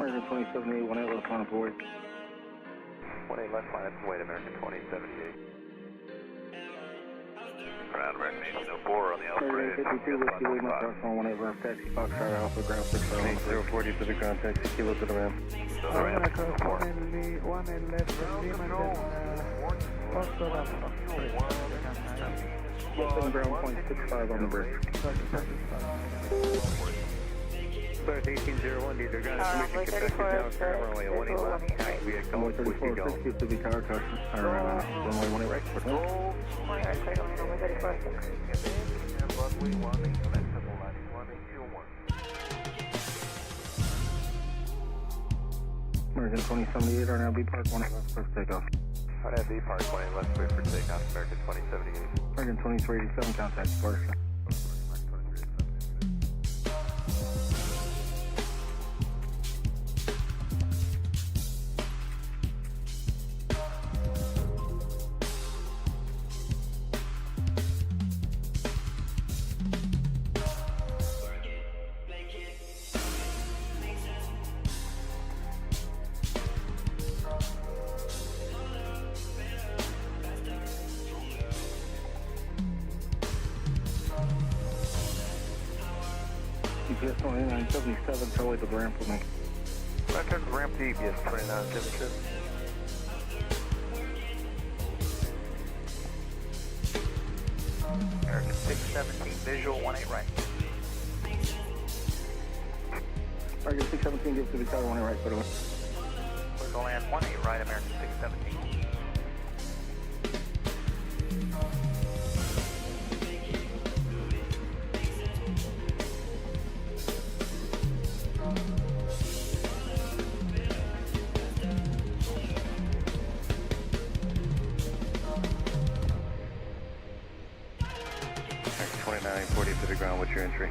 American 2078, 18 left line for wait. 18 left line, that's wait, American 2078. Ground American 1804 on the Alfred. 52, whiskey, Lima, cross on 18 left, taxi, Foxtrot, Alpha, ground 6, 040 for the ground taxi, kilo to the ramp. So the ramp, 4. 18 left from Lima, Then ground point 65 on the bridge. 1801, either ground information, get back to down, runway 18 left, taxi, we had Runway code, whiskey, go. 3460 to the tower caution, runway 18 right, for Runway American 2078 are now B Park 1 left, first takeoff. Alright, at B Park 20, let's wait for takeoff, American 2078. American 2387, contact departure. GPS 2977, tell way to the ramp with me. Right turn to the ramp to EBS 2977. American 617, visual 18 right. American 617, give to the tower 18 right, by the way. We're going to land 18 right, American 617. American 2940 to the ground, what's your entry?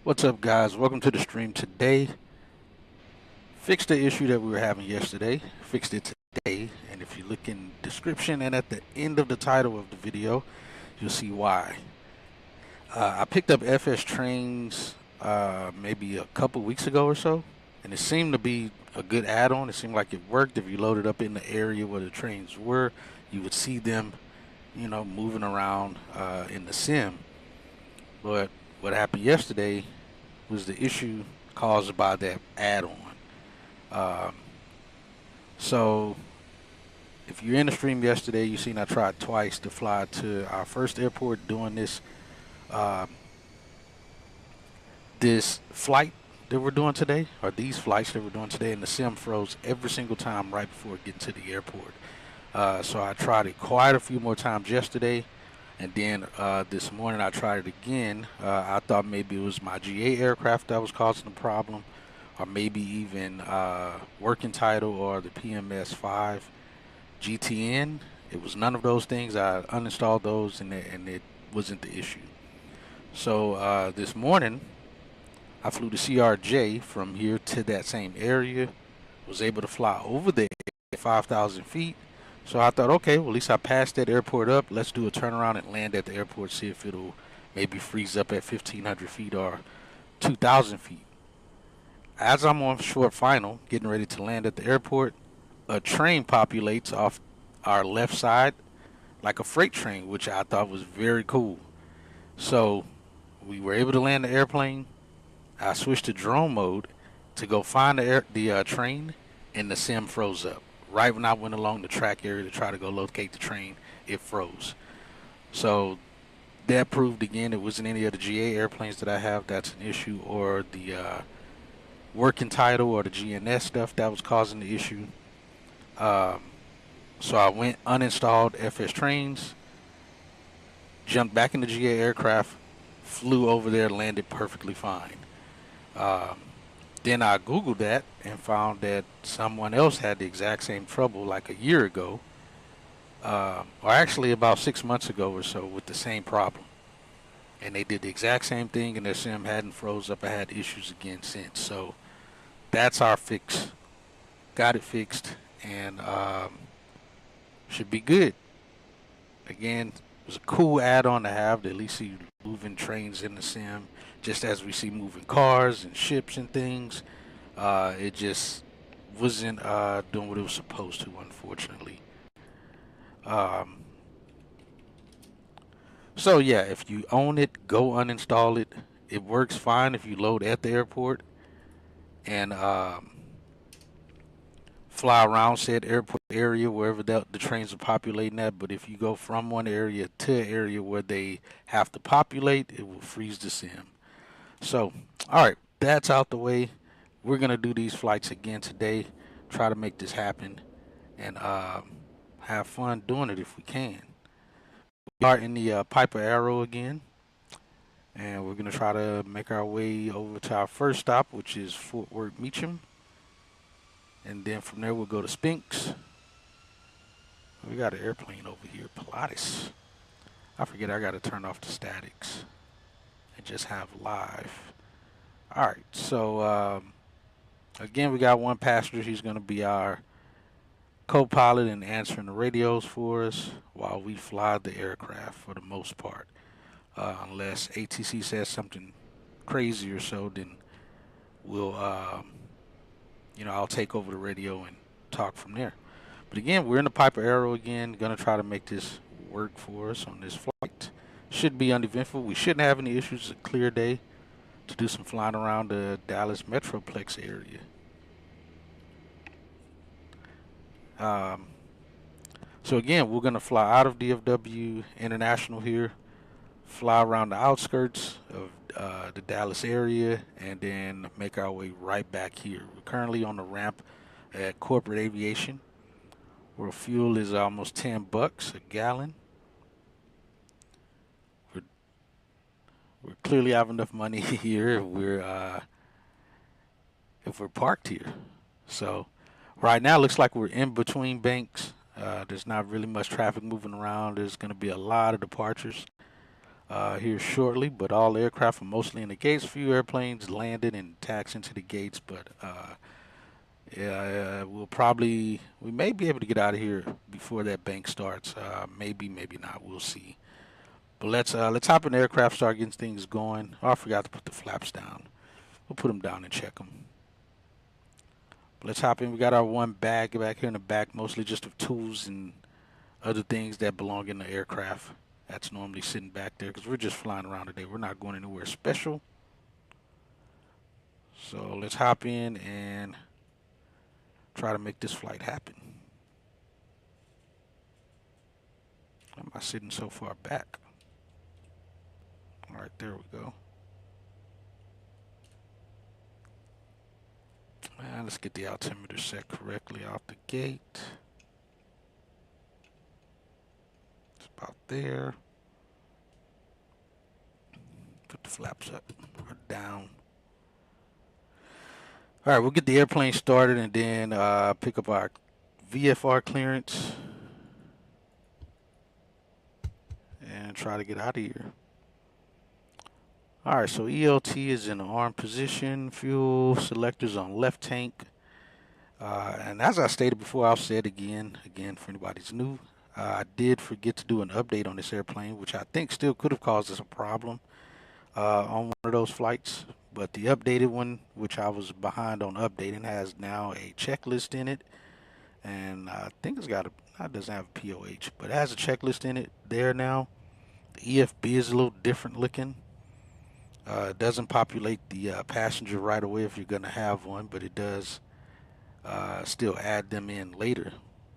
What's up, guys? Welcome to the stream today. Fixed the issue that we were having yesterday. Fixed it today, and if you look in the description and at the end of the title of the video, you'll see why. I picked up FS trains maybe a couple weeks ago or so, and it seemed to be a good add-on. It seemed like it worked. If you loaded up in the area where the trains were, you would see them, you know, moving around in the sim. But what happened yesterday was the issue caused by that add-on. So if you're in the stream yesterday, you seen I tried twice to fly to our first airport doing this this flight that we're doing today, or these flights that we're doing today, and the sim froze every single time right before getting to the airport. So I tried it quite a few more times yesterday. And then this morning I tried it again. I thought maybe it was my GA aircraft that was causing the problem, or maybe even working title or the PMS5 GTN. It was none of those things. I uninstalled those, and it wasn't the issue. So this morning I flew the CRJ from here to that same area. Was able to fly over there at 5,000 feet. So I thought, okay, well, at least I passed that airport up. Let's do a turnaround and land at the airport, see if it'll maybe freeze up at 1,500 feet or 2,000 feet. As I'm on short final, getting ready to land at the airport, a train populates off our left side like a freight train, which I thought was very cool. So we were able to land the airplane. I switched to drone mode to go find the train, and the sim froze up. Right when I went along the track area to try to go locate the train, it froze. So that proved again it wasn't any of the GA airplanes that I have that's an issue, or the working title or the GNS stuff that was causing the issue. So I went uninstalled FS trains, jumped back in the GA aircraft, flew over there, landed perfectly fine. Then I Googled that and found that someone else had the exact same trouble like a year ago, or actually about 6 months ago or so, with the same problem. And they did the exact same thing, and their sim hadn't froze up. I had issues again since. So that's our fix. Got it fixed, and should be good. Again, it was a cool add-on to have to at least see moving trains in the sim, just as we see moving cars and ships and things. It just wasn't doing what it was supposed to, unfortunately. Um, so yeah, if you own it, go uninstall it. It works fine if you load at the airport and fly around said airport area wherever the trains are populating at. But if you go from one area to an area where they have to populate, it will freeze the sim. So, all right, that's out the way. We're gonna do these flights again today. Try to make this happen and have fun doing it if we can. We are in the Piper Arrow again, and we're gonna try to make our way over to our first stop, which is Fort Worth Meacham, and then from there we'll go to Spinks. We got an airplane over here, Pilates. I forget I gotta turn off the statics and just have live. All right, so again we got one passenger. He's gonna be our co-pilot and answering the radios for us while we fly the aircraft for the most part. Unless ATC says something crazy or so, then we'll, I'll take over the radio and talk from there. But again, we're in the Piper Arrow again. Gonna try to make this work for us on this flight. Should be uneventful. We shouldn't have any issues. It's a clear day to do some flying around the Dallas Metroplex area. So again, we're gonna fly out of DFW International here, fly around the outskirts of the Dallas area, and then make our way right back here. We're currently on the ramp at Corporate Aviation, where fuel is almost $10 a gallon. We clearly have enough money here if we're parked here. So right now, it looks like we're in between banks. There's not really much traffic moving around. There's going to be a lot of departures here shortly, but all aircraft are mostly in the gates. A few airplanes landed and taxed into the gates, but we may be able to get out of here before that bank starts. Maybe not. We'll see. But let's hop in the aircraft, start getting things going. Oh, I forgot to put the flaps down. We'll put them down and check them. But let's hop in. We got our one bag back here in the back, mostly just of tools and other things that belong in the aircraft. That's normally sitting back there because we're just flying around today. We're not going anywhere special. So let's hop in and try to make this flight happen. Why am I sitting so far back? All right, there we go. And let's get the altimeter set correctly off the gate. It's about there. Put the flaps up or down. All right, we'll get the airplane started and then pick up our VFR clearance and try to get out of here. All right, so ELT is in the arm position. Fuel selectors on left tank. And as I stated before, I'll say it again for anybody who's new. I did forget to do an update on this airplane, which I think still could have caused us a problem on one of those flights. But the updated one, which I was behind on updating, has now a checklist in it. And I think it doesn't have a POH, but it has a checklist in it there now. The EFB is a little different looking. It doesn't populate the passenger right away if you're going to have one, but it does still add them in later,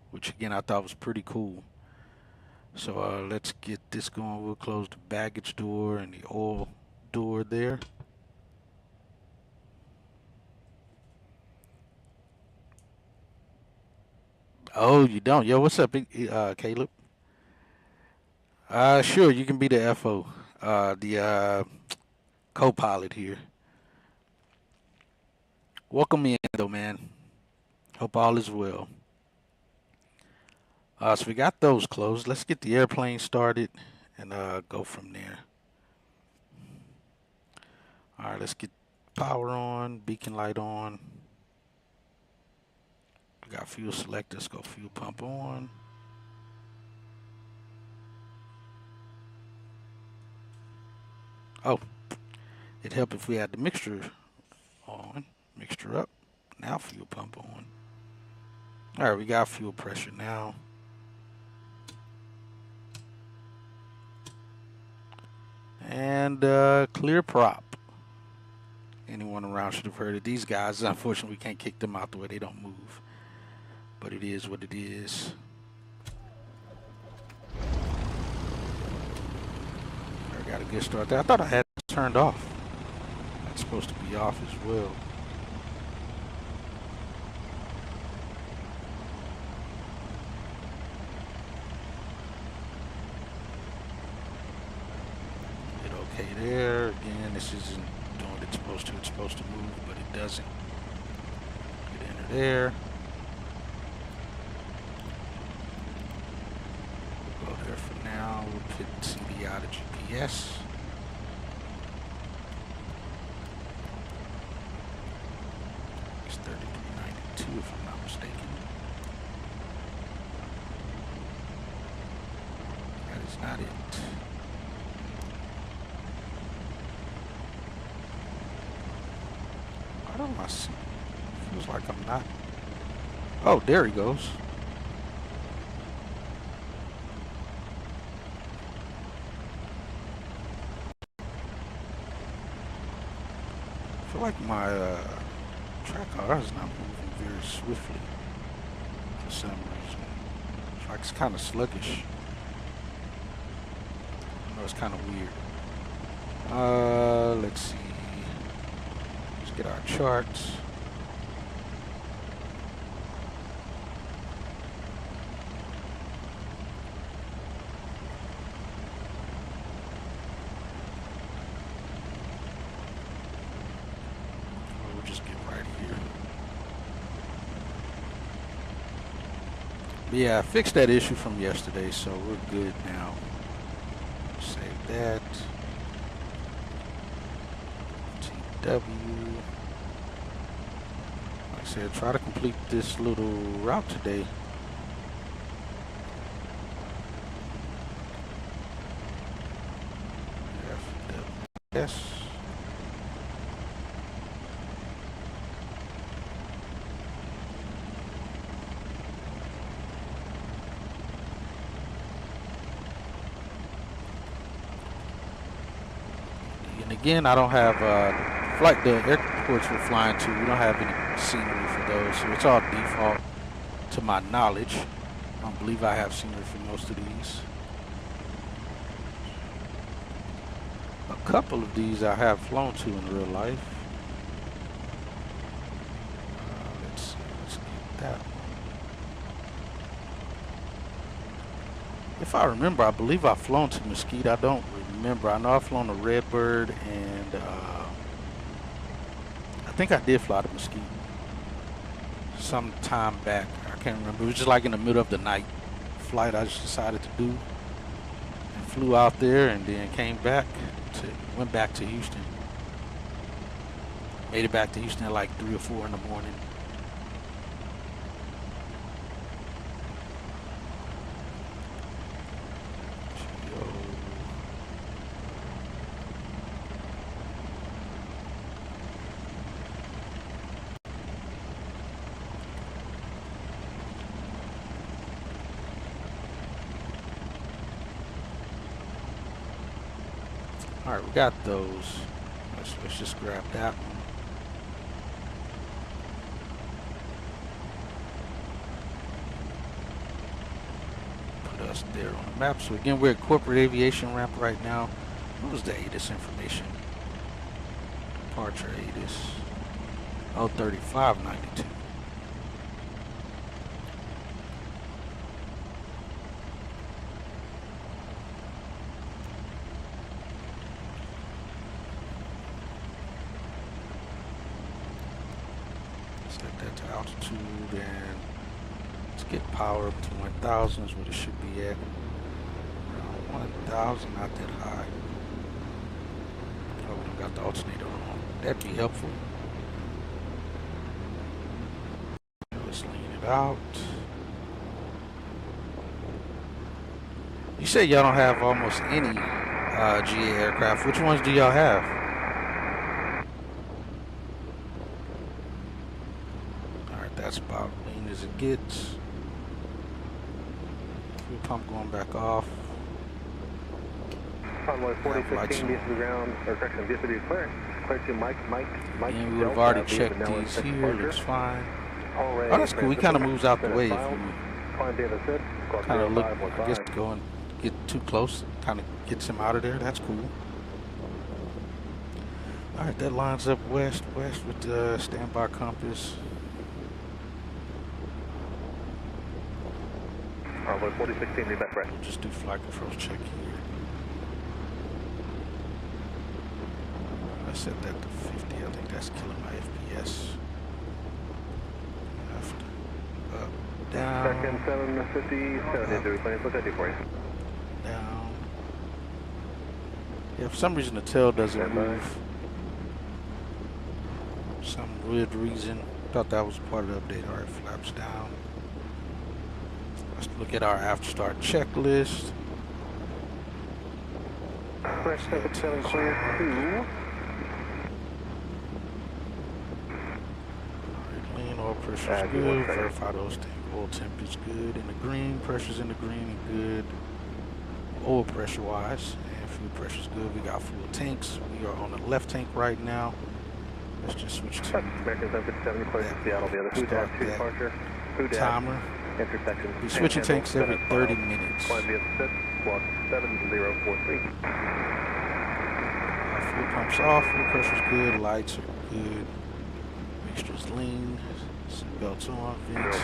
which again I thought was pretty cool. So let's get this going. We'll close the baggage door and the oil door there. Oh, you don't? Yo, what's up, Caleb? Sure, you can be the FO, the co-pilot here. Welcome in, though, man. Hope all is well. So we got those closed. Let's get the airplane started and go from there. All right, let's get power on, beacon light on. We got fuel select. Let's go fuel pump on. Oh, it'd help if we had the mixture on. Mixture up. Now fuel pump on. All right, we got fuel pressure now. And clear prop. Anyone around should have heard of these guys. Unfortunately, we can't kick them out the way they don't move. But it is what it is. I got a good start there. I thought I had it turned off. That's supposed to be off as well. Hit okay there. Again, this isn't doing what it's supposed to. It's supposed to move, but it doesn't. Hit enter there. We'll go there for now. We'll hit CD out of GPS. It's 3392 if I'm not mistaken. That is not it. I don't I see. Feels like I'm not. Oh, there he goes. I feel like my track car is not moving very swiftly for some reason. It's like it's kind of sluggish. I know it's kind of weird. Let's see. Let's get our charts. We'll just get right here. But yeah, I fixed that issue from yesterday, so we're good now. Save that. TW. Like I said, try to complete this little route today. FWS. And again, I don't have like the airports we're flying to. We don't have any scenery for those, so it's all default to my knowledge. I don't believe I have scenery for most of these. A couple of these I have flown to in real life. Let's see, let's get that one. If I remember, I believe I've flown to Mesquite. I don't remember. I know I've flown to Redbird, and I think I did fly to Mesquite some time back. I can't remember. It was just like in the middle of the night flight I just decided to do, and flew out there, and then came back went back to Houston. Made it back to Houston at like 3 or 4 in the morning. All right, we got those. Let's just grab that one. Put us there on the map. So again, we're at corporate aviation ramp right now. What was the ATIS information? Departure ATIS. Oh, 3592. Set that to altitude, and let's get power up to 1000 is what it should be at. Around 1000, not that high. Oh, we don't got the alternator on. That'd be helpful. Let's lean it out. You say y'all don't have almost any GA aircraft. Which ones do y'all have? Alright, that's about lean as it gets. Fuel pump going back off. Convoy 4016, via to the ground, or correction, via to the clear. Clear to Mike. And we would have already checked these here, looks fine. Oh, that's cool. He kind of moves out the way if you kind of look, I guess, go and get too close. Kind of gets him out of there. That's cool. Alright, that lines up west with the standby compass. Convoy 4016, lead back right. We'll just do flight controls check here. I set that to 50. I think that's killing my FPS. Left, up, down. Second 750, 70, replane, what's that do for you? Down. Yeah, for some reason the tail doesn't move. Some weird reason. Thought that was part of the update. Alright, flaps down. Let's look at our after start checklist. Correct, 7 clear, 2. Oil pressure's good. Verify those things. Oil temp is good in the green. Pressure's in the green and good. Oil pressure wise. And fuel pressure's good. We got full tanks. We are on the left tank right now. Let's just switch to American 757, clear to Seattle, the other two departure. timer. Intersection. We're switching tanks every 30 minutes. Flying via 6, squawk 7043. Fuel pump's off. Fuel pressure's good. Lights are good. Mixture's lean. Seatbelts on. Vents.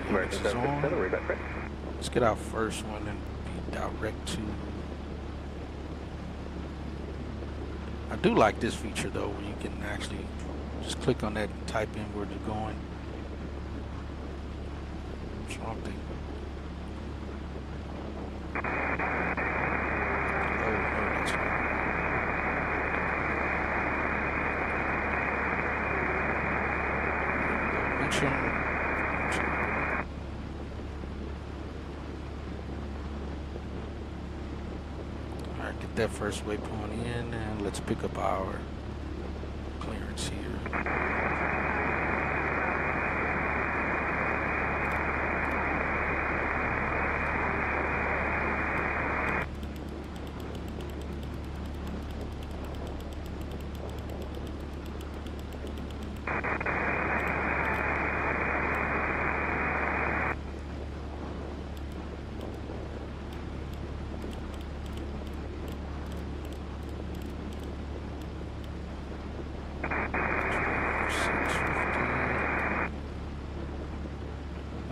American 757, read back right. Let's get our first one and be direct to. I do like this feature though, where you can actually just click on that and type in where you're going. What's wrong thing? Oh, no, that's not. Mention. Alright, get that first waypoint in and let's pick up our clearance here.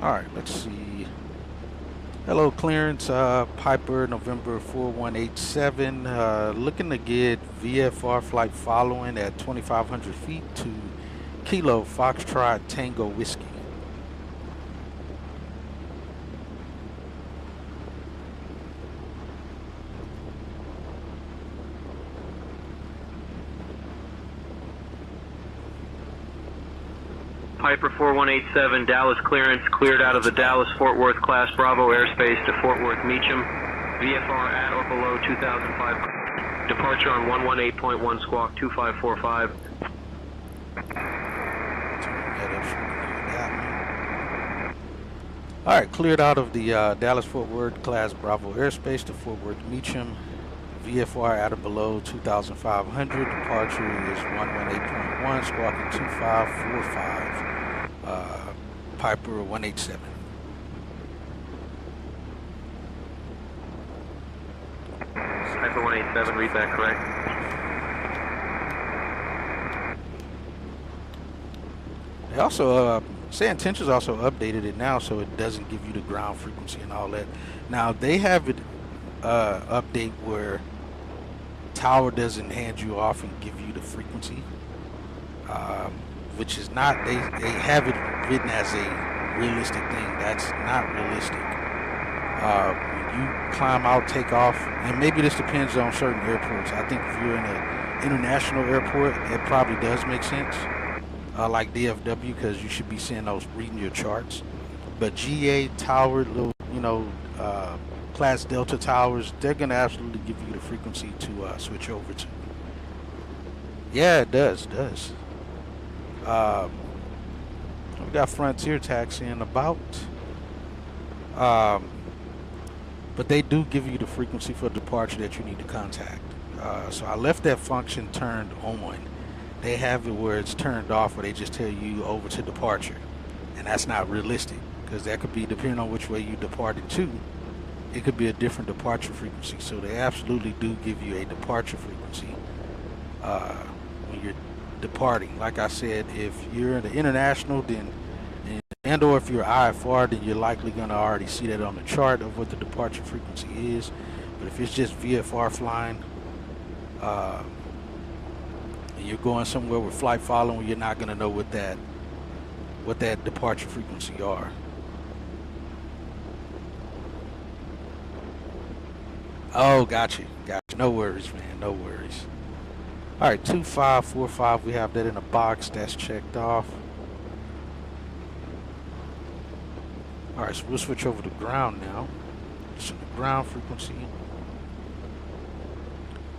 Alright, let's see. Hello, clearance, Piper, November 4187. Looking to get VFR flight following at 2,500 feet to Kilo Foxtrot Tango Whiskey. Piper 4187, Dallas clearance, cleared out of the Dallas-Fort Worth Class Bravo airspace to Fort Worth Meacham. VFR at or below 2005. Departure on 118.1 squawk 2545. Alright, cleared out of the Dallas-Fort Worth Class Bravo airspace to Fort Worth Meacham. VFR at or below 2,500. Departure is 118.1, squawking 2545. Piper 187. Piper 187, read that correct. They also, Say Intentions also updated it now so it doesn't give you the ground frequency and all that. Now they have it update where tower doesn't hand you off and give you the frequency, which is not, they have it written as a realistic thing. That's not realistic. When you climb out, take off, and maybe this depends on certain airports. I think if you're in an international airport, it probably does make sense, like DFW, because you should be seeing those, reading your charts. But GA, tower, little, Class Delta towers, they're going to absolutely give you the frequency to switch over to. Yeah, it does. We got Frontier taxiing about. But they do give you the frequency for departure that you need to contact. So I left that function turned on. They have it where it's turned off, where they just tell you over to departure. And that's not realistic, because that could be, depending on which way you departed to, it could be a different departure frequency. So they absolutely do give you a departure frequency when you're departing. Like I said, if you're in the international, then and or if you're IFR, then you're likely going to already see that on the chart of what the departure frequency is. But if it's just VFR flying, and you're going somewhere with flight following, you're not going to know what that departure frequency are. Oh, got you. No worries, man. No worries. All right, 2545. We have that in a box. That's checked off. All right, so we'll switch over to ground now. Just in the ground frequency.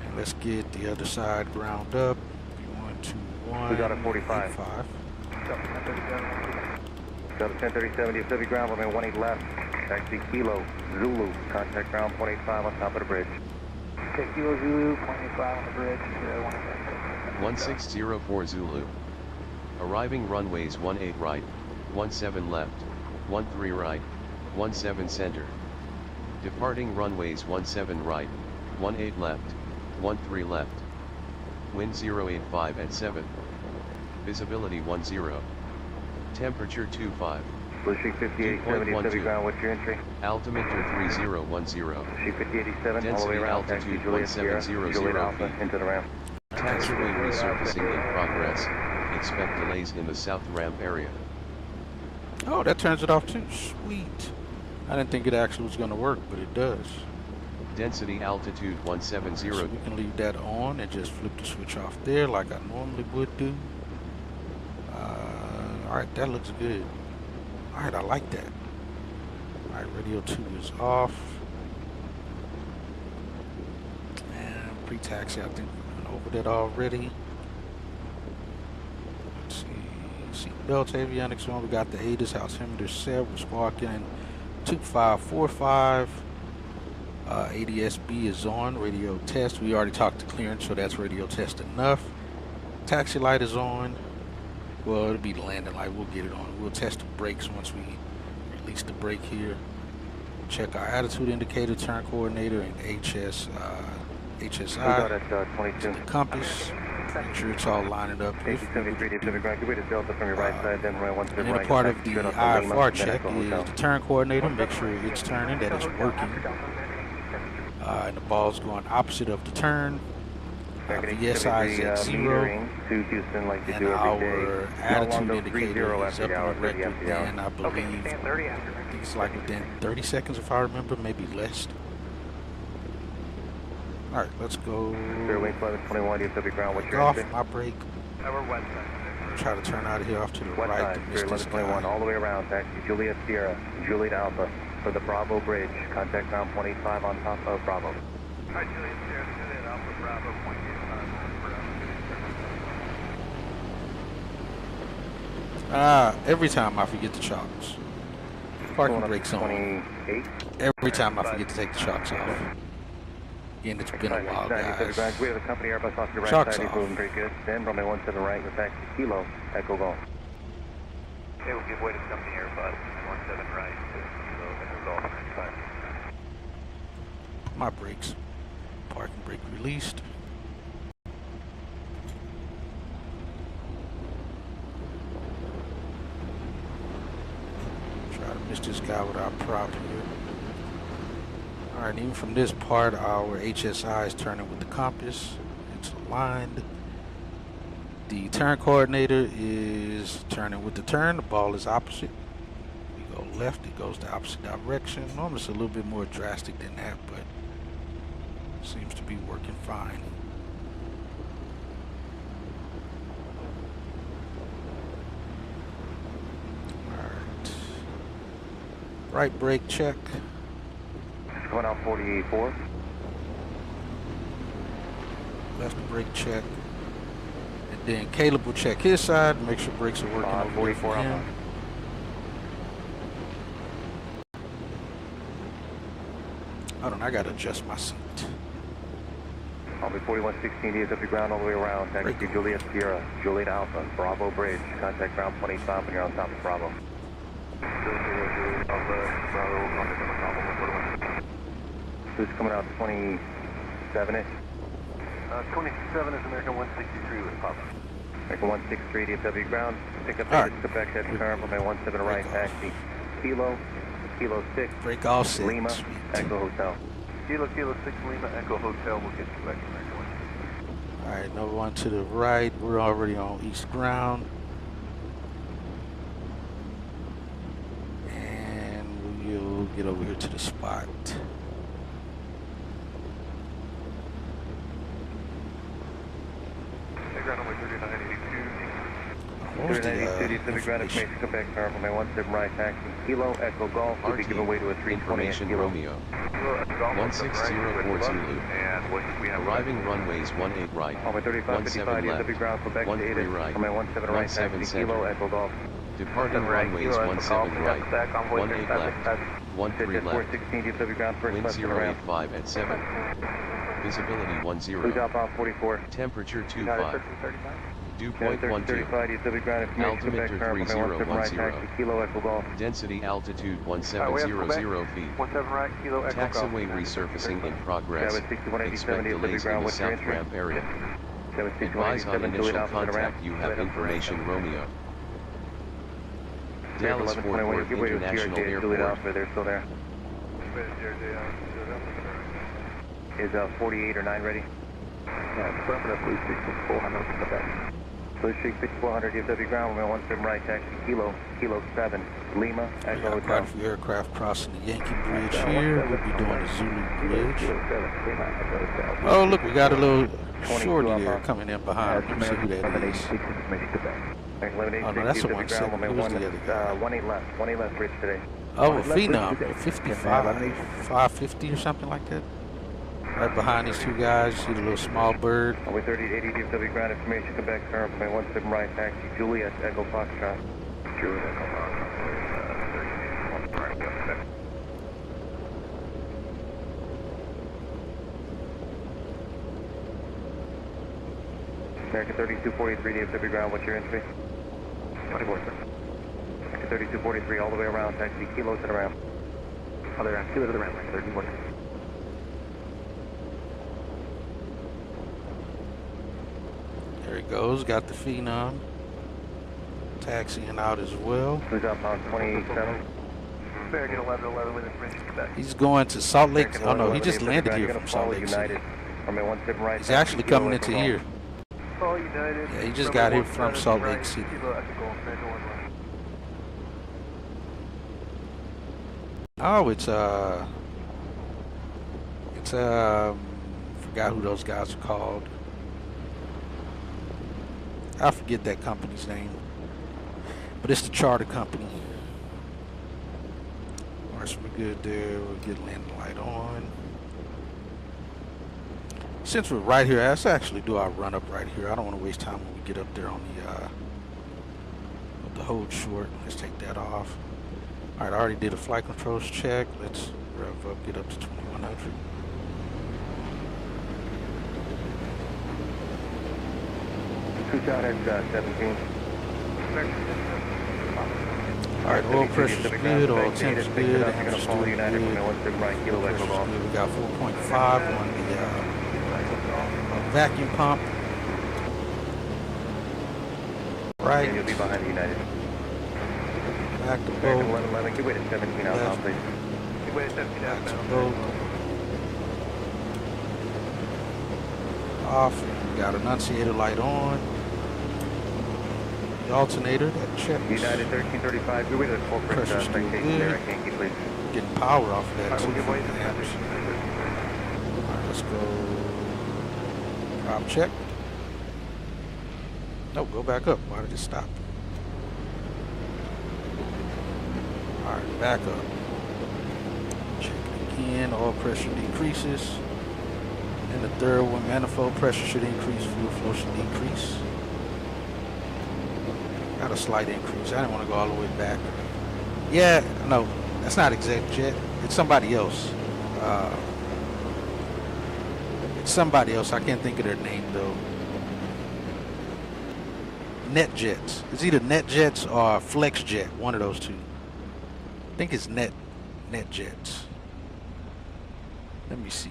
And let's get the other side ground up. 121. We got a 45. 85. Got a 1037, Pacific ground, runway 18 left. Taxi Kilo, Zulu, contact ground 0.85 on top of the bridge. Okay, Kilo Zulu, 0.85 on the bridge, 1604 Zulu. Arriving runways 18 right, 17 left, 13 right, 17 center. Departing runways 17 right, 18 left, 13 left. Wind 085 at 7. Visibility 10. Temperature 25. Blue Sheik 5870, Pacific ground, what's your entry? Altimeter 3010. Sheik 5887, all the way Density around, taxi altitude Juliet Sierra, 1700 Juliet Alpha, feet. into the ramp. Taxiway resurfacing in progress. Expect delays in the south ramp area. Oh, that turns it off too. Sweet. I didn't think it actually was going to work, but it does. Density altitude 170. So we can leave that on and just flip the switch off there like I normally would do. Alright, that looks good. Alright, I like that. Alright, radio 2 is off. And pre-taxi, I think we went over that already. Let's see. Seatbelt avionics on. We got the ATIS altimeter set. We're squawking 2545. ADSB is on. Radio test. We already talked to clearance, so that's radio test enough. Taxi light is on. Well, it'll be the landing light. We'll get it on. We'll test the brakes once we release the brake here. Check our attitude indicator, turn coordinator, and HSI. We got at 22. The compass. Make sure it's all lining up. If 73, Pacific ground, give me the Delta from your right side, then runway 1 to the and then right. a part of the Straight up to Lima, IFR then check Echo is Hotel. the turn coordinator. Make sure it's turning, that it's working. And the ball's going opposite of the turn. VSI is at 0. To Houston like you And do every our day. attitude How long indicator those is 30 up on after the the hour, 30 record, after the hour. and I believe I think it's like within 30 seconds if I remember, maybe less. Alright, let's go Fairway 1121, Pacific ground, what's your off entry? my brake. Try to turn out of here off to the West right side, to miss this 1121, guy. all the way around, taxi Juliet Sierra, Juliet Alpha, for the Bravo Bridge, contact ground 0.85 on top of Bravo. Hi, Juliet Sierra, Juliet Alpha, Bravo, 0.85. Every time I forget the chocks. Parking brakes on. 28. Every time I forget to take the chocks off. Again, it's been a while, guys. We have a company Airbus off your right Shocks side, he's off. moving pretty good. Then runway 1 to the right with taxi Kilo, Echo Golf. Okay, we'll give way to company Airbus, 17 right, Kilo, Echo Golf, 95. My brakes. Parking brake released. Try to miss this guy with our prop here. Alright, even from this part, our HSI is turning with the compass. It's aligned. The turn coordinator is turning with the turn. The ball is opposite. We go left, it goes the opposite direction. Normally it's a little bit more drastic than that, but seems to be working fine. Alright. Right brake check. coming out 48-4. Left brake check. And then Caleb will check his side, make sure brakes are working over 44 for him. outbound. Hold on, I gotta adjust my seat. I'll be 4116 DSW ground all the way around. Taxi to Juliet Sierra, Juliet Alpha, Bravo Bridge. Contact ground 25 when you're on top of Bravo. Who's coming out 27-ish? 27 is American 163 with Papa. American 163 DSW ground. Pick up All right. Quebec head current from my 17 right. Taxi Kilo 6. Brake all set. Lima, Sweet. Echo Hotel. Kilo 6 Lima Echo Hotel. We'll get you back to American 1. All right, another one to the right. We're already on east ground. And we'll get over here to the spot. Ground number 3982. What was the 3982 DSW ground information? information. Quebec current from my 17 right. Taxi Kilo Echo Golf. Will be RT, given way to a 320 information Kilo. Romeo. Kilo Echo Golf. 1604 Zulu. And what we have Arriving runways 18 right, On my 3555 17 DSW left, ground Quebec 13 data. right, From my 17 right. 17 Taxi Kilo center. Echo Golf. departing runways 17 right, 18 left, 13 left, 416 DSW ground first wind left to the ramp. 085 at 7, visibility 10, Please drop off 44. temperature 25, dew point 12, 35 DSW ground information. Quebec altimeter current from my 17 right. 3010, Taxi Kilo Echo Golf. density altitude 1700 feet, 17 right, Kilo Echo Golf. taxiway resurfacing in progress, 6187 expect DSW delays in ground. the What's your south entry? ramp area. Advise 6187 on Juliet initial Alpha to the ramp. contact you have information Romeo. Dallas Fort 1121, Worth give way to International CRJ, Juliet Airport. Alpha, they're still there. Is 48 or 9 ready? Yeah, affirmative, Blue Street 6400 Quebec. Blue Street 6400 DFW ground, 17 right, taxi Kilo 7, Lima, We Echo got quite a Hotel. few aircraft crossing the Yankee Bridge here. We'll be doing the Zulu Bridge. Oh, look, we got a little shorty there coming in behind. Let me see who that is. Oh, no, that's the 17. Who was the other guy? 18 left bridge today. Oh, a Phenom, 55, 550 or something like that. Right behind these two guys, you see the little small bird. Runway 30 to 80 DFW ground information, Quebec current from my 17 right, taxi Juliet, Echo Foxtrot. Juliet Echo Golf. American 3243 DFW ground, what's your entry? 24, sir. American 3243 all the way around, taxi Kilo to the ramp. Other ramp, Kilo to the ramp, 34. There he goes, got the Phenom. Taxiing out as well. Who's up on 27? American 1111 with information Quebec. He's going to Salt Lake. American Oh no, he 1111 just DFW landed ground, here you're from gonna Salt follow Lake City. United. From my 17 right, He's taxi actually Kilo coming Echo into Golf. here. All United. Yeah, he just Runway got here from 17 Salt Lake right, City. Kilo Echo Golf, American 11. Oh, it's forgot who those guys are called. I forget that company's name, but it's the charter company. Alright, so we're good there. We'll get landing light on. Since we're right here, let's actually do our run up right here. I don't want to waste time when we get up there on the hold short. Let's take that off. Alright, I already did a flight controls check. Let's rev up, get up to 2100. Who's out at 17? Alright, oil pressure's DFW good, oil Quebec temp's data, good, you're gonna temperature's follow still United from good. my 17 right, Kilo Echo Pressure's Golf. good. We got 4.5 on the vacuum pump. Right, And you'll be behind the United. back to American boat, 1111, give way to 17 outbound, please. Give way to 17 back to outbound. boat. Off, we got annunciator light on. The alternator, that checks. United 1335, give way to the corporate Pressure's still citation there good. at Yankee, please. Getting power off of that Alright, too. we'll give way to Amps. 17. Alright, let's go prop check. No, go back up. Why did it stop? Alright, back up. Check it in, oil pressure decreases. And the third one, manifold pressure should increase, fuel flow should decrease. Got a slight increase. I didn't want to go all the way back. Yeah, no, that's not exec jet. It's somebody else. It's somebody else. I can't think of their name though. NetJets. It's either NetJets or FlexJet. One of those two. I think it's NetJets. Let me see.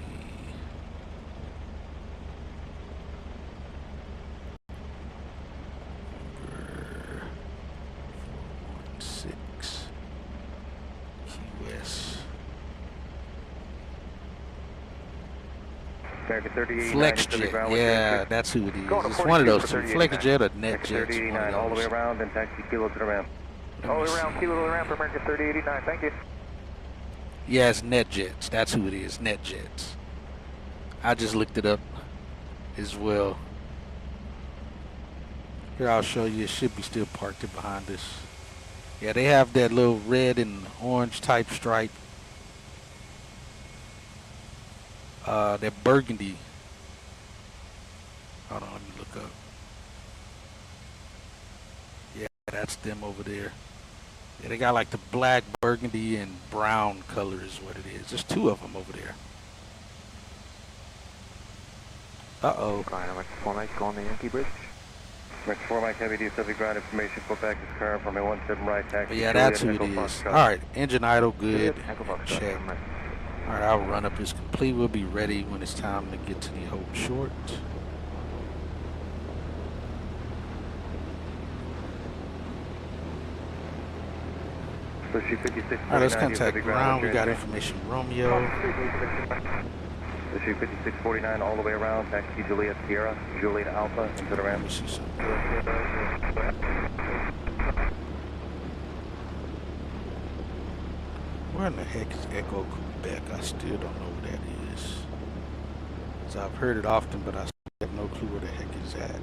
FlexJet, yeah, that's who it is. It's one of those two, FlexJet or NetJet. 3089 all the way around and taxi kilo to the ramp. All the way around, kilo to the ramp, American 3089, thank you. Yeah, it's NetJets, that's who it is, NetJets. I just looked it up as well. Here, I'll show you, it should be still parked in behind us. Yeah, they have that little red and orange type stripe. That burgundy. Hold on, let me look up. Yeah, that's them over there. Yeah, they got like the black, burgundy, and brown color is what it is. There's two of them over there. Uh-oh. Dynamic 4 Mike on the Yankee Bridge. Mike 4 Mike Heavy, do subject ground information, Quebec is current from a 17 right taxi. Yeah, that's who it is. Alright, engine idle, good. Check. Alright, our run-up is complete. We'll be ready when it's time to get to the hold short. Alright, let's contact ground. We got information Romeo. Issue 5649 all the way around, taxi Juliet Sierra, Juliet Alpha into the ramp. Let me see something. Where in the heck is Echo Quebec? I still don't know where that is. So I've heard it often, but I still have no clue where the heck is at.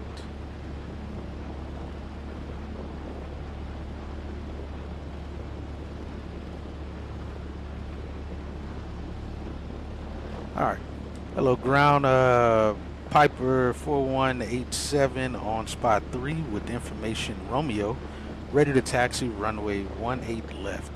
Alright. Hello, ground. Piper 4187 on spot 3 with information Romeo. Ready to taxi runway 18 left.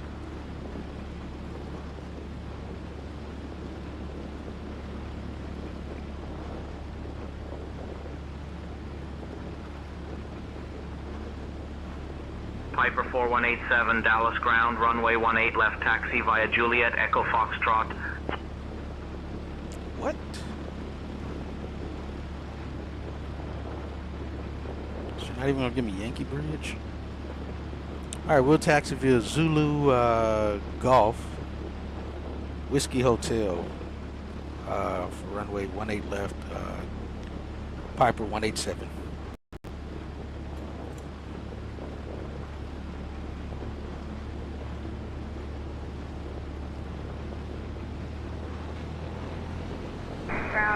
Piper 4187, Dallas ground, runway 18 left, taxi via Juliet, Echo Foxtrot. What? So you're not even gonna give me Yankee Bridge? Alright, we'll taxi via Zulu Golf, Whiskey Hotel, for runway 18 left, Piper 187.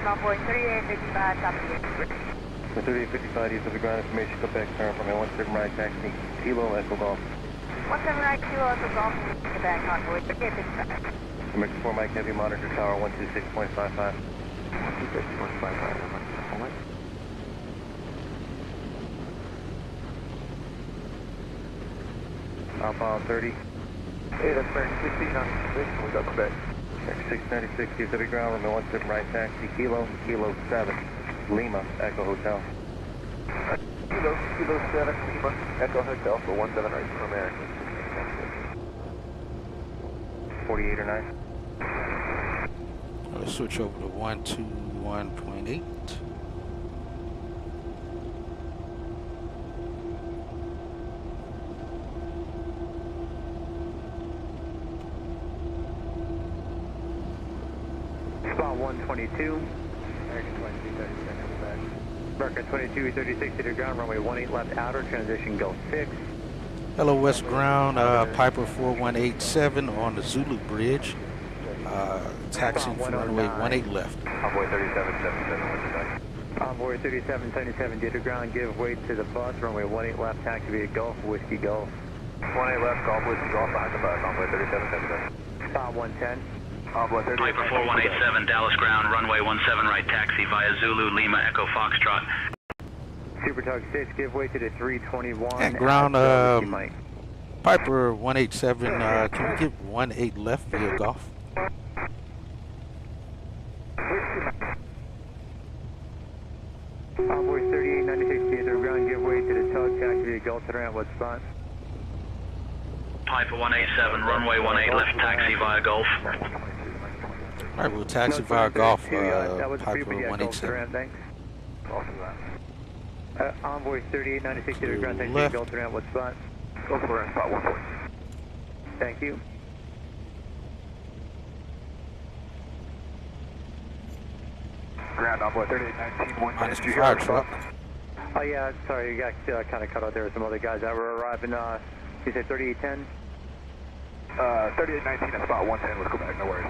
Onboard 3855, copy. 3855, use of the ground information, Quebec, current from a 17 right taxi, Kilo Echo Golf. 17 right, Kilo Echo Golf, Quebec, onboard 3855. American 4 Mike Heavy, monitor tower 126.55. 126.55, Outbound 30. Hey, that's American 1696, we got Quebec. 696, use of the ground, from a 17 right taxi, Kilo 7, Lima, Echo Hotel. Kilo 7, Lima, Echo Hotel for 17 right for American. 48 or 9. Let's switch over to 121.8. Spot 122. American 2236 back. American 2236 to the ground, runway 18 left outer, transition go 6. Hello, West Ground, Piper 4187 on the Zulu Bridge. Taxiing for runway 18 left. Envoy 3777, what's your back? Envoy 3777, due to ground, give way to the bus, runway 18 left, taxi via Gulf, Whiskey Golf. 18 left, Golf, Whiskey Golf, behind the bus, Envoy 3777. Spot 110. Piper 4187, Dallas ground, runway 17 right, taxi via Zulu, Lima, Echo, Foxtrot. Supertug 6, give way to the 321. And ground, Piper 187, can we get 18 left via Golf? Envoy 3896, either ground, give way to the tug, taxi via Gulf to ramp, what spot? Piper 187, runway 18 left, taxi via Gulf. Alright, we'll taxi via Golf, that was Piper Gulf to 187. ramp, thanks. Envoy 3896, either ground, taxi via Left. Gulf to ramp, what spot? Gulf to ramp, spot 14. Thank you. Ground Envoy 3819, one Minus minute. the fire truck. Oh yeah, sorry, you got kind of cut out there with some other guys that were arriving. You said 3810? 3819 at spot 110, let's go back, no worries.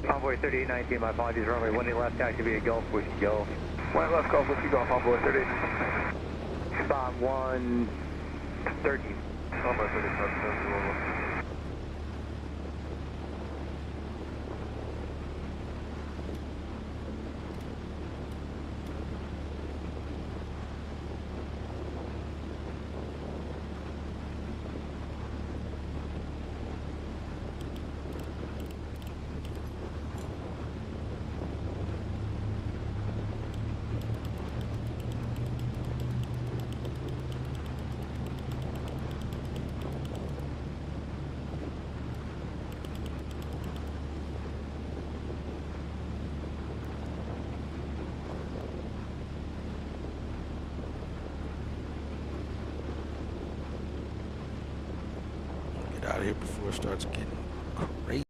Envoy 3819, my apologies, runway 18 left, taxi via Gulf, we should go. 1 left, Gulf, let's go off Envoy 3819. Spot 113. Envoy 3819. Out of here before it starts getting crazy.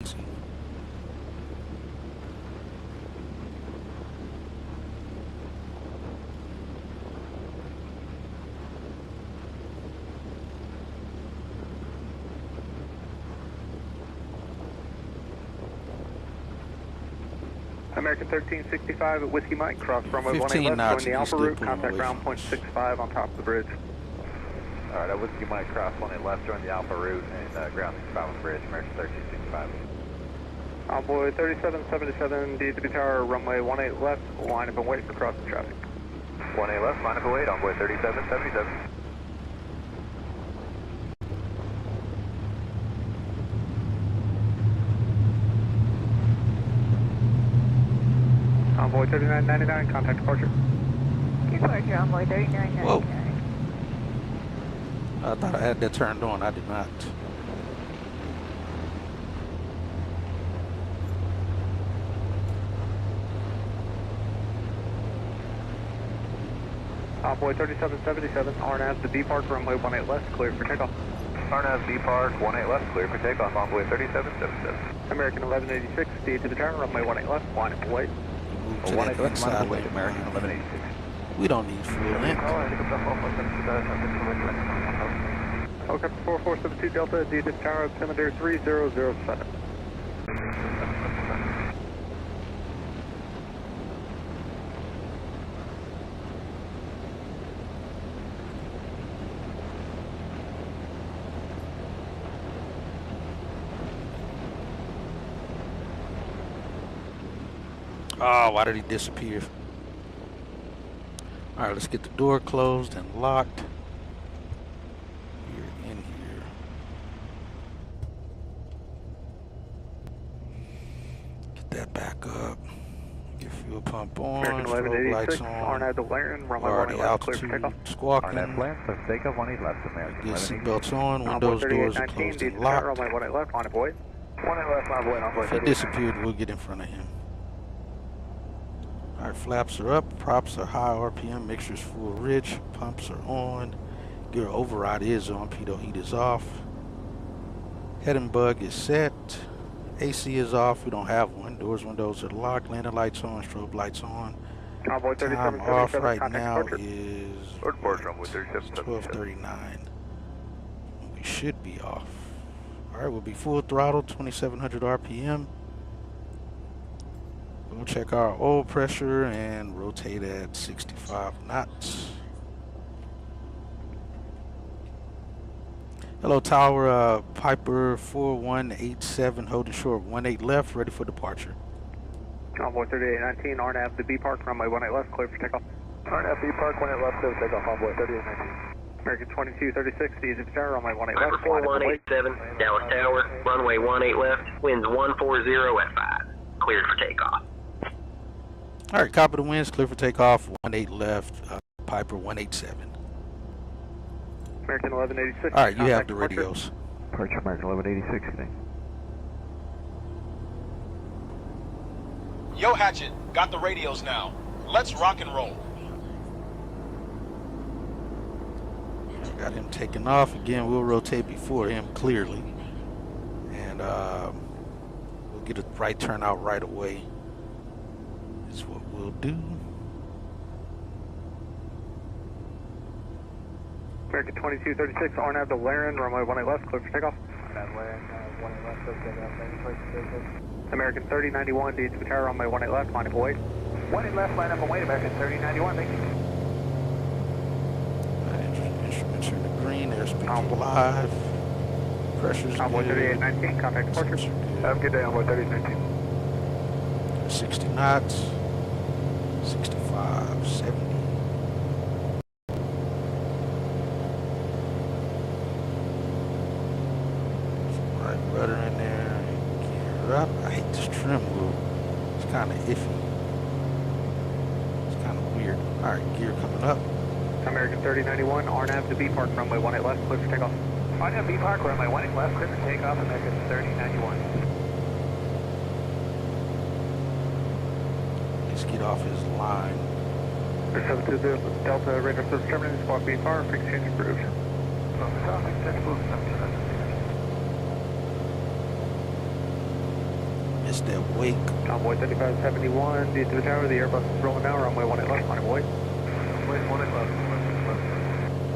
American 1365 at Whiskey Mike, cross runway 15 18 left, knots, join the and Alpha he's route, still pulling contact away ground from point us. 65 on top of the bridge. Alright, at Whiskey Mike, cross 18 left, join the Alpha route, and ground 65 on the bridge, American 1365. Envoy 3777, DW Tower, runway 18 left, line up and wait for crossing traffic. 18 left, line up and wait, Envoy 3777. Envoy 3999, contact departure. Departure, Envoy 3999. Whoa. I thought I had that turned on. I did not. Envoy 3777, RNAV to B Park, runway 18 left, clear for takeoff. RNAV B Park, 18 left, clear for takeoff, Envoy 3777. American 1186, D to the tower, runway 18 left, line up and wait. Move to that left side lane. American 1186. We don't need full length. Helicopter 4472 Delta, D to the tower, altimeter 3007. Oh, why did he disappear? All right, let's get the door closed and locked. We're in here. Get that back up. Get fuel pump on. American Strobe lights 1186, on. RNAV to Laren, runway Already 18 left, clear for altitude takeoff. squawking. RNAV left, let's take off 18 left, American Get 1186. seatbelts on. Envoy Windows, doors are 3819, closed D to and the tower, locked. runway 18 left, line up and wait. 18 left, Envoy, Envoy If he 38. disappeared, we'll get in front of him. Alright, flaps are up, props are high RPM, mixture's full rich, pumps are on, gear override is on, pitot heat is off, head and bug is set, AC is off, we don't have one, doors, windows are locked, landing lights on, strobe lights on. Envoy Time off 3777, right contact now departure. is Departure, Envoy 3777. 12:39. We should be off. Alright, we'll be full throttle, 2700 RPM. We'll check our oil pressure and rotate at 65 knots. Hello, Tower. Piper 4187, holding short, 18 left, ready for departure. Envoy 3819, RNAV to B Park, runway 18 left, clear for takeoff. RNF B Park, 18 left, clear for takeoff. Envoy 3819. American 2236, Easy Tower, runway 18 Piper left. line up and wait. 4187, Dallas Tower, runway 18 left, winds 140 at 5, cleared for takeoff. All right, copy the winds, clear for takeoff, 18 left, Piper 187. American 1186. All right, you have contact the departure. radios. Departure American 1186, good day. Yo, Hatchet, got the radios now. Let's rock and roll. Got him taken off. Again, we'll rotate before him clearly. And we'll get a right turnout right away. Is what we'll do. American 2236, RNAV to Laren, runway 18 left, clear for takeoff. American 3091, Easy Tower, runway 18 left, line up and wait. 18 left, line up and wait, American 3091, thank you. Instruments are in the green. Airspeed live. Pressure's Envoy good. 3819, contact departure. Have a good day, Envoy 3819. 60 knots. 65, 70. Some right rudder in there. Gear up. I hate this trim wheel. It's kind of iffy. It's kind of weird. All right, gear coming up. American 3091, RNAV to B Park, runway 18 left, clear for takeoff. RNF B Park, runway 18 left, clear for takeoff, American 3091. Let's get off his line. 720 Delta, radar service terminated, squawk B Power, frequency change approved. Missed that wake. Envoy 3571, Easy to the Tower, the Airbus is rolling now, runway 18 left, line up and wait. Wait, 18 left.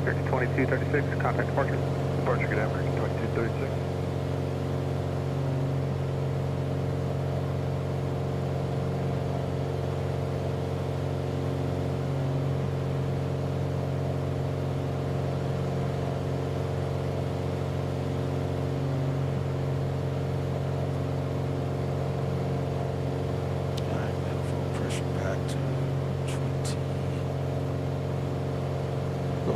American 2236, contact departure. Departure, good day, American 2236. Alright, manifold pressure back to 20. Go.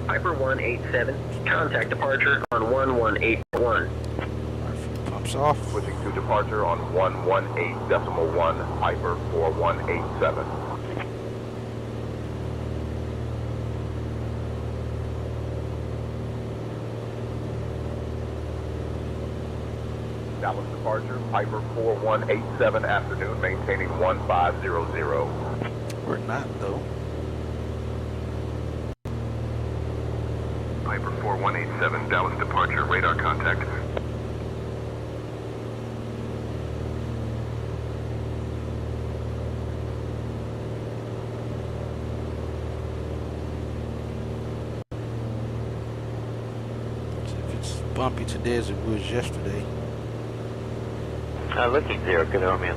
Piper 187, contact departure on 118.1. Alright, fuel pumps off. Switching to departure on 118.1, Piper 4187. Dallas departure, Piper 4187, afternoon, maintaining 1500. We're not though. Piper 4187, Dallas departure, radar contact. If it's bumpy today as it was yesterday. Lifting 0, good over, man.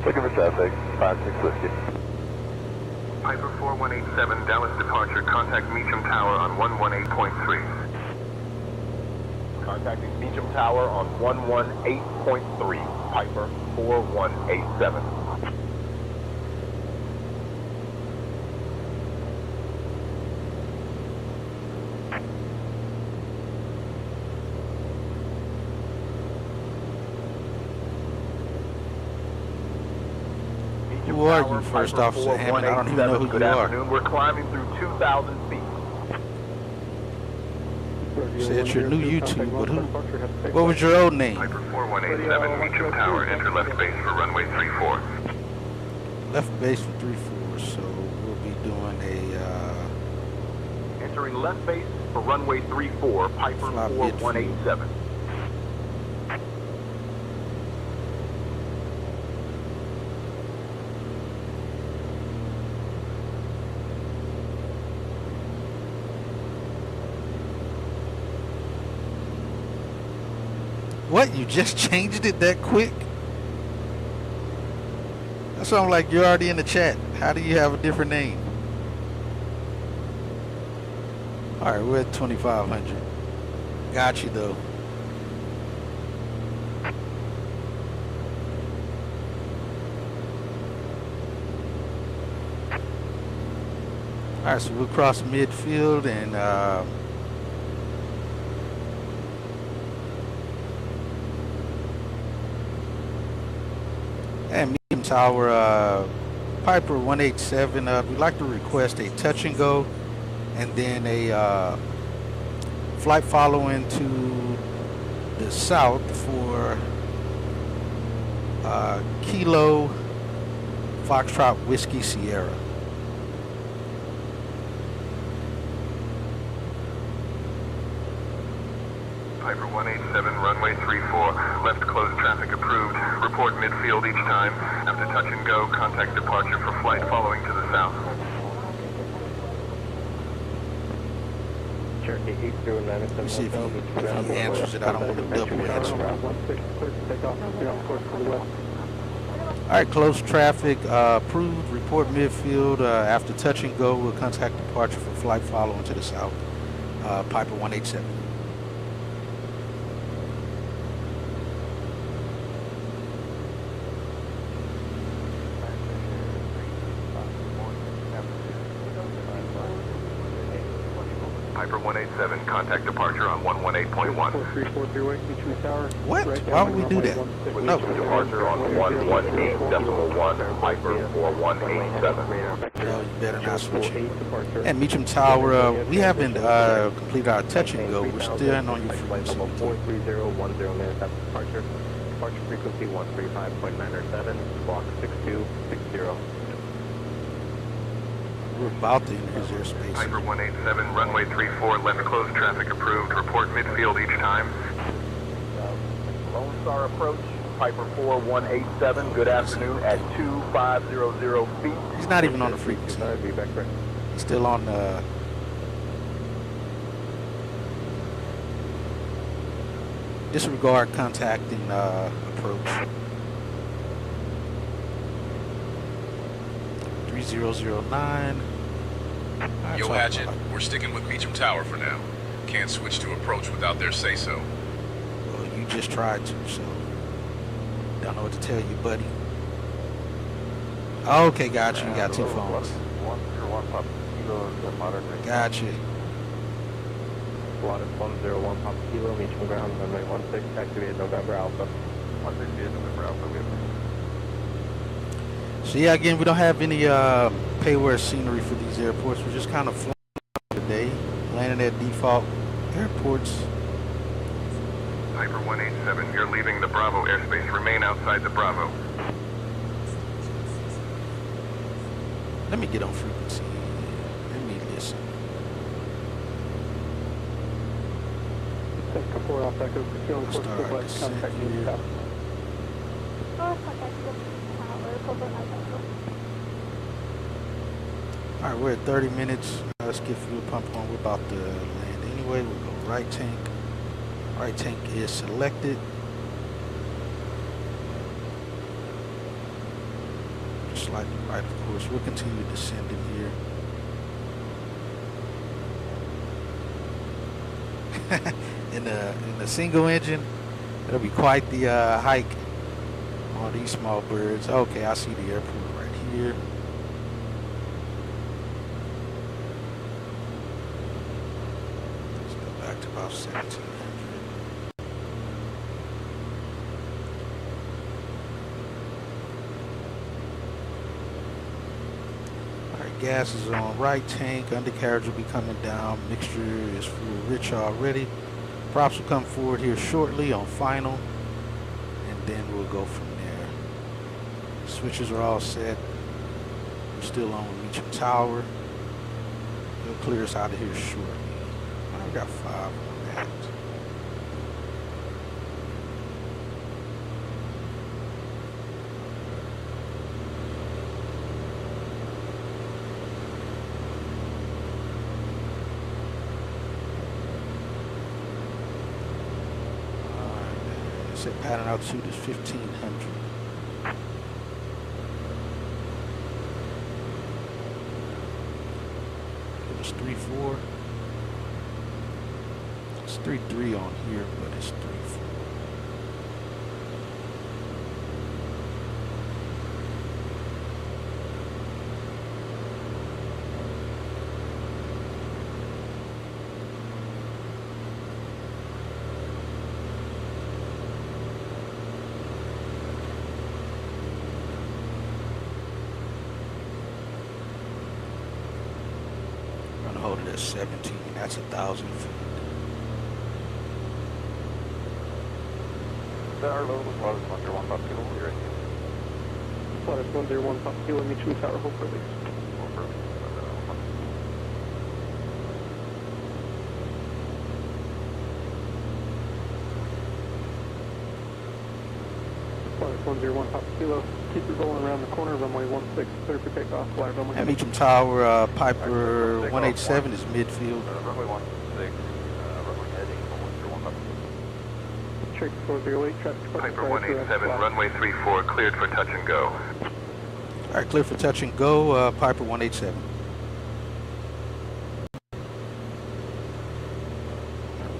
Looking for traffic, 56 Whiskey. Piper 4187, Dallas departure, contact Meacham Tower on 118.3. Contacting Meacham Tower on 118.3, Piper 4187. Who are you, First Officer Hammond? I don't even know who Good you are. afternoon. We're climbing through 2,000 feet. Say it's your new YouTube, but who? What was your old name? Piper 4187, Meacham Tower, enter left base for runway 34. Left base for 34, so we'll be doing a Entering left base for runway 34, Piper Fly bid 4187. What? You just changed it that quick? That's why I'm like, you're already in the chat. How do you have a different name? All right, we're at 2,500. Got you though. All right, so we'll cross midfield and medium tower, Piper 187. We'd like to request a touch and go, and then a flight following to the south for Kilo Foxtrot Whiskey Sierra. Piper 187, runway 34, left closed traffic approved. Report midfield each time. After touch and go, contact departure for flight following to the south. Cherokee 809. Let me see if he answers it. I don't want to double answer. All right, close traffic approved. Report midfield. After touch and go, we'll contact departure for flight following to the south. Piper 187. Piper 187, contact departure on 118.1. What? Why would we do that? No. Departure on 118.1, Piper 4187. No, you better not switch it. And Meacham Tower, we haven't completed our touch and go. We're still in on your frequency. 43010 minutes after departure. Departure frequency 135.907, block 6260. We're about to enter his airspace. Piper 187, runway 34, left closed traffic approved. Report midfield each time. Lone Star approach, Piper 4187, good afternoon at 2500 feet. He's not even on the frequency. He's still on the... Disregard contacting approach. 3009. Yo, Hatchet, we're sticking with Meacham Tower for now. Can't switch to approach without their say-so. Well, you just tried to, so don't know what to tell you, buddy. Okay, got you. You got two phones. Got you. Slotted 101 Papa Kilo, Meacham ground, runway 16, activated November Alpha. 168 November Alpha, we have. So yeah, again, we don't have any payware scenery for these airports. We're just kind of flying today, landing at default airports. Piper 187, you're leaving the Bravo airspace. Remain outside the Bravo. Let me get on frequency. Let me listen. Start descent here. All right, we're at 30 minutes. Let's get fuel pump on. We're about to land anyway. We'll go right tank. Right tank is selected. Just slightly right, of course. We'll continue descending here. in the single engine, it'll be quite the hike on these small birds. Okay, I see the airport right here. Let's go back to about 1700. Alright, gas is on right tank. Undercarriage will be coming down. Mixture is fuel rich already. Props will come forward here shortly on final. And then we'll go from there. Switches are all set. We're still on Meacham Tower. They'll clear us out of here shortly. I got 5 on that. Set pattern altitude is 1500. It was 3-4. It's 3-3 on here, but it's 3-4. Hold it at 17. That's 1,000 feet. Tower level was 101 kilo. You're in. Flight 101 kilo, Mitchell Tower, hold for release. Hold for release. Flight 101 kilo. Keep it rolling around the corner, runway 16, clear for takeoff. Flight runway. At Meacham Tower, Piper 187 is midfield. Runway 16, runway heading 101. Check 408, traffic departure. Piper 187, runway 34, cleared for touch and go. All right, clear for touch and go, Piper 187.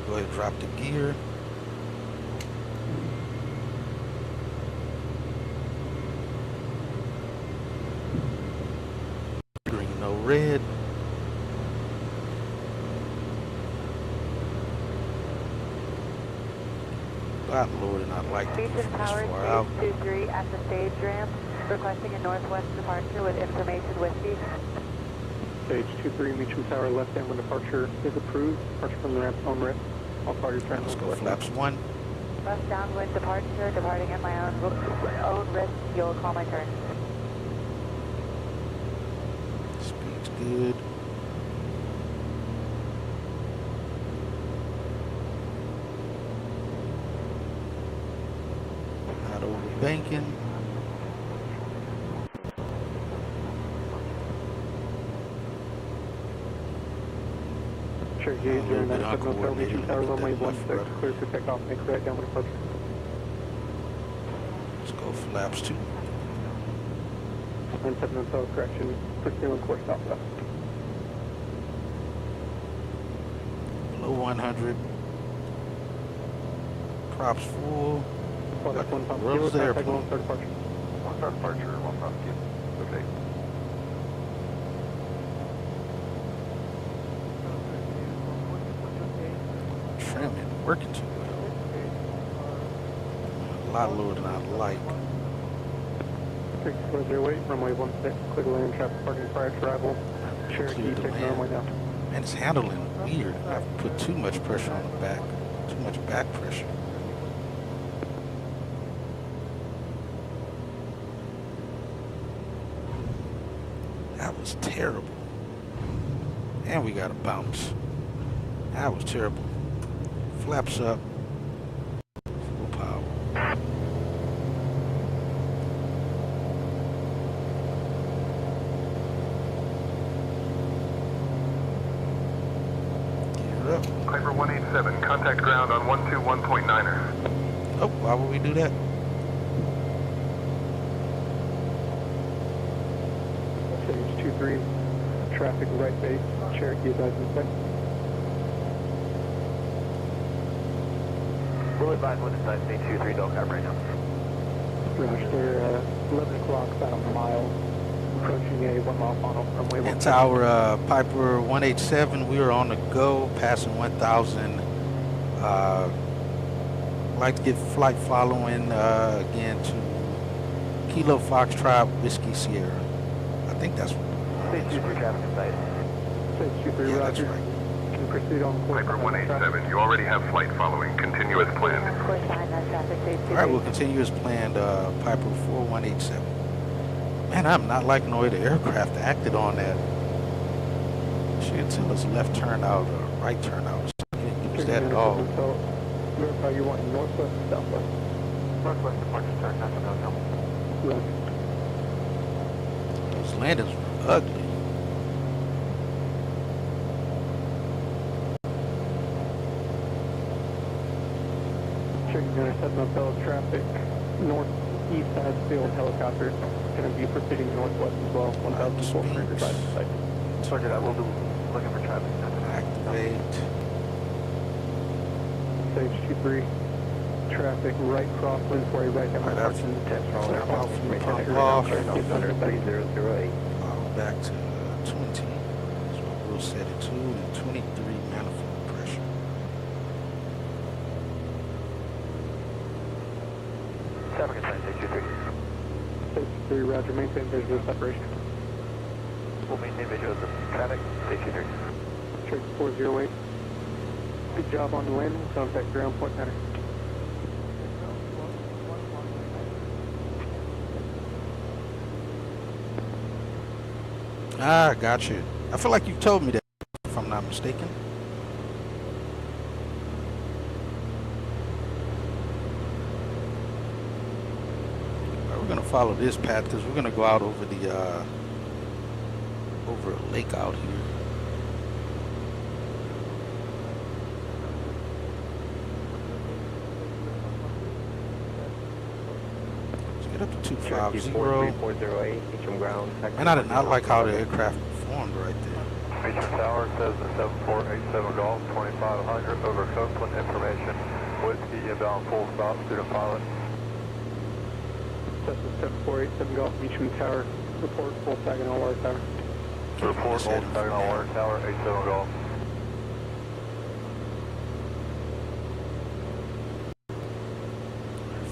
Go ahead and drop the gear. Green, no red. God Lord, and I'd like to Beach this and Tower, far out. stage 23 at the stage ramp, requesting a northwest departure with information whiskey. Stage 23, Mitchell Tower, left downwind departure is approved. Departure from the ramp on risk. All parties trying Let's to go flaps 1. Left downwind departure, departing at my own risk. You'll call my turn. Speed's good. Not over banking. Sure, gauge little and bit then Hotel uncoordinated. Mitchell Tower, Let me runway get that left 16, rudder. clear for takeoff, make right downwind departure. Let's go flaps 2. 97 Hotel, correction, pursuing course southwest. Below 100. Props full. Flight Got 1 the pump world's kilo, airplane. contact 1 start departure. 1 star departure, 1 stop skip. Okay. Trimming, working too well. A lot lower than I'd like. 6408, runway 16, clear to land, traffic parking prior to arrival. Cherokee, Clear to take land. runway now. And it's handling weird. I've put too much pressure on the back. Too much back pressure. That was terrible. And we got a bounce. That was terrible. Flaps up. Full power. Gear up. Piper 187, contact ground on 121.9er. Oh, why would we do that? Stage 23, traffic right base, Cherokee is eyes in sight. We'll advise when inside stage 23, don't have right now. Roger, there, 11 o'clock, about a mile, approaching a 1 mile funnel, runway 16. It's our Piper 187. We are on the go, passing 1,000. Like to get flight following again to Kilo Foxtrot Whiskey Sierra. I think that's what. Stage 23 traffic in sight. Stage 23, Yeah, that's Roger. right. Can proceed on course. Piper 187, you already have flight following. Continue as planned. Course behind that traffic, stage 23. All right, we'll continue as planned. Piper 4187. Man, I'm not liking the way the aircraft acted on that. Should tell us left turn out or right turn out. So we didn't use that at all. Verify you want northwest or southwest. Northwest departure start, not to hotel. Roger. Those landings were ugly. Checking gunner 7 up Bell traffic. Northeast side of the field helicopter. Going to be proceeding northwest as well. 1,400 right of sight. Roger that, we'll be looking for traffic. Activate. Stage 2-3. Traffic right crosswind for a right hand Right after margin. pump off. Follow back to 20. So we'll set it to 23 manifold pressure. Traffic inside stage 2-3. Stage 3, roger, maintain visual separation. We'll maintain visual of the traffic, stage 2-3. Check 408. Good job on the landing. Contact ground point center. Ah, got you. I feel like you've told me that, if I'm not mistaken. Right, we're gonna follow this path because we're gonna go out over the over a lake out here. Get up to 250. And I did not like how the aircraft performed right there. Beecham Tower says the 7487 Golf 2500 over Copeland information. Whiskey inbound full stop, student pilot. Cessna 7487 Golf Beecham Tower. Report full Saginaw Water Tower. Report full Saginaw Water Tower 87 Golf.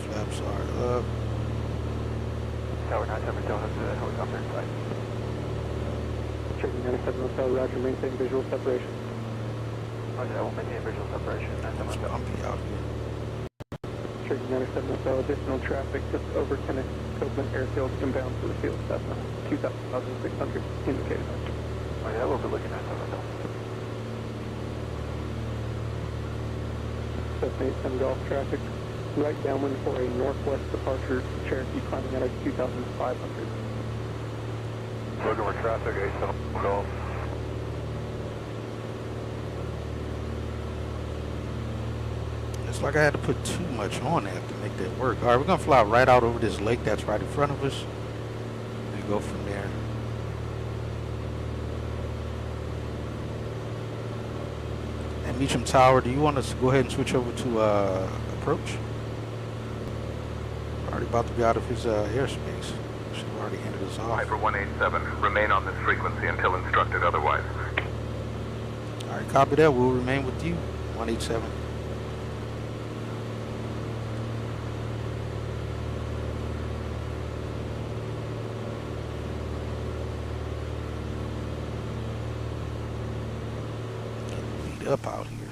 Flaps are up. Tower 97 still has the helicopter inside. Checking 97 Hotel, roger, maintain visual separation. Roger, I will maintain visual separation. It's bumpy out here. Checking 97 Hotel, additional traffic just over Kenneth Copeland Airfield inbound to the field. Cessna 2,600 indicated. Oh yeah, we'll be looking at that Hotel. Cessna 87 Golf traffic. Right downwind for a northwest departure, Cherokee climbing out of 2,500. Looking for traffic, 87 Golf. It's like I had to put too much on that to make that work. All right, we're gonna fly right out over this lake that's right in front of us and go from there. And Meacham Tower, do you want us to go ahead and switch over to approach? Already about to be out of his airspace. Should have already handed us off. Piper 187, remain on this frequency until instructed otherwise. All right, copy that. We'll remain with you. 187. Getting beat up out here.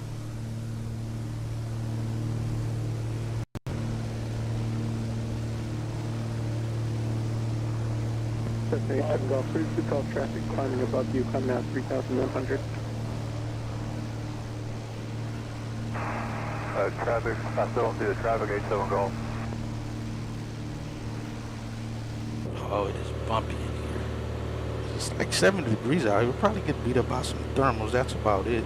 Cessna 87 Golf, please call traffic climbing above you, climbing out 3,100. Traffic, I still don't see the traffic, 87 Golf. Oh, it is bumpy in here. It's like 70 degrees out here. We'll probably get beat up by some thermals. That's about it.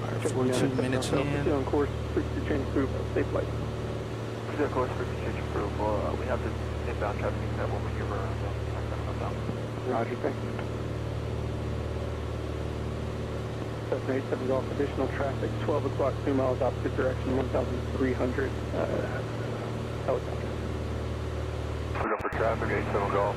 All right, 42 minutes in. On course, please change crew, safe flight. Of course, for change approval, we have the inbound traffic that will be over Roger, thank you. Cessna 87 Golf, additional traffic, 12 o'clock, 2 miles opposite direction, 1,300 helicopter. Looking for traffic, 87 Golf.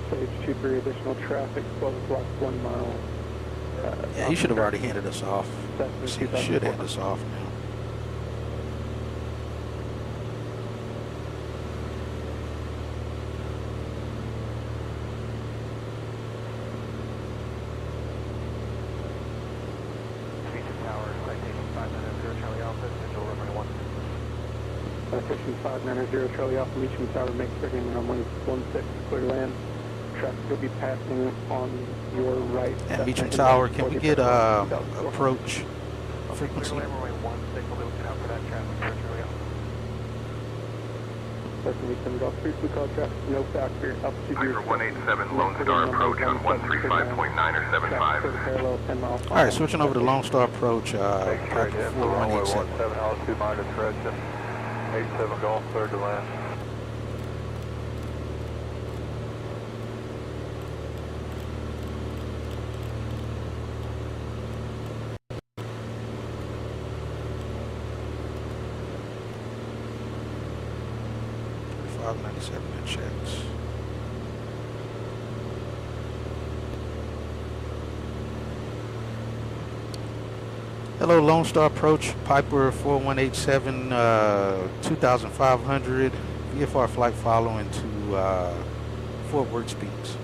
Stage 2-3, additional traffic, 12 o'clock, 1 mile. Yeah, he should have already handed us off. He should hand us off now. Citation 590 Charlie Alpha Meacham Tower, make turning runway 16, clear land. Traffic will be passing on your right. And Meacham Tower, can we get approach frequency? No factor, altitude. Piper 187, Lone Star approach on 135.9 or 75. Alright, switching over to Lone Star approach, Piper 4187. 17 altitude minus correction. 87 Golf, cleared to land. Checks. Hello, Lone Star approach, Piper 4187, 2500, VFR flight following to Fort Worth speeds.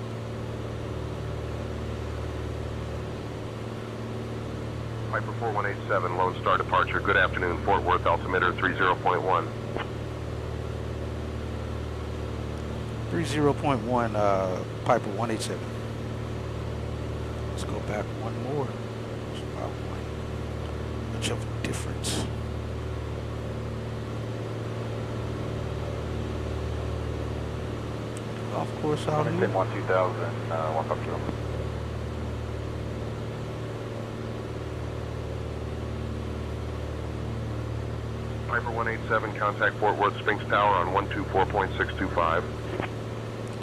Piper 4187, Lone Star departure. Good afternoon, Fort Worth, altimeter 30.1. 30.1, Piper 187. Let's go back one more. It's about much of a difference. Golf course out here. 2000, 1 up to Piper 187, contact Fort Worth Sphinx Tower on 124.625.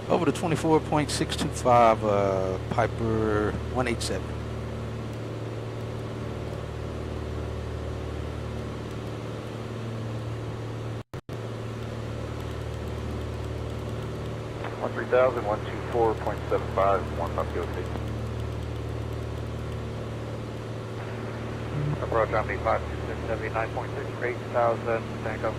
Over to 24.625, Piper 187. One 3000, 124.75, 1 up to Approach on 579.6 for 8000, Tango.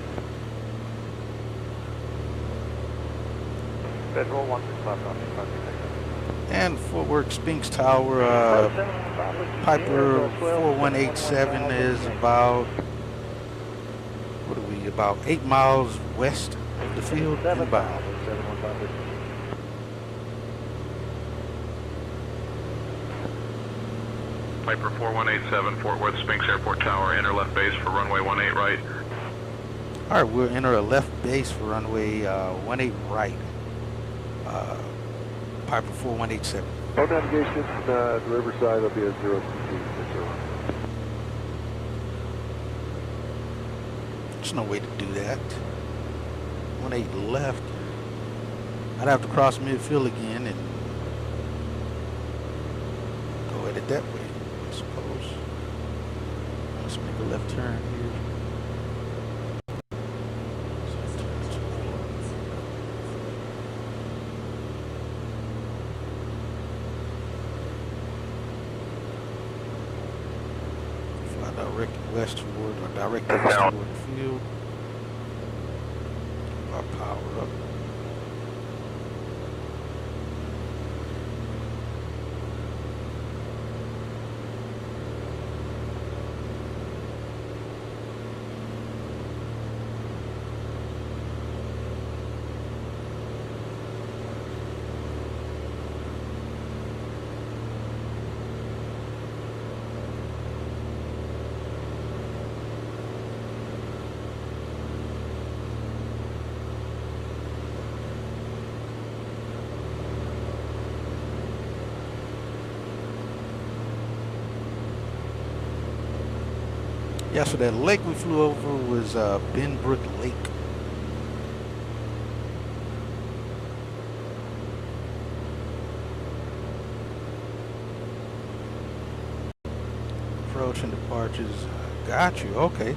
Visual 165. And Fort Worth Sphinx Tower, Piper 4187 is about, what are we, about 8 miles west of the field, inbound. Piper 4187, Fort Worth Sphinx Airport Tower, enter left base for runway 18 right. Alright, we'll enter a left base for runway 18 right. Piper 4187. No navigation, the riverside will be a 0 There's no way to do that. 18 left. I'd have to cross midfield again and go at it that way, I suppose. Let's make a left turn here. Direct west toward, or direct east toward the field. Our power up. Yeah, so that lake we flew over was Benbrook Lake. Approach and departures. Got you. Okay.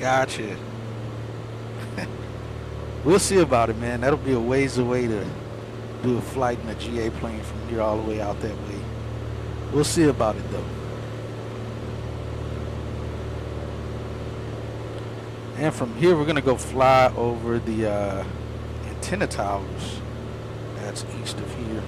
Gotcha. We'll see about it, man. That'll be a ways away to do a flight in a GA plane from here all the way out that way. We'll see about it though. And from here we're gonna go fly over the antenna towers that's east of here.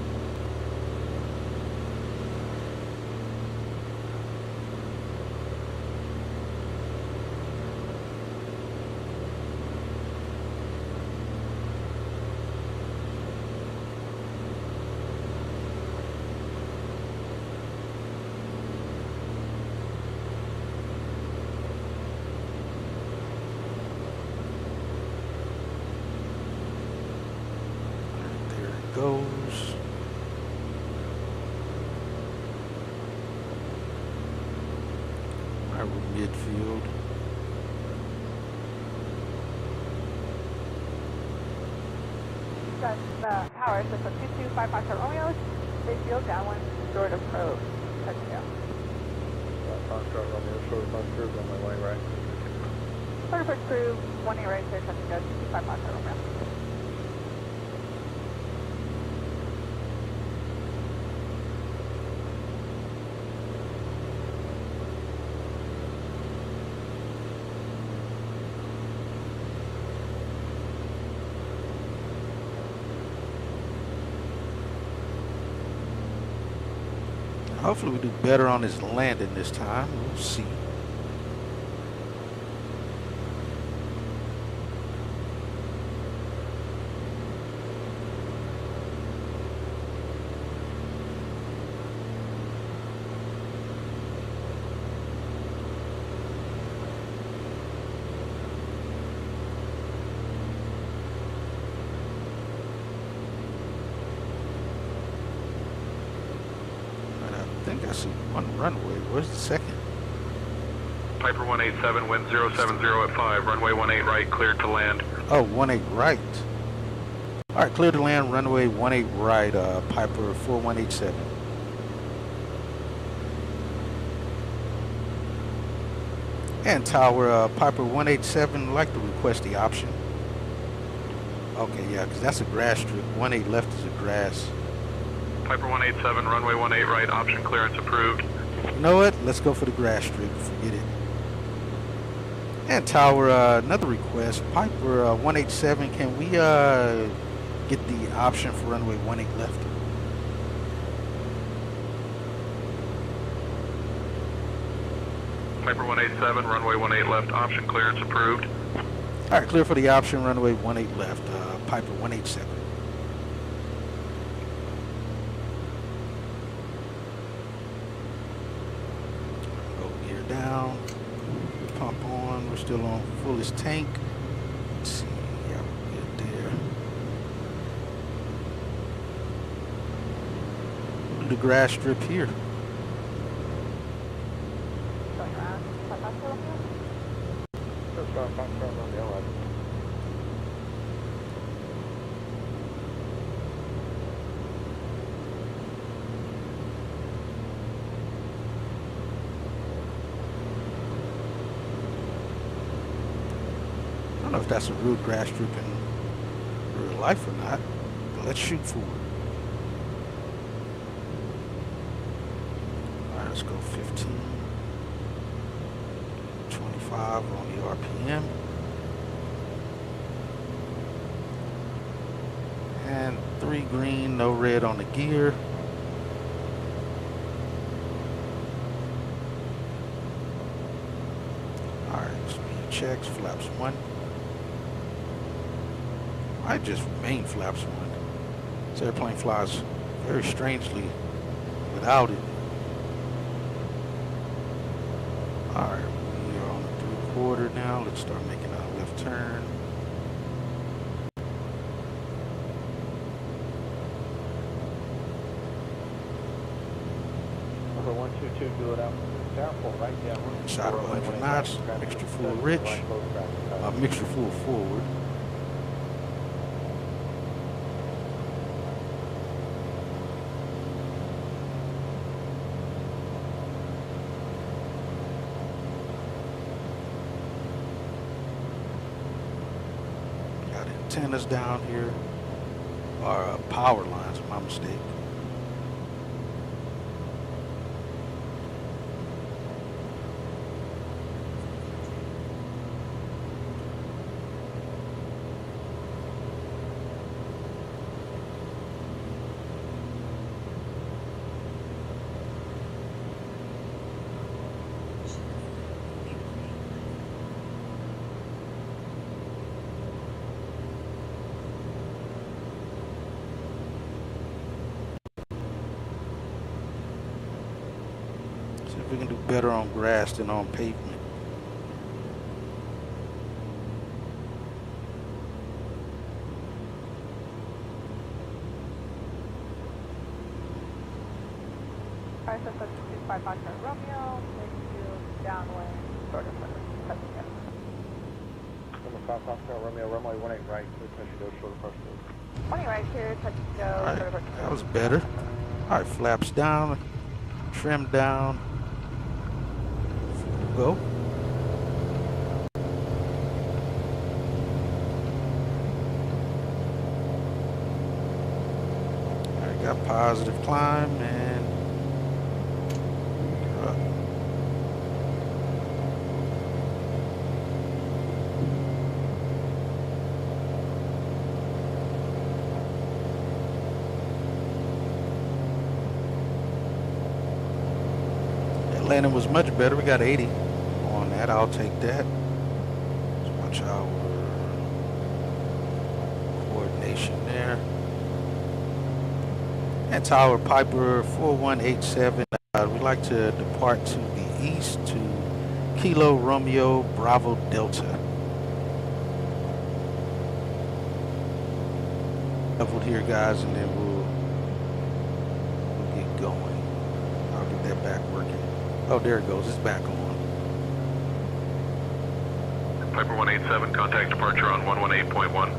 goes. All right, we're midfield. Power, so 2255 Romeo, midfield, downwind, short approach, touchdown. Construct Romeo, short approach crew, on my way right. Short approach crew, 18 right, clear, touch and go, 2255 Romeo. Hopefully we do better on this landing this time. We'll see. I think I see one runway. Where's the second? Piper 187, wind 070 at 5, runway 18 right, cleared to land. Oh, 18 right. All right, clear to land, runway 18 right, Piper 4187. And tower, Piper 187, like to request the option. Okay, yeah, because that's a grass strip. 18 left is a grass. Piper 187, runway 18 right, option clearance approved. You know what? Let's go for the grass strip. Forget it. And tower, another request. Piper 187, can we get the option for runway 18 left? Piper 187, runway 18 left, option clearance approved. All right, clear for the option, runway 18 left, Piper 187. Down, pump on, we're still on fullest tank. Let's see, yeah, we're good there. The grass strip here. Going around, I don't know if that's a real grass strip in real life or not, but let's shoot forward. All right, let's go 15, 25 on the RPM. And 3 green, no red on the gear. All right, speed checks, flaps 1. I just remain flaps 1. This airplane flies very strangely without it. Alright, we are on the 3/4 now. Let's start making our left turn. Number 122, do it out. Careful, right down. Shot of 100 knots, mixture full rich, mixture full forward. Antennas down here are power lines, my mistake. See if we can do better on grass than on pavement. Piper, Cessna 225 Romeo, midfield downwind, short of first. Touching go. Number 5 Foxtrot Romeo, runway 18 right, clear touch and go short of first. 20 right here, touch and go, Alright, short of first. that was better. Alright, flaps down, trim down. Go. Alright, got positive climb and up. That landing was much better. We got 80 on that. I'll take that. Let's watch our coordination there. And Tower Piper 4187. We'd like to depart to the east to Kilo Romeo Bravo Delta. Leveled here, guys, and then we'll get going. I'll get that back working. Oh, there it goes. It's back on. Piper 187, contact departure on 118.1.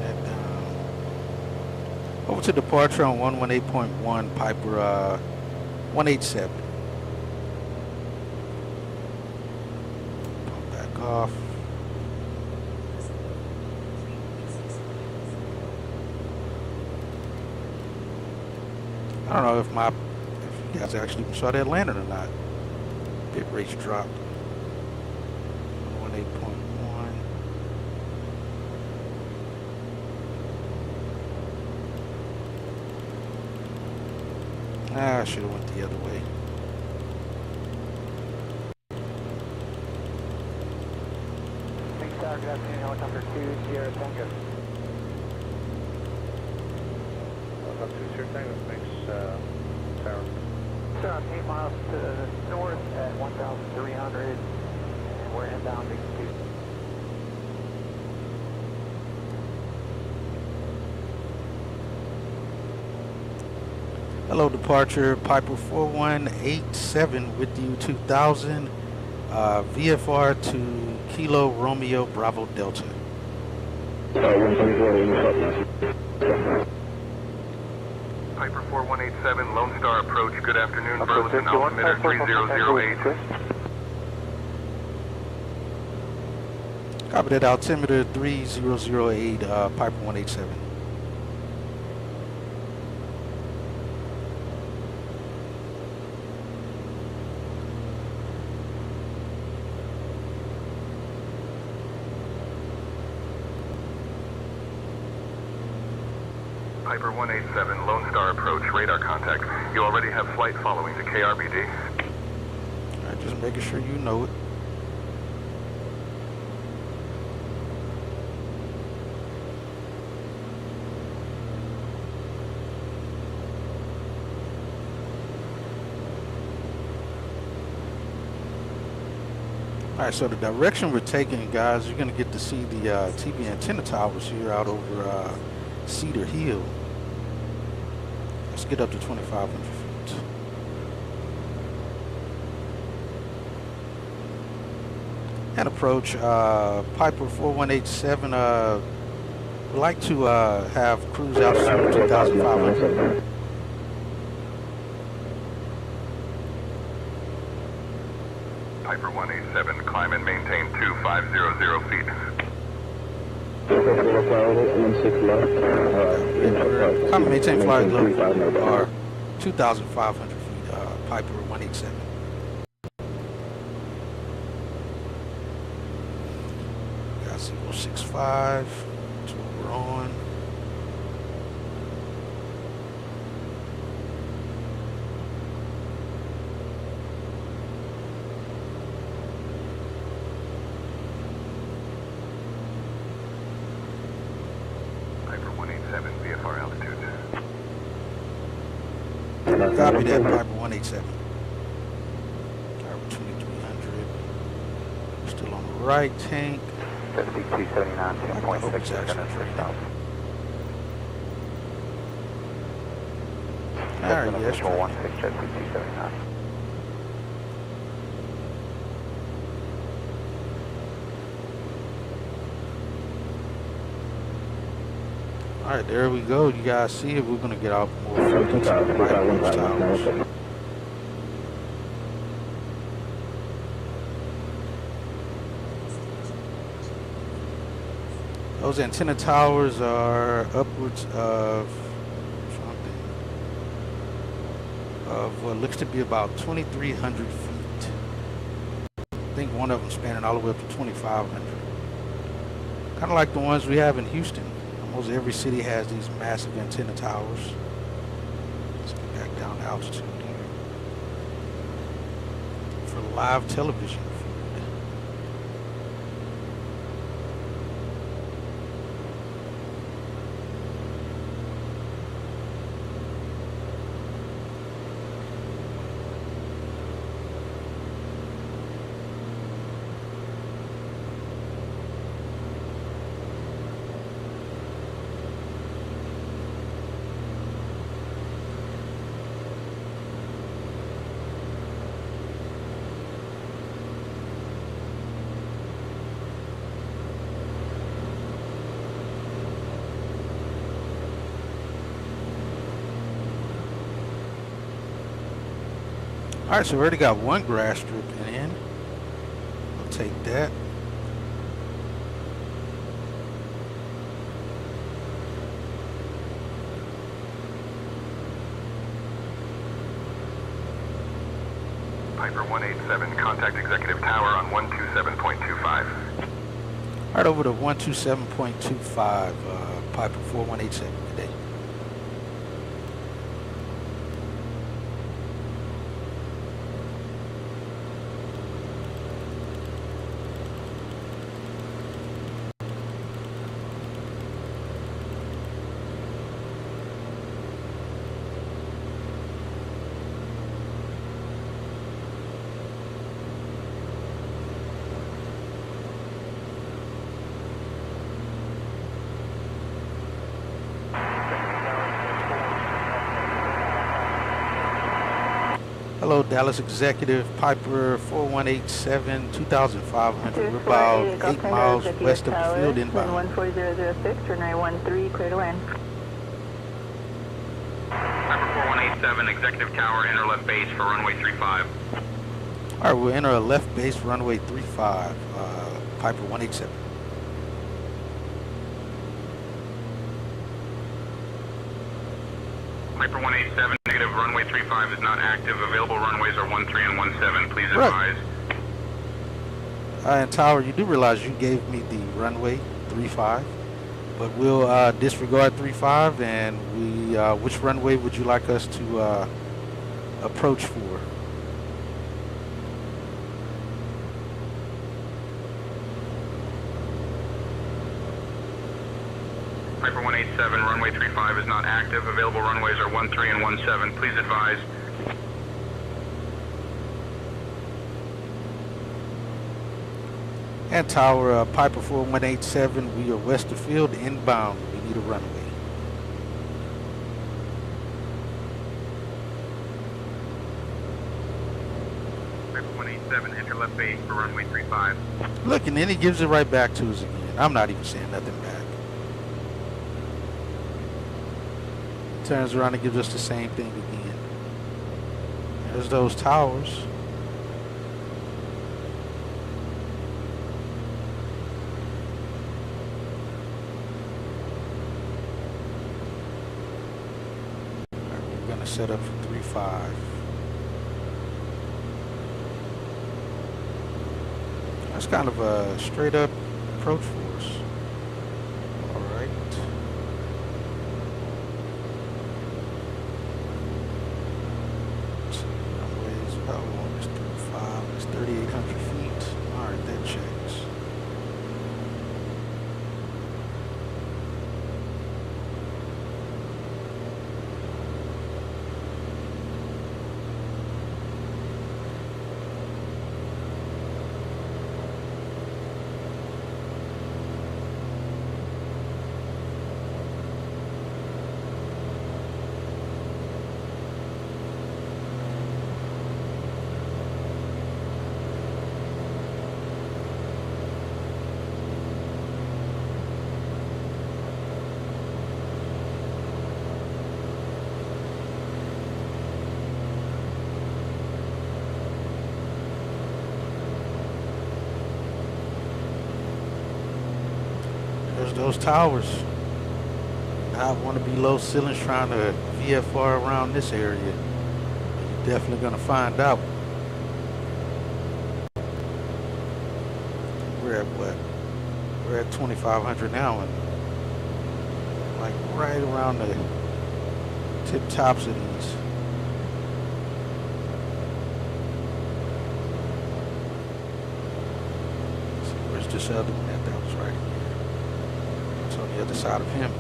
That down. Over to departure on 118.1 Piper 187. Pump back off. I don't know if you guys actually saw that landing or not. Bit rates dropped. 118.1. I should have went the other way. Thanks, Tower. Good afternoon. Helicopter 2, Sierra Tango. Helicopter 2 Sierra Tango, thanks, Tower. Sir, I'm 8 miles to the north at 1,300, and we're inbound to Hello, departure Piper 4187 with you 2000. VFR to Kilo Romeo Bravo Delta. Piper 4187, Lone Star approach, good afternoon, Burleson altimeter 3008. Copy that, altimeter 3008, Piper 187. Piper 187, Lone Star approach, radar contact. You already have flight following to KRBD. Alright, just making sure you know it. Alright, so the direction we're taking, guys, you're going to get to see the TV antenna towers here out over Cedar Hill. Let's get up to 2,500 feet. And approach Piper 4187. We'd like to have cruise altitude 2,500. Piper 187, climb and maintain 2,500 feet. Climb and maintain flight level are 2,500 feet, Piper 187. Got 065, that's what we're on. Piper 187, VFR altitude. Copy that, Piper 187. Tower 2300. Still on the right tank. 7279, 10.6, Alright, yes. Visual 167279. Alright, there we go. You guys see it. We're gonna get out more frequency right on those towers. Those antenna towers are upwards of what looks to be about 2,300 feet. I think one of them spanning all the way up to 2,500. Kind of like the ones we have in Houston. Almost every city has these massive antenna towers. Let's get back down to altitude here. For live television. Alright, so we already got one grass strip in. I'll take that. Piper 187, contact Executive Tower on 127.25. Alright, over to 127.25, Piper 4187 today. Hello, Dallas Executive, Piper 4187, 2,500. We're about 8 miles west of the field inbound. 14006, runway 13, clear to land. Piper 4187, Executive Tower, enter left base for runway 35. Alright, we'll enter a left base runway 35, Piper 187. Piper 187, negative, runway 35 is not active. Available runways are 13 and 17. Please advise. And Tower, you do realize you gave me the runway 35, but we'll disregard 35, and we which runway would you like us to approach for? Piper 187, runway 35 is not active. Available runways are 13 and 17. Please advise. And Tower, Piper 4187, we are west of field, inbound. We need a runway. Piper 187, enter left base for runway 35. Look, and then he gives it right back to us again. I'm not even saying nothing back. Turns around and gives us the same thing again. There's those towers. We're gonna set up for 3-5. That's kind of a straight up approach for us. All right. Let's see, runway is about long as 35. It's 3,800 feet. All right, that checks. There's those towers. Not want to be low ceilings trying to VFR around this area. You're definitely going to find out. We're at what? We're at 2,500 now, and like right around the tip tops of these. Let's see, where's this other one at? That was right here. It's on the other side of him.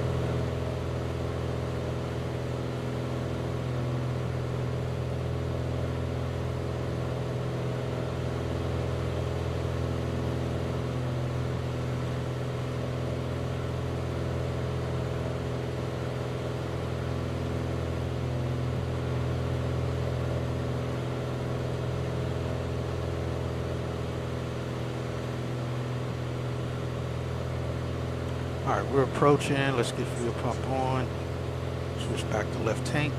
All right, we're approaching. Let's get fuel pump on. Switch back to left tank.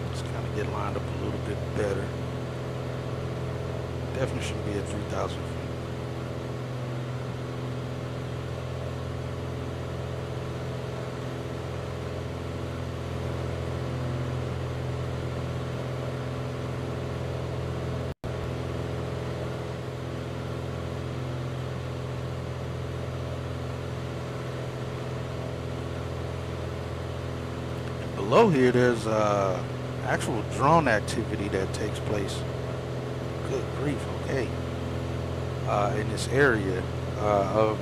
Let's kind of get lined up a little bit better. Definitely should be at 3,000 feet. Below here, there's actual drone activity that takes place. Good grief, okay. In this area of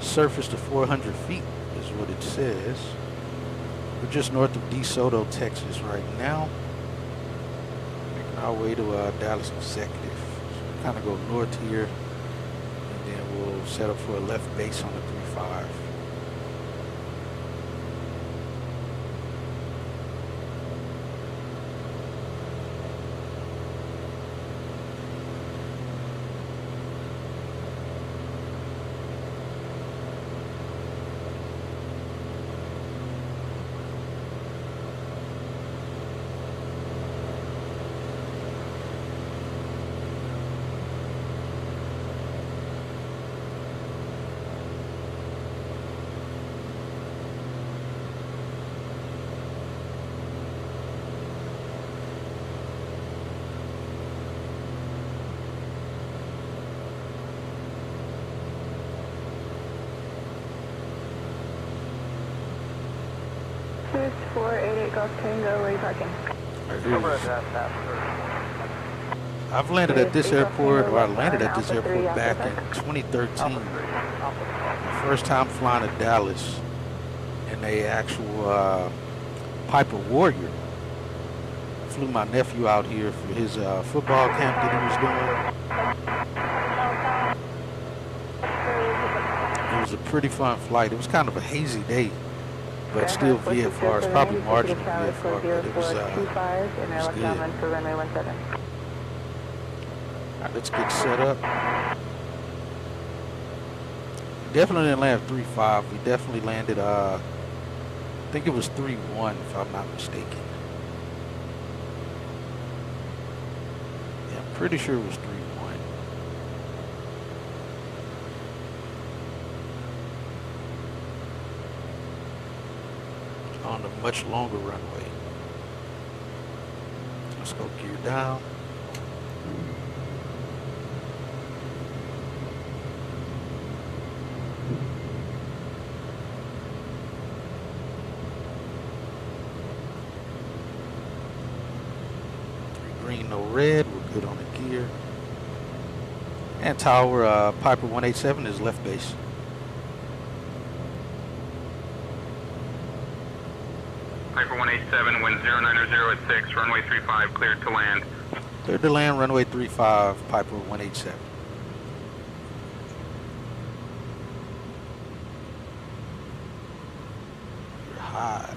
surface to 400 feet is what it says. We're just north of DeSoto, Texas right now. Making our way to Dallas Executive. So we'll kind of go north here, and then we'll set up for a left base on the 3-5. Boost 488 Golf Tango, where are you parking? I've landed at this airport, or I landed at this airport back in 2013. My first time flying to Dallas in a actual Piper Warrior. Flew my nephew out here for his football camp that he was doing. It was a pretty fun flight. It was kind of a hazy day, but still VFR. It's probably marginal VFR, but it was good. All right, let's get set up. Definitely didn't land 3-5. We definitely landed, I think it was 3-1 if I'm not mistaken. Yeah, I'm pretty sure it was 3-1. On a much longer runway. Let's go gear down. Green, no red. We're good on the gear. And tower Piper 187 is left base. Piper 187, wind 090 at 6, runway 35, cleared to land. Cleared to land, runway 35, Piper 187. You're high.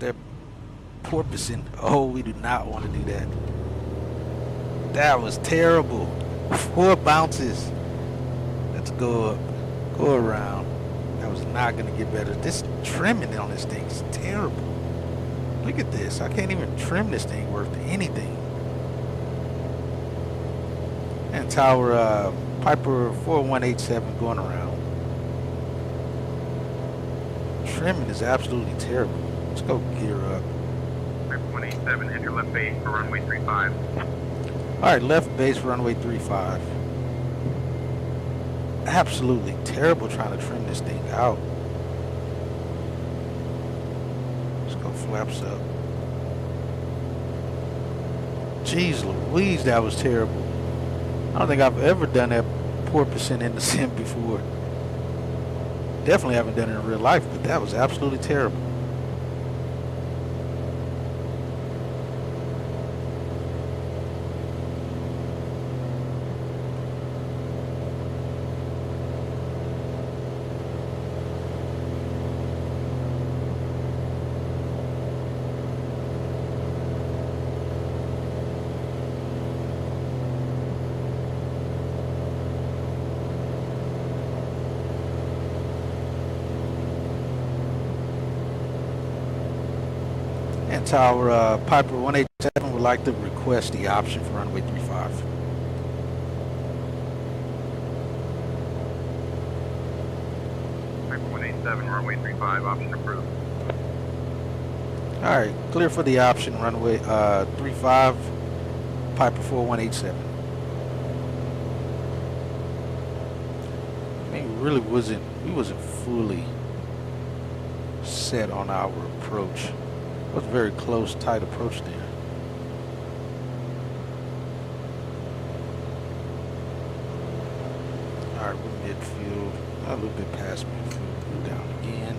that porpoising. Oh, we do not want to do that. That was terrible. 4 bounces. Let's go up. Go around. That was not going to get better. This trimming on this thing is terrible. Look at this. I can't even trim this thing worth anything. And tower Piper 4187 going around. Trimming is absolutely terrible. Let's go gear up. Piper 187, enter left base for runway 35. Alright, left base runway 35. Absolutely terrible trying to trim this thing out. Let's go flaps up. Jeez Louise, that was terrible. I don't think I've ever done that porpoising in the sim before. Definitely haven't done it in real life, but that was absolutely terrible. And tower Piper 187 would like to request the option for runway 35. Piper 187, runway 35, option approved. Alright, clear for the option, runway 35, Piper 4187. I mean, we wasn't fully set on our approach. It was a very close, tight approach there. Alright, we're midfield, a little bit past midfield, down again.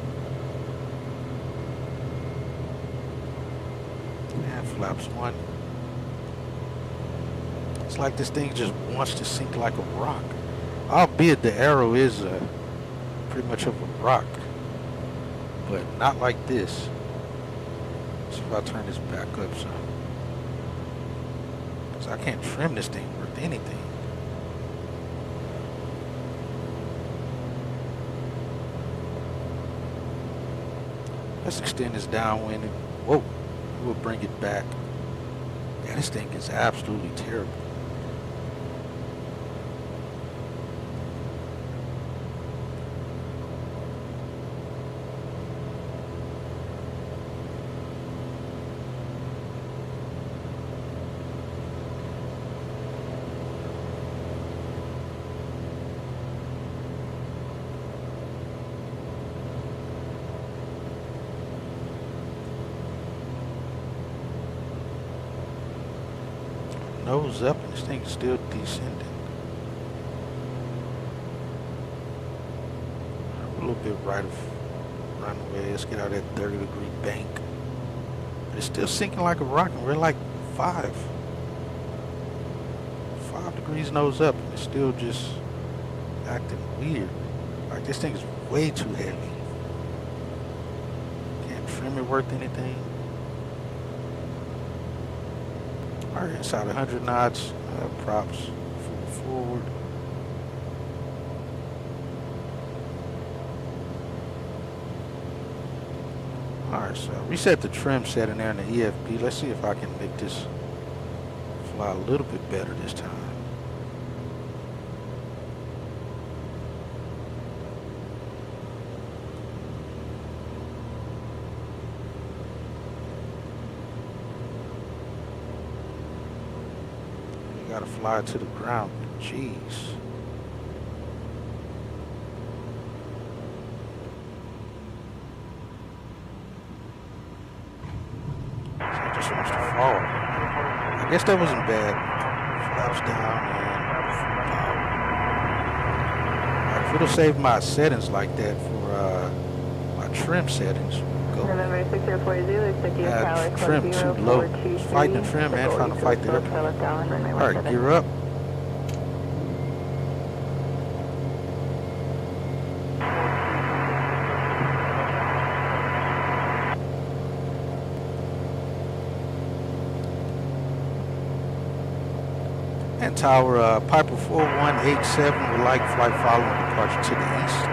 And flaps 1. It's like this thing just wants to sink like a rock. Albeit the arrow is pretty much of a rock, but not like this. So if I turn this back up some, because I can't trim this thing worth anything. Let's extend this downwind and whoa, we'll bring it back. Yeah, this thing is absolutely terrible. Nose up and this thing is still descending. A little bit right of runway. Let's get out of that 30-degree bank. But it's still sinking like a rock and we're like 5 degrees nose up and it's still just acting weird. Like this thing is way too heavy. Can't trim it worth anything. Alright, inside 100 knots, props forward. Alright, so reset the trim setting there in the EFP. Let's see if I can make this fly a little bit better this time. Gotta fly to the ground. Jeez. So it just wants to fall. I guess that wasn't bad. Flaps down and if it'll save my settings like that for my trim settings. Go. Remember 6040, trim too low. Fighting the trim and trying to fight the airplane. Alright, gear up. Tower, Piper 4187 would like flight following departure to the east.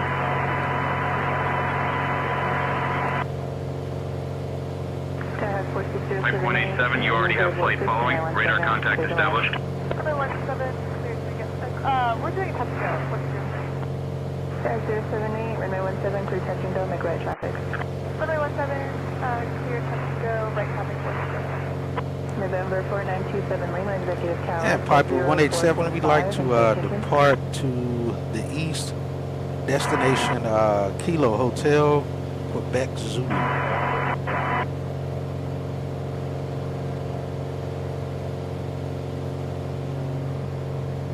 Piper 187, you already have flight following. Radar contact established. Runway 17, cleared to get we're doing a touch and go. What's your name? 078, runway 17, clear touch and go, make right traffic. Runway 17, clear touch and go, right traffic, what's your name? November 4927 Lima, Executive Tower. And Piper 187, we'd like to depart to the east. Destination Kilo Hotel, Quebec, Zulu.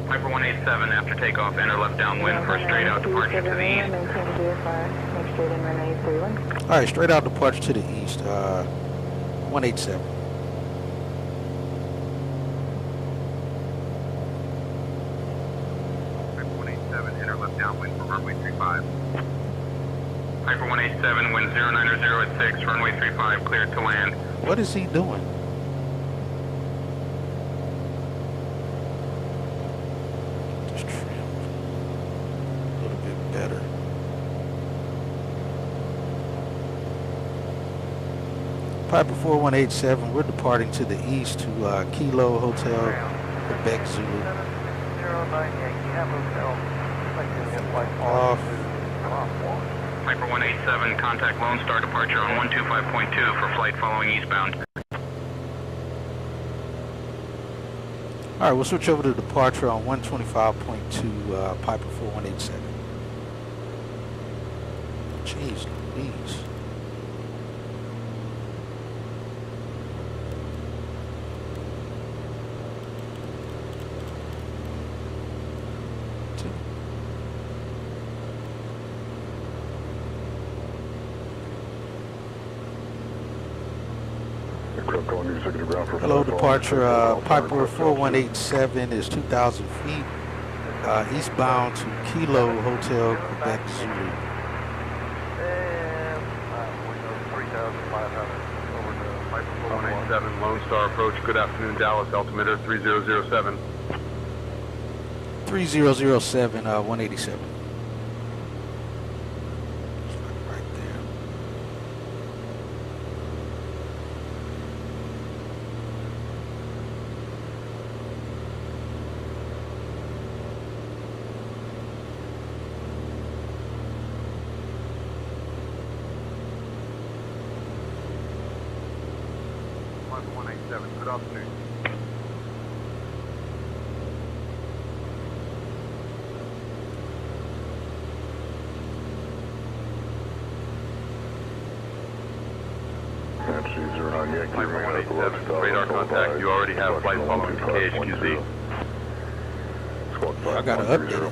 Piper 187, after takeoff, enter left downwind for a straight out departure to the east. Maintain VFR, make straight in runway 31. All right, straight out departure to the east, 187. Piper 187, enter left downwind for runway 35. Piper 187, wind 090 at 6, runway 35, cleared to land. What is he doing? Just trimmed a little bit better. Piper 4187, we're departing to the east to Kilo Hotel, Quebec, Zulu. Off. Piper 187, contact Lone Star departure on 125.2 for flight following eastbound. All right, we'll switch over to departure on 125.2 Piper 4187. Jeez Louise. Hello, departure. Piper 4187 is 2,000 feet eastbound to Kilo Hotel, Quebec, Zulu. Over to Piper 4187, Lone Star approach. Good afternoon, Dallas. Altimeter 3007. 3007, 187. Right there. Piper 187, good afternoon. Piper 187, radar contact. You already have flight following to KHQZ. I gotta update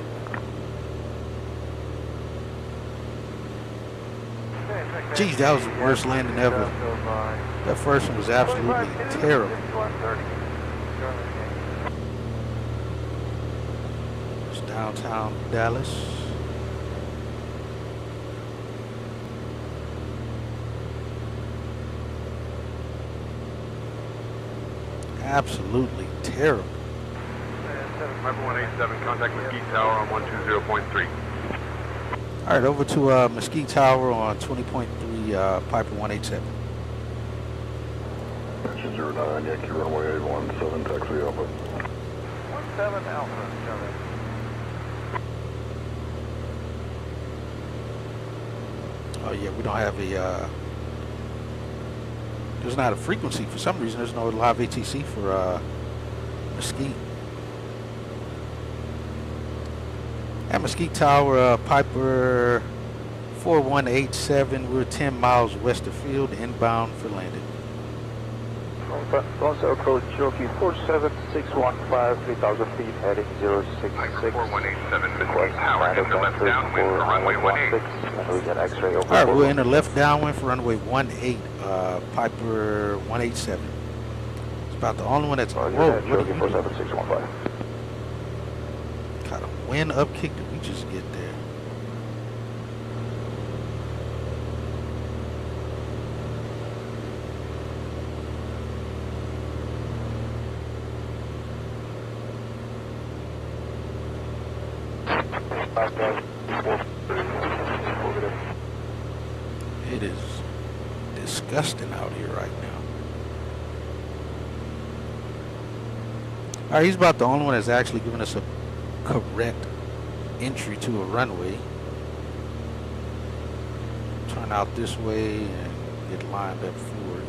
it. Geez, that was the worst landing ever. That first one was absolutely terrible. It's downtown Dallas. Absolutely terrible. Piper 187, contact Mesquite Tower on 120.3. All right, over to Mesquite Tower on 20.3 Piper 187. Attention 09, Yankee runway 17, taxi Alpha. 17 Alpha, Oh yeah, we don't have a, there's not a frequency for some reason. There's no live ATC for Mesquite. At Mesquite Tower, Piper 4187, we're 10 miles west of field, inbound for landing. Lone Star approach Cherokee 47615, 3,000 feet, heading 066. 4187, Mesquite Tower, enter left downwind for runway 18. We got X-ray over. All right, we'll enter left downwind for runway 18, Piper 187. It's about the only one that's, whoa, what did we do? 47615. Kind of wind upkick did we just get there? It is disgusting out here right now. Alright, he's about the only one that's actually giving us a correct entry to a runway. Turn out this way and get lined up forward.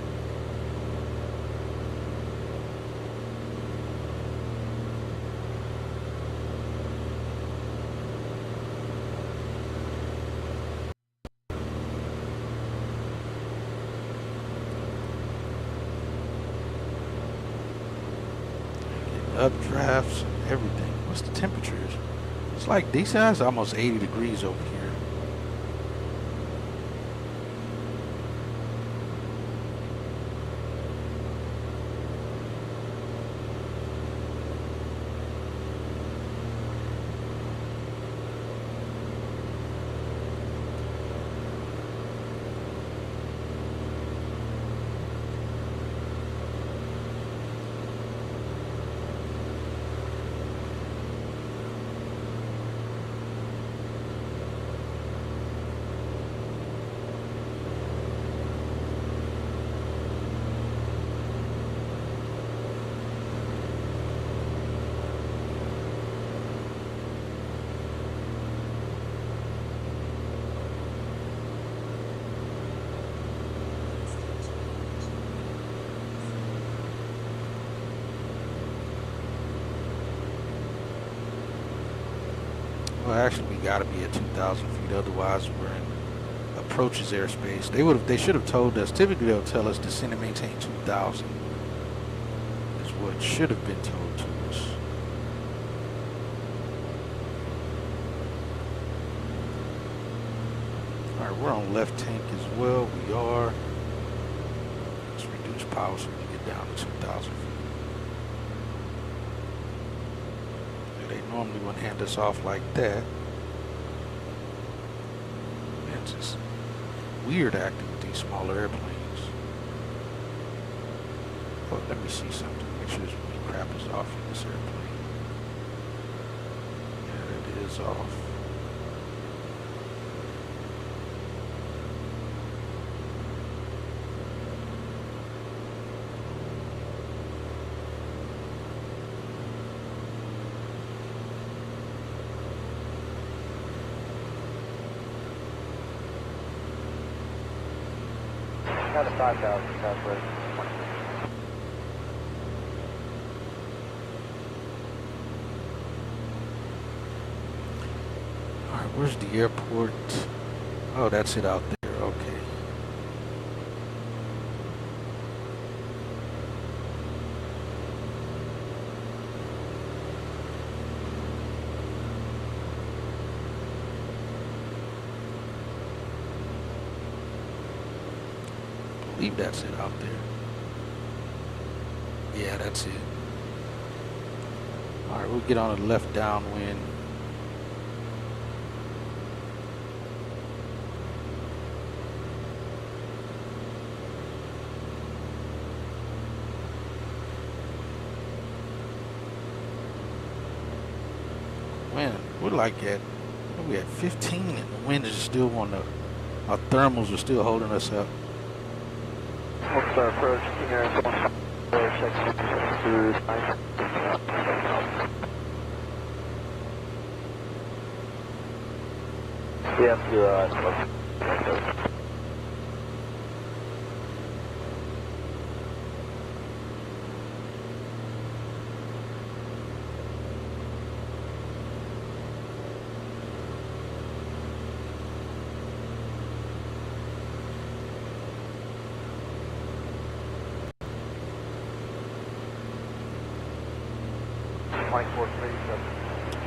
Updrafts and everything. What's the temperatures? It's like decent. It's almost 80 degrees over here. Well, actually, we got to be at 2,000 feet. Otherwise, we're in approaches airspace. They should have told us. Typically, they'll tell us descend and maintain 2,000. Is what should have been told to us. All right, we're on left tank as well. We are. Let's reduce power so we can get down to 2,000 feet. They normally wouldn't hand us off like that. It's just weird acting with these smaller airplanes. Oh, let me see something. Make sure this crap is off in this airplane. Yeah, it is off. Out of 5,000, Southwest. Alright, where's the airport? Oh, that's it out there. Okay. I believe that's it out there. Yeah, that's it. Alright, we'll get on the left downwind. Wind, we're like at, we at 15 and the wind is still on the, our thermals are still holding us up. What's our approach? Yeah, you're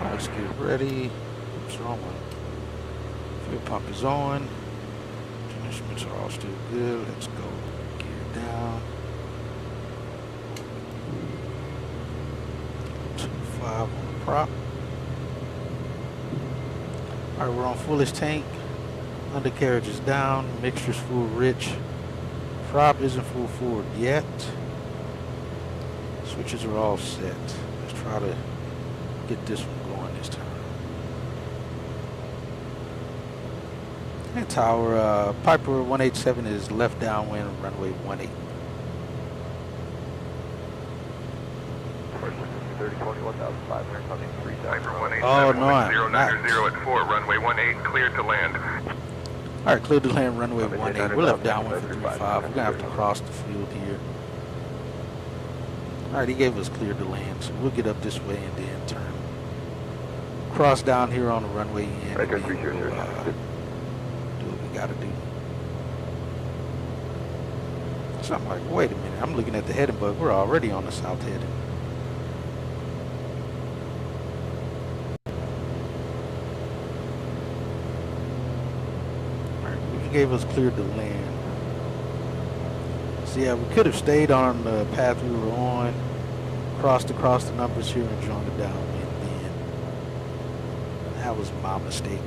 Let's get ready. What's wrong with it? Fuel pump is on. Instruments are all still good. Let's go. Gear down. 2.5 on the prop. Alright, we're on fullest tank. Undercarriage is down. Mixture's full rich. Prop isn't full forward yet. Switches are all set. Let's try to get this one going this time. And tower, Piper 187 is left downwind, runway 18. 3020, 1,500, coming 3,000. Piper 187, Oh, no, wind I'm not. 090 at 4, runway 18, cleared to land. All right, cleared to land, runway 18. We're left downwind for 35. We're going to have to cross the field here. All right, he gave us cleared to land, so we'll get up this way and then turn. Cross down here on the runway in. And then we'll, do what we got to do. So I'm like, wait a minute. I'm looking at the heading bug. We're already on the south heading. Gave us cleared to land. So yeah, we could have stayed on the path we were on, crossed across the numbers here and joined the downwind then. That was my mistake.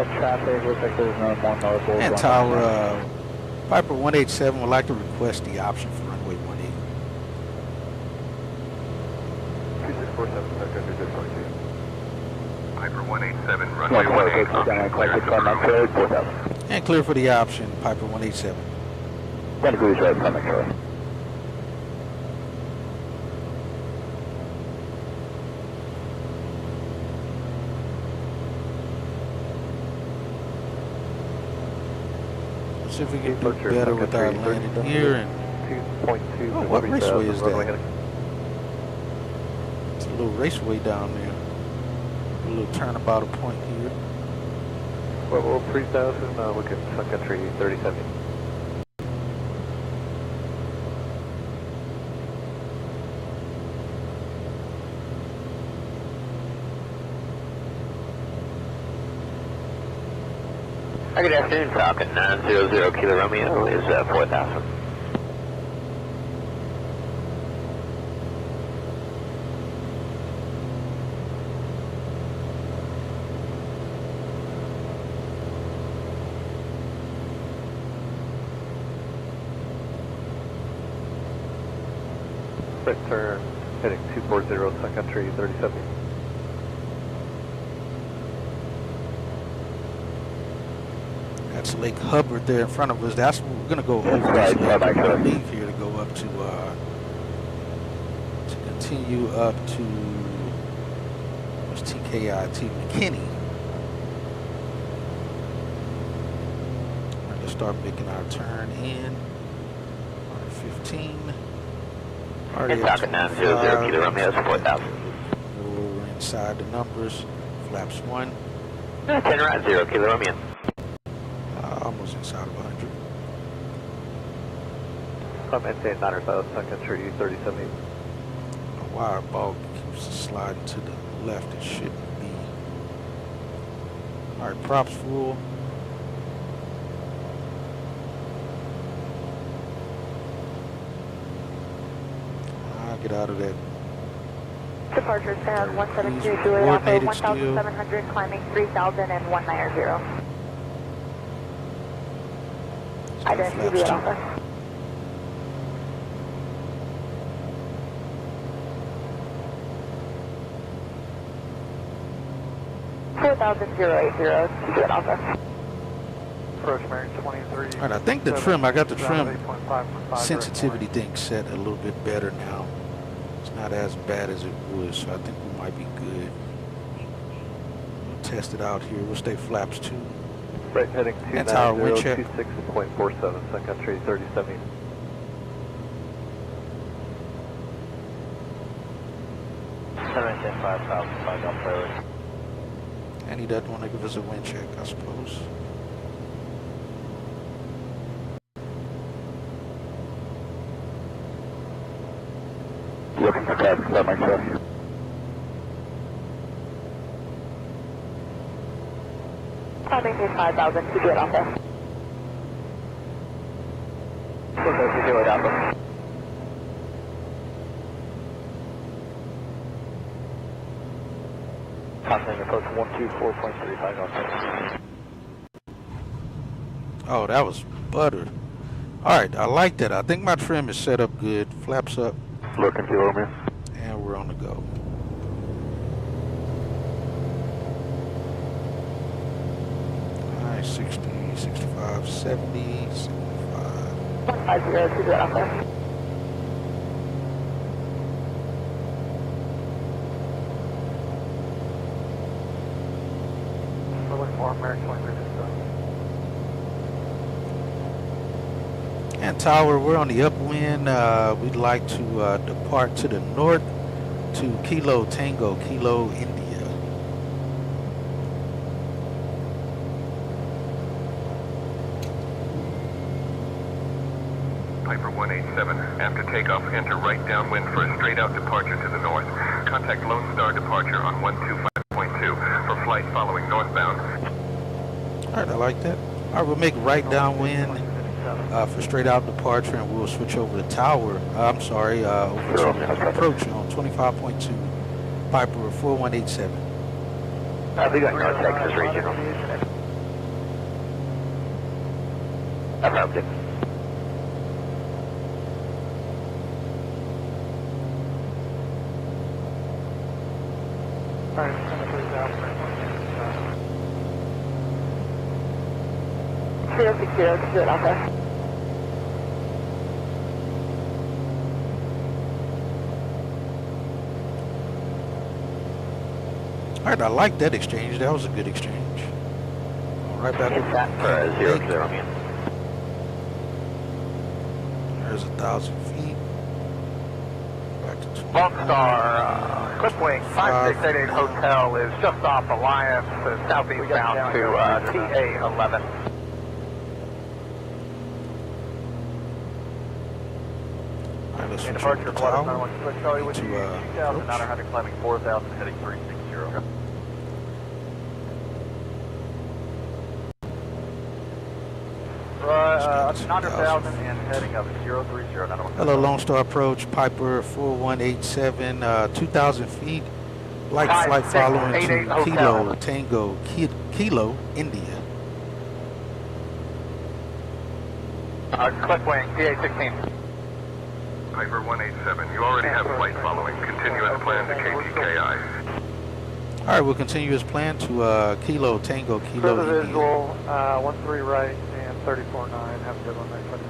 Traffic, looks like there's no more noticeable. And tower, Piper 187 would like to request the option for runway 18. 2647, second, 222. Piper 187, runway 18, And clear for the option, Piper 187. 10 degrees right, coming here. See if we can do better with our landing here. And 2.2. oh, what raceway is that? It's a little raceway down there. A little turnabout point here. Well, 3000, look at Sun Country 3070. Good afternoon, Falcon 900 Kilo Romeo is 4000. Right turn, heading 240, Sun Country 3070. That's Lake Hubbard there in front of us. That's we're gonna go over this lake. We're gonna leave here to go up to continue up to what's TKIT McKinney. We're gonna start making our turn in. 15. And Falcon 900 Kilo Romeo is 4000. We're inside the numbers. Flaps 1. 10 right 0 Kilo Romeo. Almost inside of 100. I'm maintain 9 Sun Country 3070. A wire ball keeps sliding to the left. It shouldn't be. All right, props full. I'll get out of that. Departure stand 172, Juliet Alpha 1700, climbing 3000 and 190. Identity Juliet Alpha. Juliet Alpha. Approach Marine 23. All right, I think the trim, I got the trim sensitivity thing set a little bit better now. It's not as bad as it was, so I think we might be good. We'll test it out here. We'll stay flaps 2. Right, heading 290, 26.47, Sun Country 3070. And he doesn't want to give us a wind check, I suppose. Looking for traffic, that makes sense. Climbing 5000, Juliet Alpha. Juliet Alpha. Continental approach 124.35 knots. Oh, that was butter. Alright, I like that. I think my trim is set up good. Flaps up. Looking to Romeo. And we're on the go. Alright, 60, 65, 70, 75. 150 out there. We're looking for American language. And tower, we're on the upwind. We'd like to depart to the north to Kilo Tango, Kilo, India. Piper 187, after takeoff, enter right downwind for a straight-out departure to the north. Contact Lone Star departure on 125.2 for flight following northbound. Alright, I like that. Alright, we'll make right downwind for straight-out departure, and we'll switch over to tower. I'm sorry, over to the approach on 25.2, Piper 4187. We got North Texas Regional. Affirmative. Zero 60, good out there. Alright, I like that exchange. That was a good exchange. Right back over. 0 0. There's 1,000 feet. Back to Lone Star, Clipwing 5688 Hotel is just off Alliance, southeast bound to TA11. Alright, let's switch over Departure to flight tower. 916 Charlie with To, you, 2,900 climbing 4,000 heading 360. Up to 900,000 and heading up 030. Hello, Lone Star approach, Piper 4187, 2,000 feet. Light flight following to Kilo Tango, Kilo, India. Clipwing, TA16. Piper 187, you already have flight following. Continue as planned to KTKI. Alright, we'll continue as planned to Kilo Tango, Kilo, Further India. visual, 13 right and 34.9. Have a good one, next one.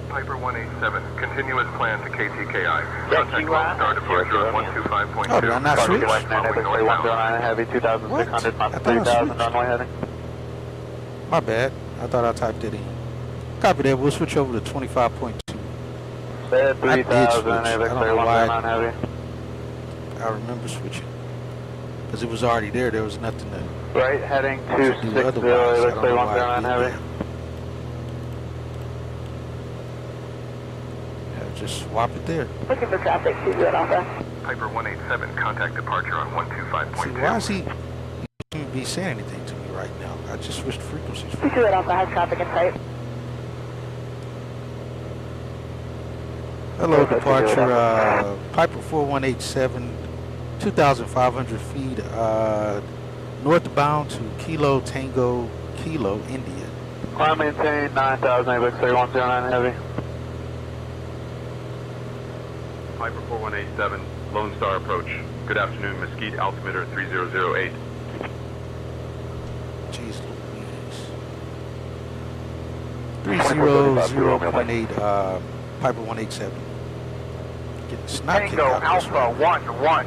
Piper 187, continue as planned to KTKI. Contact Lone Star departure on 125.2. Oh, did I not switch? Following northbound. Heavy 2,600, What? 3,000 runway heading. My bad. I thought I typed it in. Copy that. We'll switch over to 25.2. Bed I did 3,000, switch. I don't know why. heavy. I remember switching. Because it was already there. There was nothing to Right, heading do 260, otherwise. I looks don't like know why I 109 did heavy. that. Yeah, just swap it there. Looking for traffic, 20 Alpha. Piper 187, contact departure on 125.2. See, why is he even be saying anything to me right now? I just switched frequencies. 20 Alpha has traffic in sight. Hello, departure, Piper 4187, 2,500 feet, northbound to Kilo Tango, Kilo, India. Climb maintain 9,000, looks like 109 heavy. Piper 4187, Lone Star approach. Good afternoon, Mesquite altimeter 3008. Jeez Louise. 300.8, Piper 187. Getting snot kicked Tango out this Alpha way. 1-1.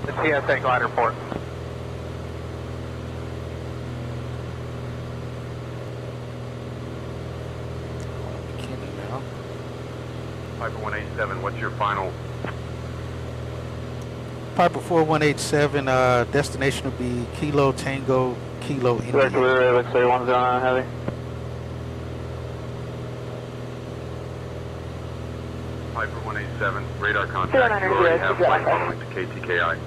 The TSA glide report. McKinney now. Piper 187, what's your final? Piper 4187, destination will be Kilo Tango, Kilo, India. Looks like 109 heavy. Piper 187, radar contact. You already have flight following to KTKI.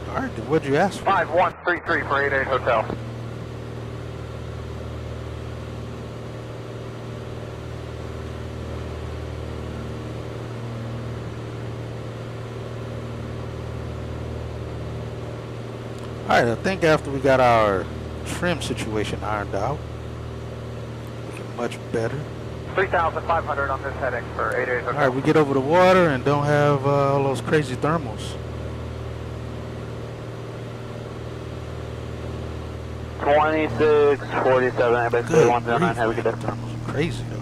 Alright, then what'd you ask for? 5133 for 88 Hotel. Alright, I think after we got our trim situation ironed out, looking much better. 3,500 on this heading for 88 Hotel. Alright, we get over the water and don't have all those crazy thermals. 2647, everybody 109, have a good day. Thermals are crazy though.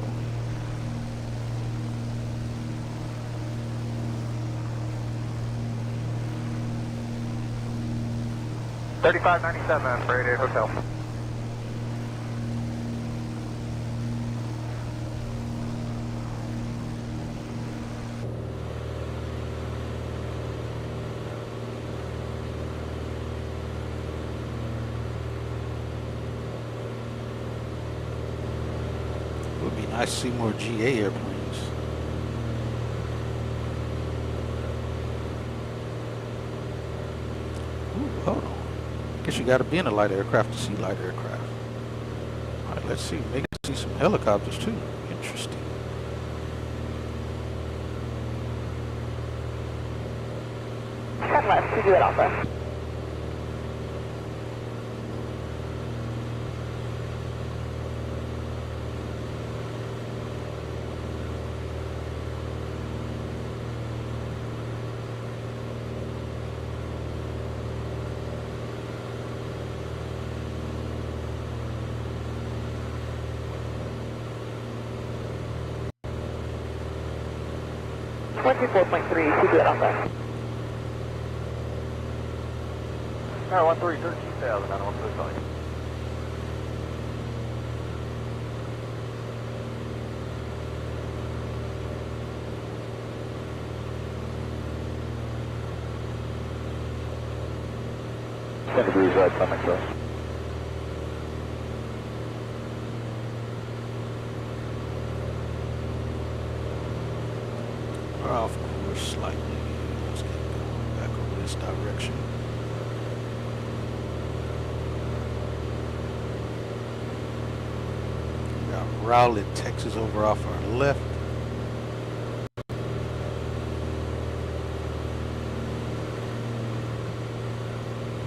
$35.97 for 88 Hotel. It would be nice to see more GA airplanes. Ooh, hold on. Guess you gotta be in a light aircraft to see light aircraft. Alright, let's see. Maybe see some helicopters too. Interesting. Turn left, to do it Alpha. One 4.3, to do it Alpha. No, 13,000, I don't want to tell you. Degrees right, coming across. We're off course slightly. Let's get going back over this direction. We got Rowlett, Texas over off our left.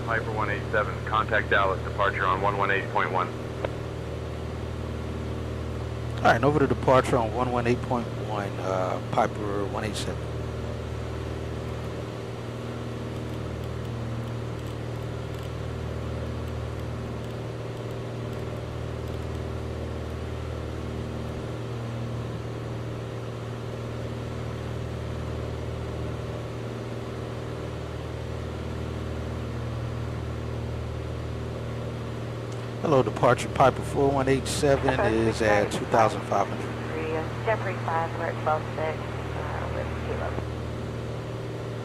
Piper 187, contact Dallas, departure on 118.1. Alright, and over to departure on 118.1, Piper 187. Hello, departure Piper 4187 is at 2,500. Jeffrey 5, we're at 12.6 with Kilo.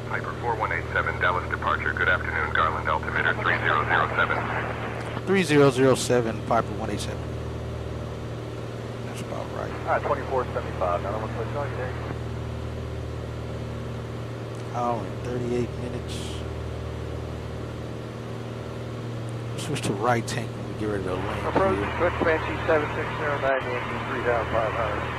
Piper 4187, Dallas departure. Good afternoon, Garland altimeter 3007. 3007, Piper 187. That's about right. Alright, 2475, I don't want to tell you there. Hour and 38 minutes. Switch to right tank when we get ready to land. Approach, here. switch Banshee 7609 to 3,500.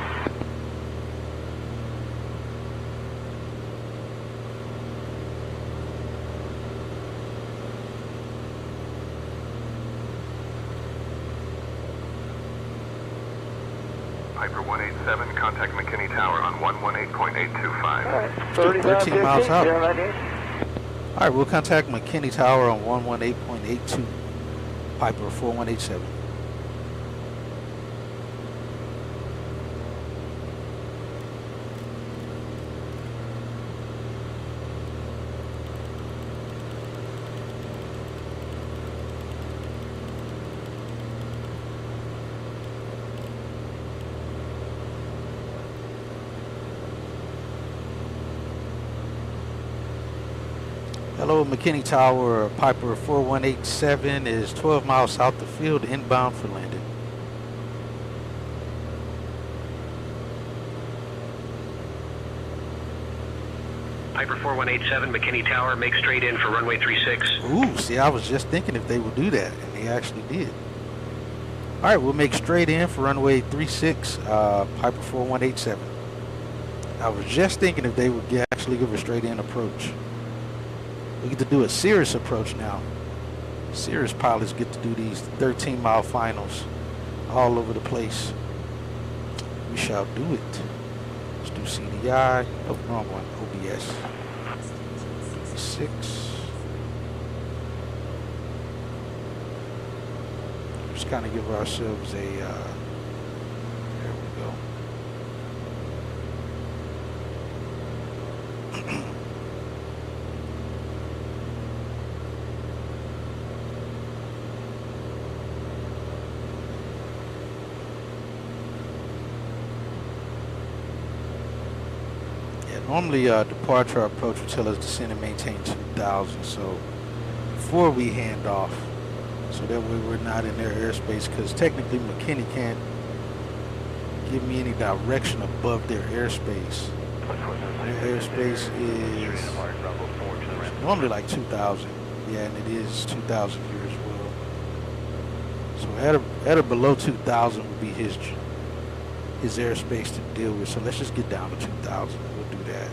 Piper 187, contact McKinney Tower on 118.825. Alright, 13 miles out. 098. Alright, we'll contact McKinney Tower on 118.82, Piper 4187. Hello, McKinney Tower, Piper 4187 is 12 miles south of field, inbound for landing. Piper 4187, McKinney Tower, make straight in for runway 36. Ooh, see, I was just thinking if they would do that, and they actually did. All right, we'll make straight in for runway 36, Piper 4187. I was just thinking if they would actually give a straight in approach. We get to do a serious approach now. Serious pilots get to do these 13-mile finals all over the place. We shall do it. Let's do CDI. Oh, wrong one. OBS. 6. Just kind of give ourselves a, there we go. Normally, departure approach will tell us descend and maintain 2,000. So before we hand off, so that way we're not in their airspace, because technically McKinney can't give me any direction above their airspace. Their airspace is normally like 2,000. Yeah, and it is 2,000 here as well. So at or below 2,000 would be his airspace to deal with. So let's just get down to 2,000. We'll do that.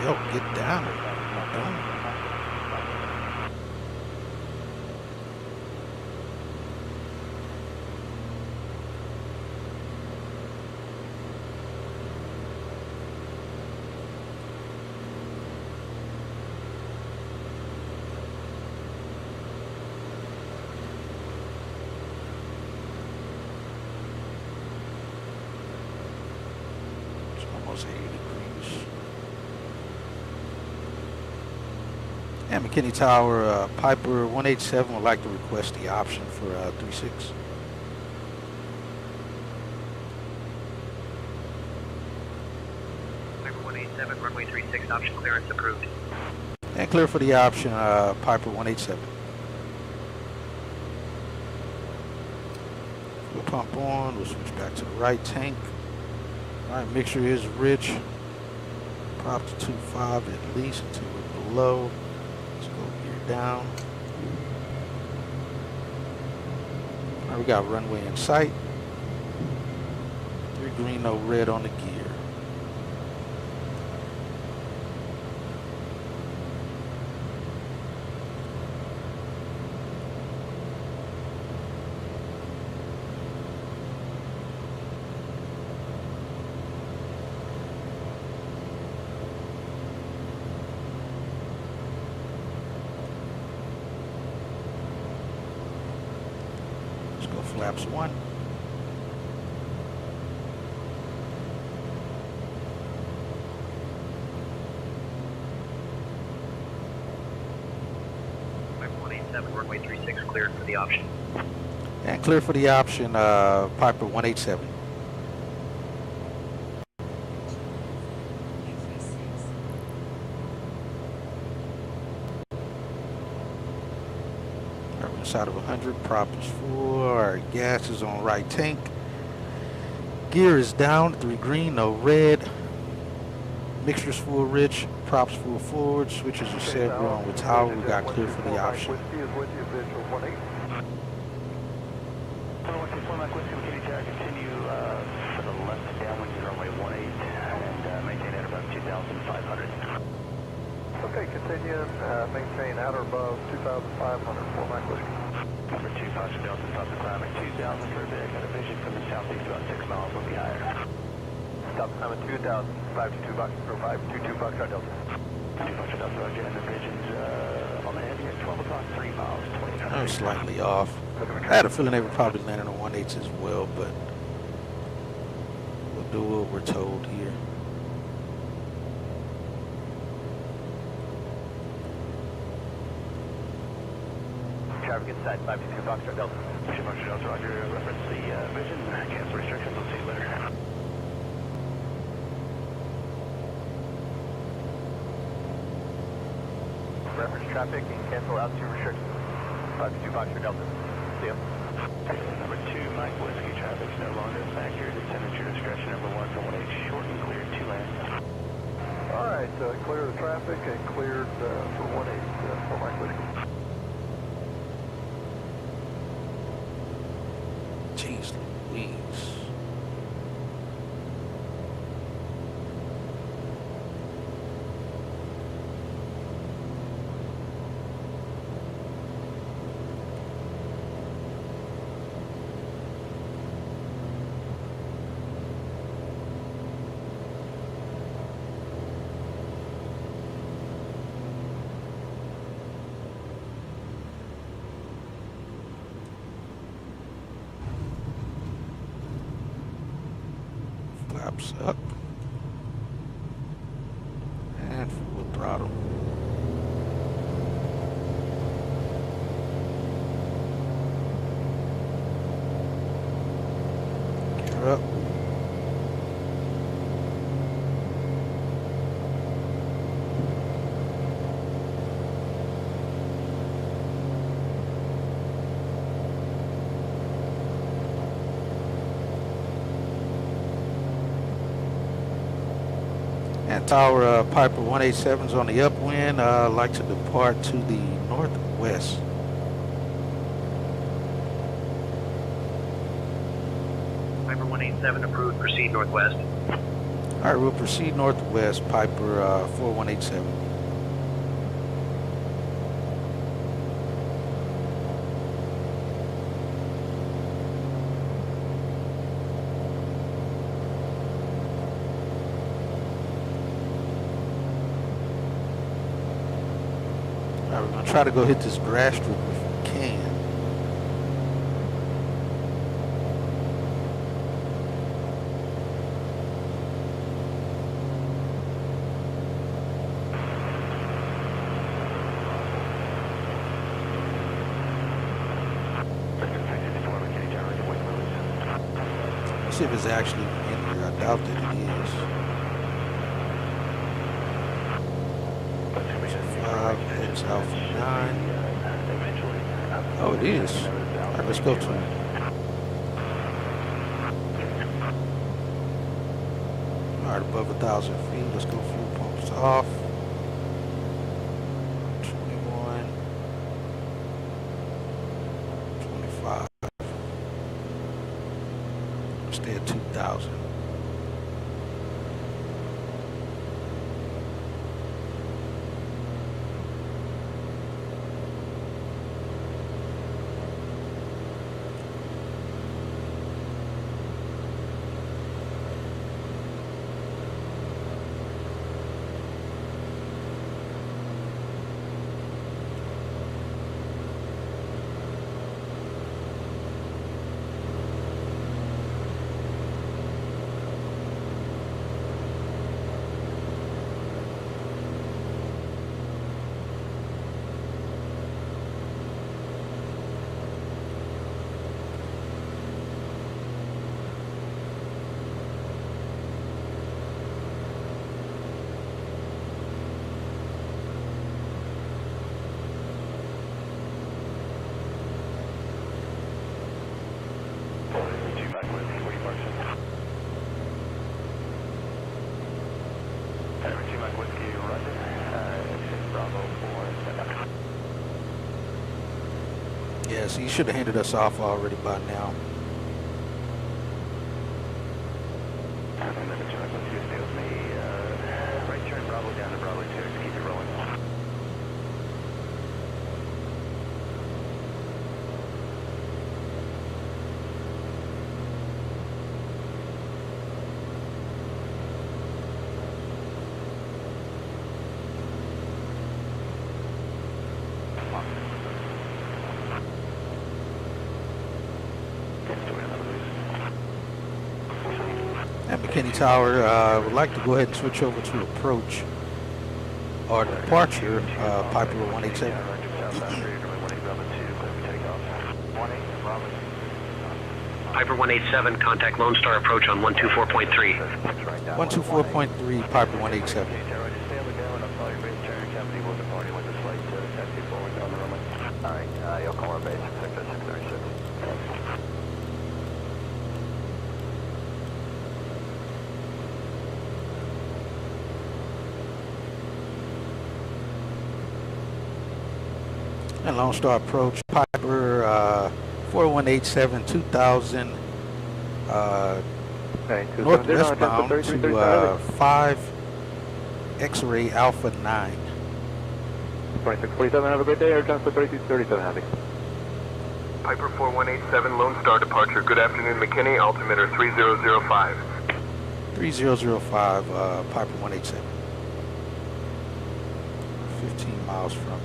Yo, get down. It's almost 80 degrees. And McKinney Tower, Piper 187 would like to request the option for 36. Piper 187, runway 36, option clearance approved. And clear for the option, Piper 187. We'll pump on, we'll switch back to the right tank. Alright, mixture is rich. Prop to 2.5 at least until we're below. Down. All right, we got runway in sight. 3 green, no red on the gear. Flaps 1. Piper 187, runway 36, cleared for the option. And clear for the option, Piper 187. Out of 100, prop is full, our gas is on right tank, gear is down, 3 green, no red, mixture's full rich, props full forward, switches are set, we're on with tower, we got clear for the option. Continue for the left downwind runway 18 and maintain at about 2,500. Okay, continue, maintain at or above 2,500 for Mike Whiskey. Number 2, Fox Delta, stop the climb at 2,000 for a bit. Got a vision from the southeast about 6 miles, will be higher. Stop the climb at 2,000, 522 Fox, or 522 Fox Delta. 2 Fox Delta, Roger, and the vision's on the heavy at 12 o'clock, 3 miles, 20. I'm slightly off. I had a feeling they were probably landing on 1/8 as well, but we'll do what we're told here. Traffic inside 522 Foxtrot Delta. Foxtrot Delta, Roger. Reference the vision. Cancel restrictions. We'll see you later. reference traffic and cancel out 2 restrictions. 525 Delta. See ya. Number 2, Mike Whiskey, traffic's no longer a factor. Descend at your discretion. Number 1 for 18, short and clear, 2 lanes. Alright, clear the traffic and cleared for 18 for Mike Whiskey. Jeez Louise. Flaps up and full throttle. Gear up. And Tower Piper 187's on the upwind. Like to depart to the northwest. Piper 187 approved, proceed northwest. All right, we'll proceed northwest, Piper 4187. All right, we're gonna try to go hit this grass strip if we can. Let's see if it's actually in here. I doubt that it is. 5, it's Alpha 9. Oh, it is. All right, let's go to it. All right, above 1,000 feet. Let's go fuel pumps off. 21, 25. Stay at 2,000. Yeah, so you should have handed us off already by now. Right turn Bravo down to Bravo 2, keep it rolling. At McKinney Tower, would like to go ahead and switch over to approach or departure, Piper 187. Piper 187, contact Lone Star approach on 124.3. 124.3, Piper 187. you'll call our base sector 636. And Lone Star approach, Piper 4187 2000 northwestbound to 5 X-ray Alpha 9. 2647, have a good day. Air Transport 3637, happy. Piper 4187, Lone Star departure. Good afternoon, McKinney, altimeter 3005. 3005, Piper 187. 15 miles from there.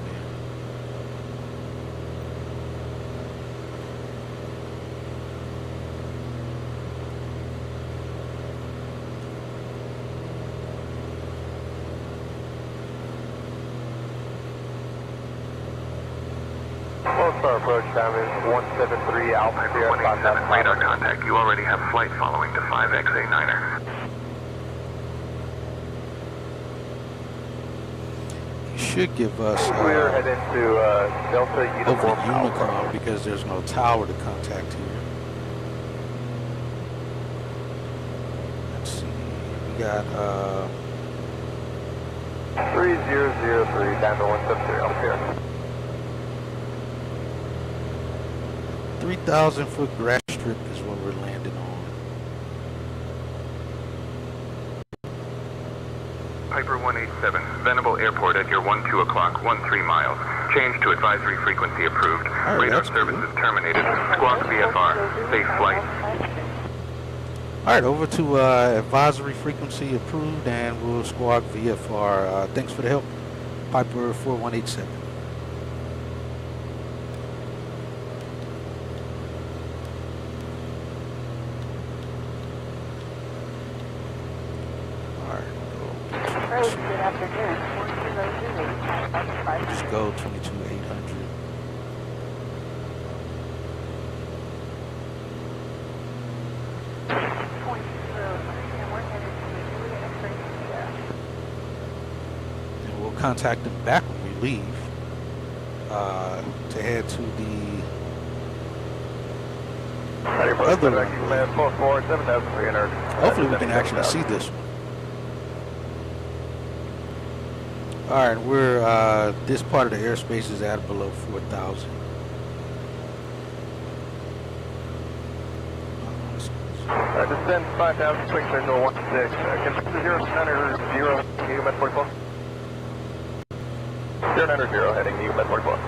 Lone Star approach time is 173 Alpha. Piper 187, radar contact. You already have flight following to 5XA9er. You should give us We're heading to Delta over Uniform Unicom because there's no tower to contact here. Let's see, we got 3003 down to 173 Alpha here. 3,000 foot grass strip is what we're landing on. Piper 187, Venable Airport at your 12 o'clock, 13 miles. Change to advisory frequency approved. Right, Radar services terminated. Squawk VFR. Safe flight. Alright, over to advisory frequency approved, and we'll squawk VFR. Thanks for the help, Piper 4187. Good afternoon. Just go 22,800. And we'll contact them back when we leave to head to the other one. Hopefully we can actually see this one. Alright, we're this part of the airspace is at below 4,000. Descend 5,000, swing signal 16. Consider 0 center 0, EU Met 44. 090 heading EU Met 44.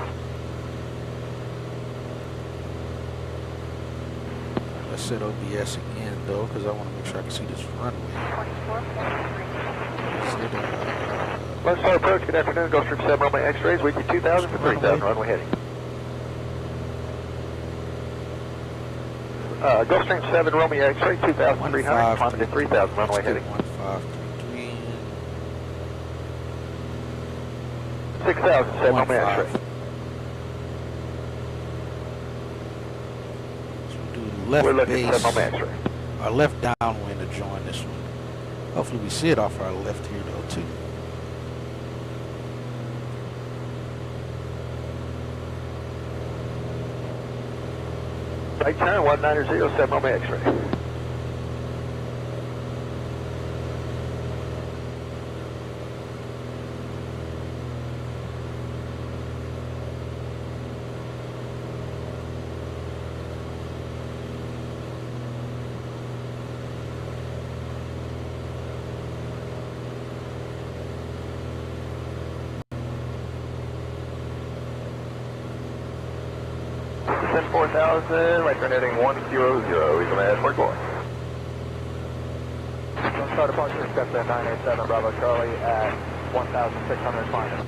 Let's set OBS again though, because I want to make sure I can see this runway. Lone Star approach, good afternoon, Gulfstream 7 runway X-rays, weekly 2,000 for 3,000, runway heading. Gulfstream 7 Romeo X-ray, 2,300, climbing to 3,000, runway heading. 1533. 6,000, 7 Romeo X-ray. So we'll do left We're looking base, at 7 Romeo X-ray. our left downwind to join this one. Hopefully we see it off our left here though too. Right turn, 190, 7 Romeo X-ray. Descend 4,000, right turn heading 100, he's going to head for Gore. Lone Star departure, accept that 987 Bravo Charlie at 1,600 final.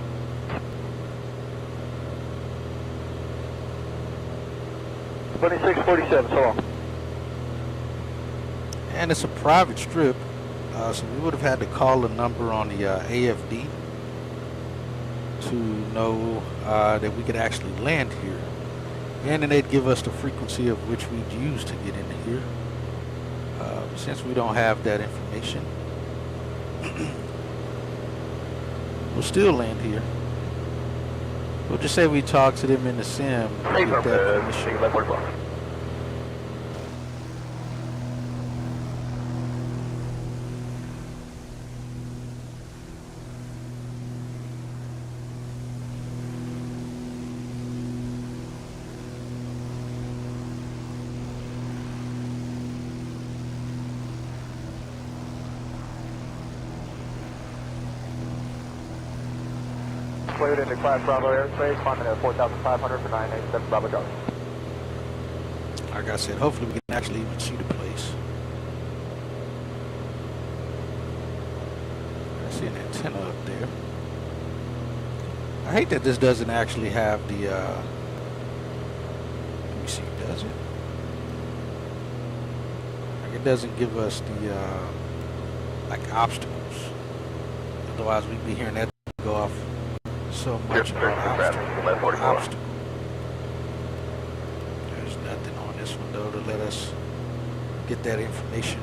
$26.47, so long. And it's a private strip, so we would have had to call a number on the AFD to know that we could actually land here. And then they'd give us the frequency of which we'd use to get into here. Since we don't have that information, we'll still land here. We'll just say we talked to them in the sim. Hey, Get that permission. Cleared into Class Bravo airspace, climbing at 4,500 for 987 Bravo Charlie. Like I said, hopefully we can actually even see the place. I see an antenna up there. I hate that this doesn't actually have the, let me see, does it? Like it doesn't give us the, like obstacles. Otherwise we'd be hearing that go off so much about obstacle. There's nothing on this one though to let us get that information.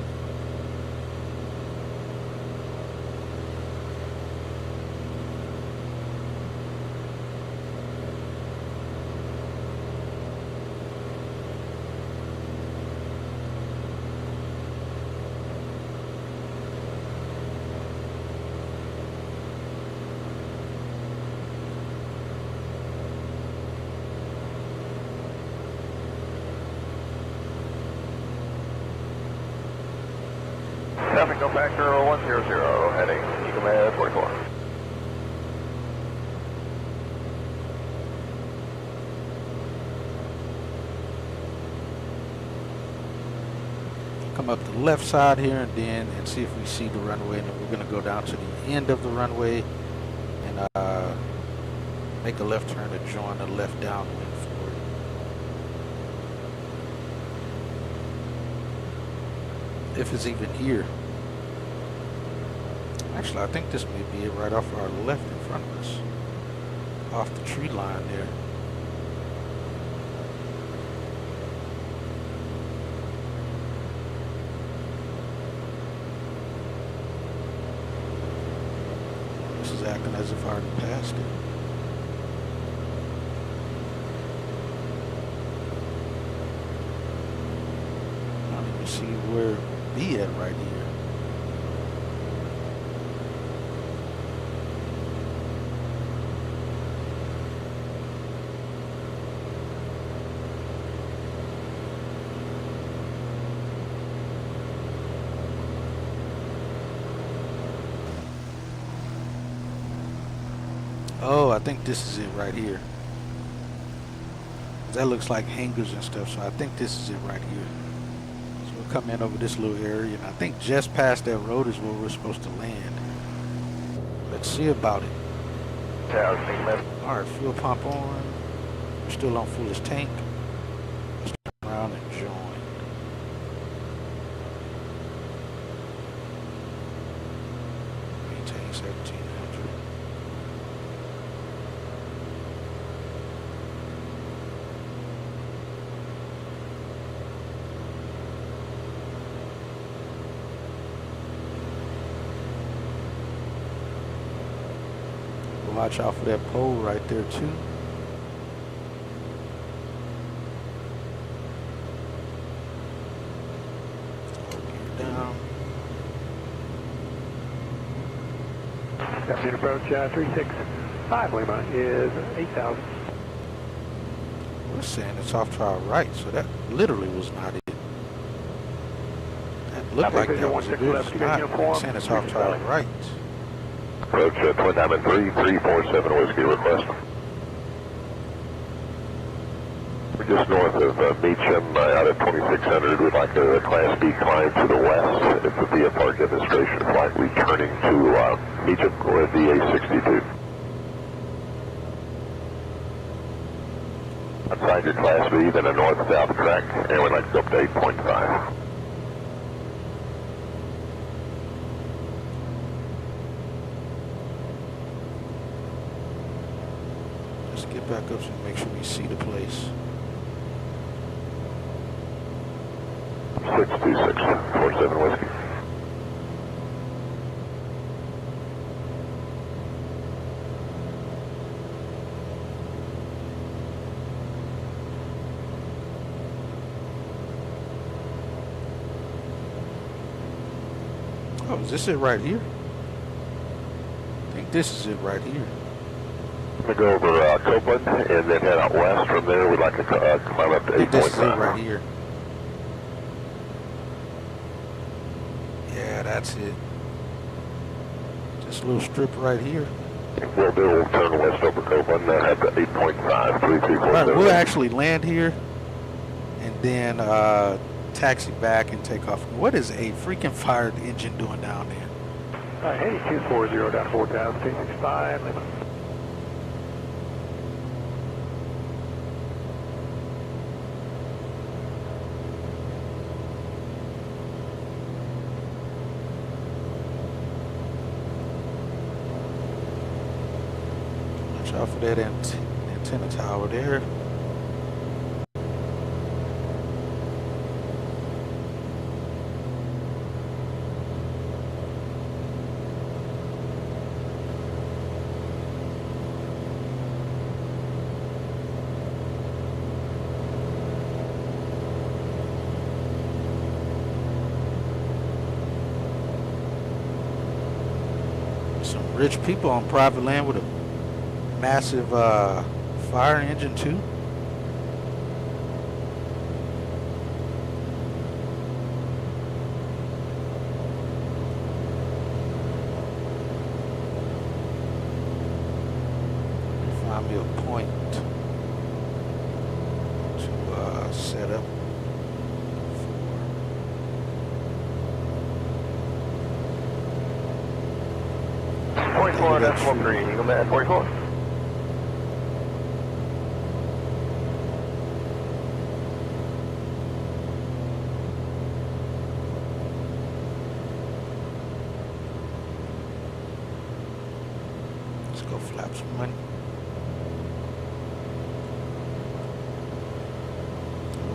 Traffic go factor 100, heading Eagle Med 44. Come up the left side here and see if we see the runway, and then we're going to go down to the end of the runway and make a left turn to join the left downwind for it. If it's even here. Actually, I think this may be it right off our left in front of us. Off the tree line there. This is acting as if I already passed it. I don't even see where B at right here. Oh, I think this is it right here. That looks like hangars and stuff, so I think this is it right here. So we'll come in over this little area, and I think just past that road is where we're supposed to land. Let's see about it. Alright, fuel pump on. We're still on fullest tank. Let's turn around and join. Maintain 1700. Watch out for that pole right there too. Down. Captain approach 365 Lima is 8,000. We're saying it's off to our right, so that literally was not it. That looked like that was it. It's not. We're saying it's off to our right. Approach Twin Diamond 3347 Whiskey request. We're just north of Meacham out at 2600. We'd like a Class B climb to the west. It would be a park demonstration flight returning to Meacham with the A62. Outside your Class B, then a north-south track, and we'd like to go up to 8.5. Get back up so we make sure we see the place. 62647 Whiskey. Oh, is this it right here? I think this is it right here. I'm going to go over Copeland and then head out west. From there, we'd like to climb up to 8.5. I think this is it right here. Yeah, that's it. This little strip right here. We'll turn west over Copeland and head to 8.5, 3347. Right, we'll actually land here and then taxi back and take off. What is a freaking fired engine doing down there? Hey, 240 down 4000, 265, Lima. Watch out for that antenna tower there. Some rich people on private land with a massive fire engine too. Find me a point to set up. 44, that's 13, Eagle Man, 44. Let's go flap some money.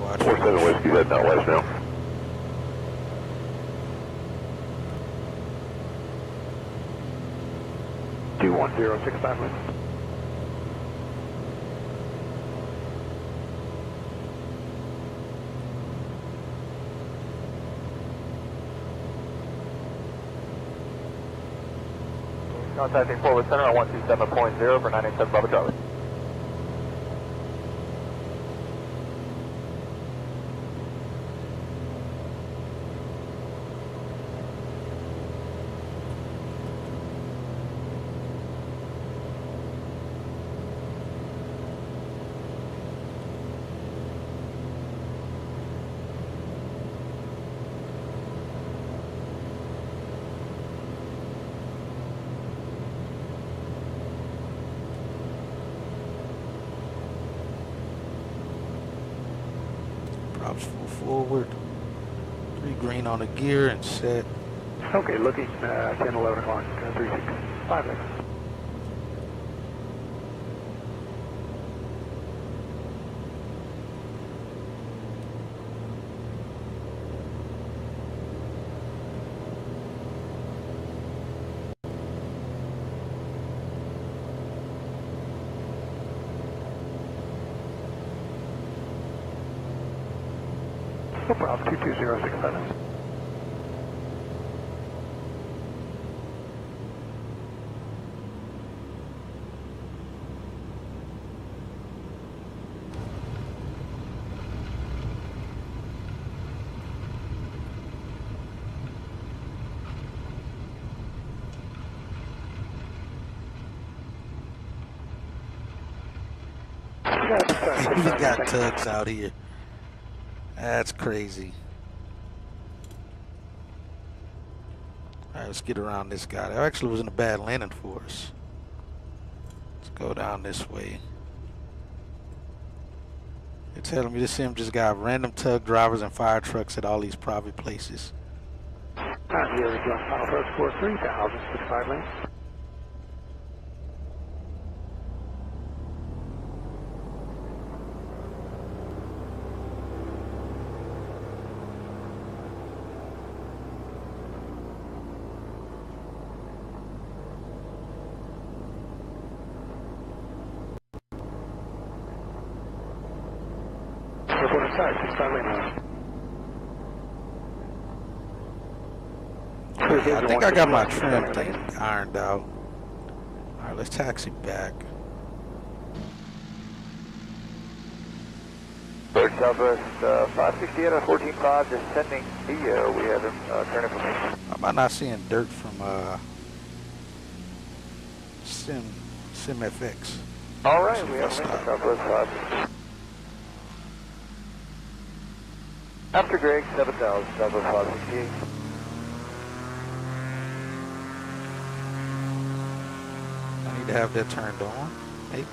Watch 47 Whiskey heading out west now. 21065, Lima. Contacting forward center on 127.0 for 987 Bravo Charlie. props full forward. 3 green on the gear and set. Okay, looking 10, 11 o'clock, 365 Lima. No problem, 22067. We got tugs out here. That's crazy. Alright, let's get around this guy. That actually wasn't a bad landing for us. Let's go down this way. They're telling me this sim just got random tug drivers and fire trucks at all these private places. Here we go, final approach for 3000, 65 lanes. I think I got my trim thing ironed out. Alright, let's taxi back. North Southwest 568 on 14.5, descending EO. We have him turn information. How am I not seeing dirt from SimFX? Alright, we have him Southwest 5. After Greg, 7,000, Southwest 568. I need to have that turned on, maybe?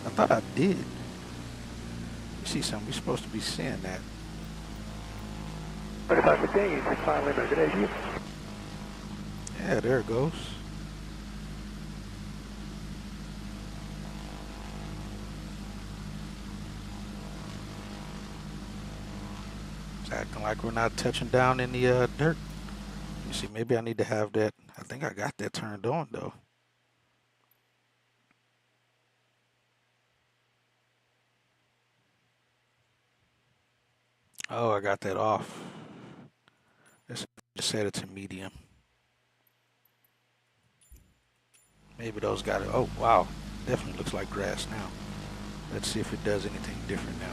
I thought I did. You see something, we're supposed to be seeing that. 2515, you can finally make it as you. Yeah, there it goes. It's acting like we're not touching down in the dirt. You see, maybe I need to have that. I think I got that turned on though. Oh, I got that off. Let's just set it to medium. Maybe those got it. Oh, wow. Definitely looks like grass now. Let's see if it does anything different now.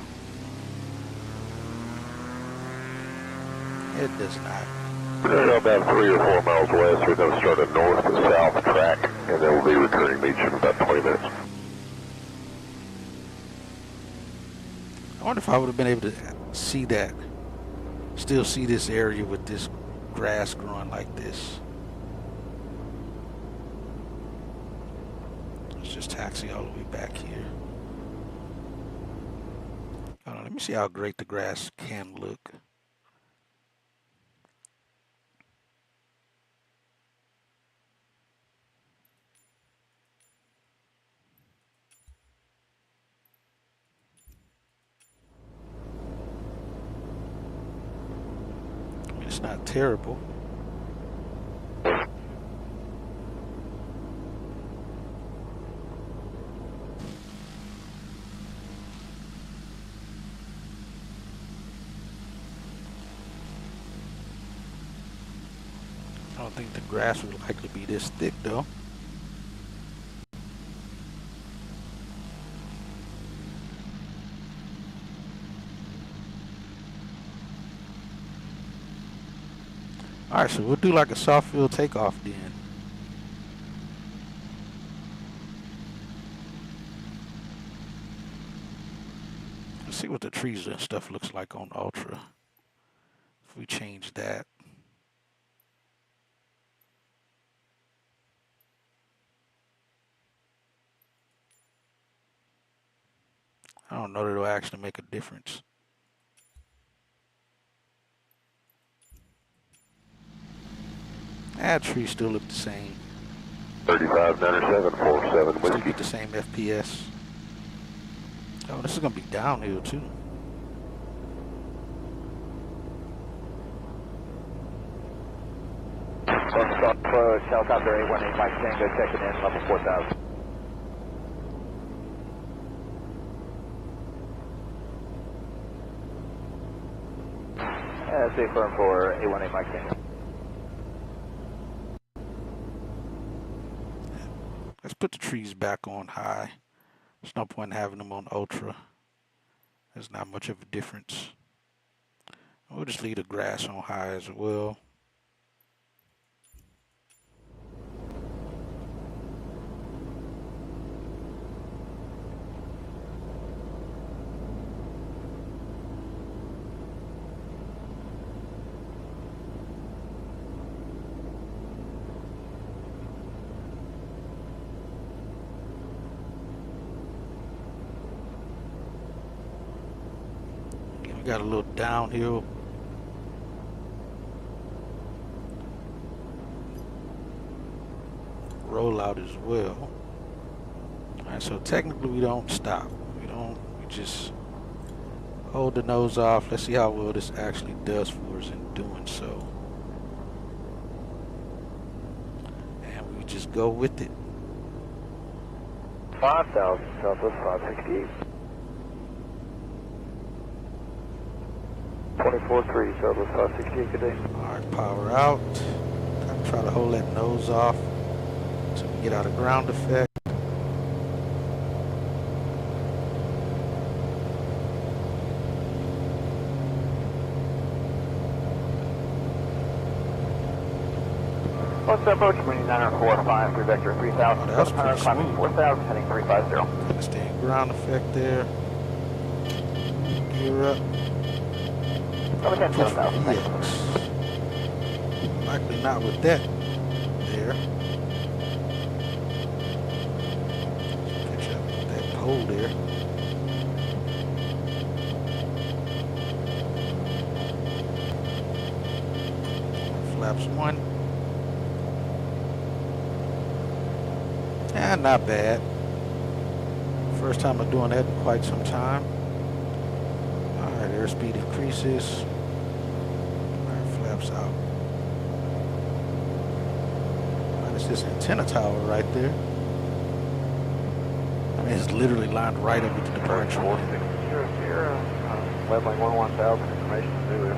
It does not. We're about 3 or 4 miles west. We're going to start a north to south track, and then we'll be returning beach in about 20 minutes. I wonder if I would have been able to see that, still see this area with this grass growing like this. Let's just taxi all the way back here. Hold on, let me see how great the grass can look. It's not terrible. I don't think the grass would likely be this thick though. Alright, so we'll do like a soft field takeoff then. Let's see what the trees and stuff looks like on Ultra. If we change that. I don't know that it'll actually make a difference. That trees still look the same. 359747 Still get the same FPS. Oh, this is gonna be downhill too. Helicopter 818 Mike Tango checking in, level 4000. Stay firm for 818 Mike Tango. Let's put the trees back on high. There's no point in having them on ultra. There's not much of a difference. We'll just leave the grass on high as well. Got a little downhill rollout as well. Alright, so technically we don't stop. We just hold the nose off. Let's see how well this actually does for us in doing so. And we just go with it. 5,000, Southwest 568. 543, Southwest 568, good day. Alright, power out. Kind of try to hold that nose off so we get out of ground effect. What's up, approach, Marine 945, 3 vector 3000, Oh, that was pretty climbing smooth. 4000, heading 350. Understand ground effect there. Gear up. Over 10, Push 7000, for thanks. EX. Likely not with that there. Catch up with that pole there. Flaps 1. Yeah, not bad. First time I'm doing that in quite some time. Alright, airspeed increases. Alright, flaps out. Minus this antenna tower right there. I mean, it's literally lined right up with the departure. Leveling 11000, information Zulu.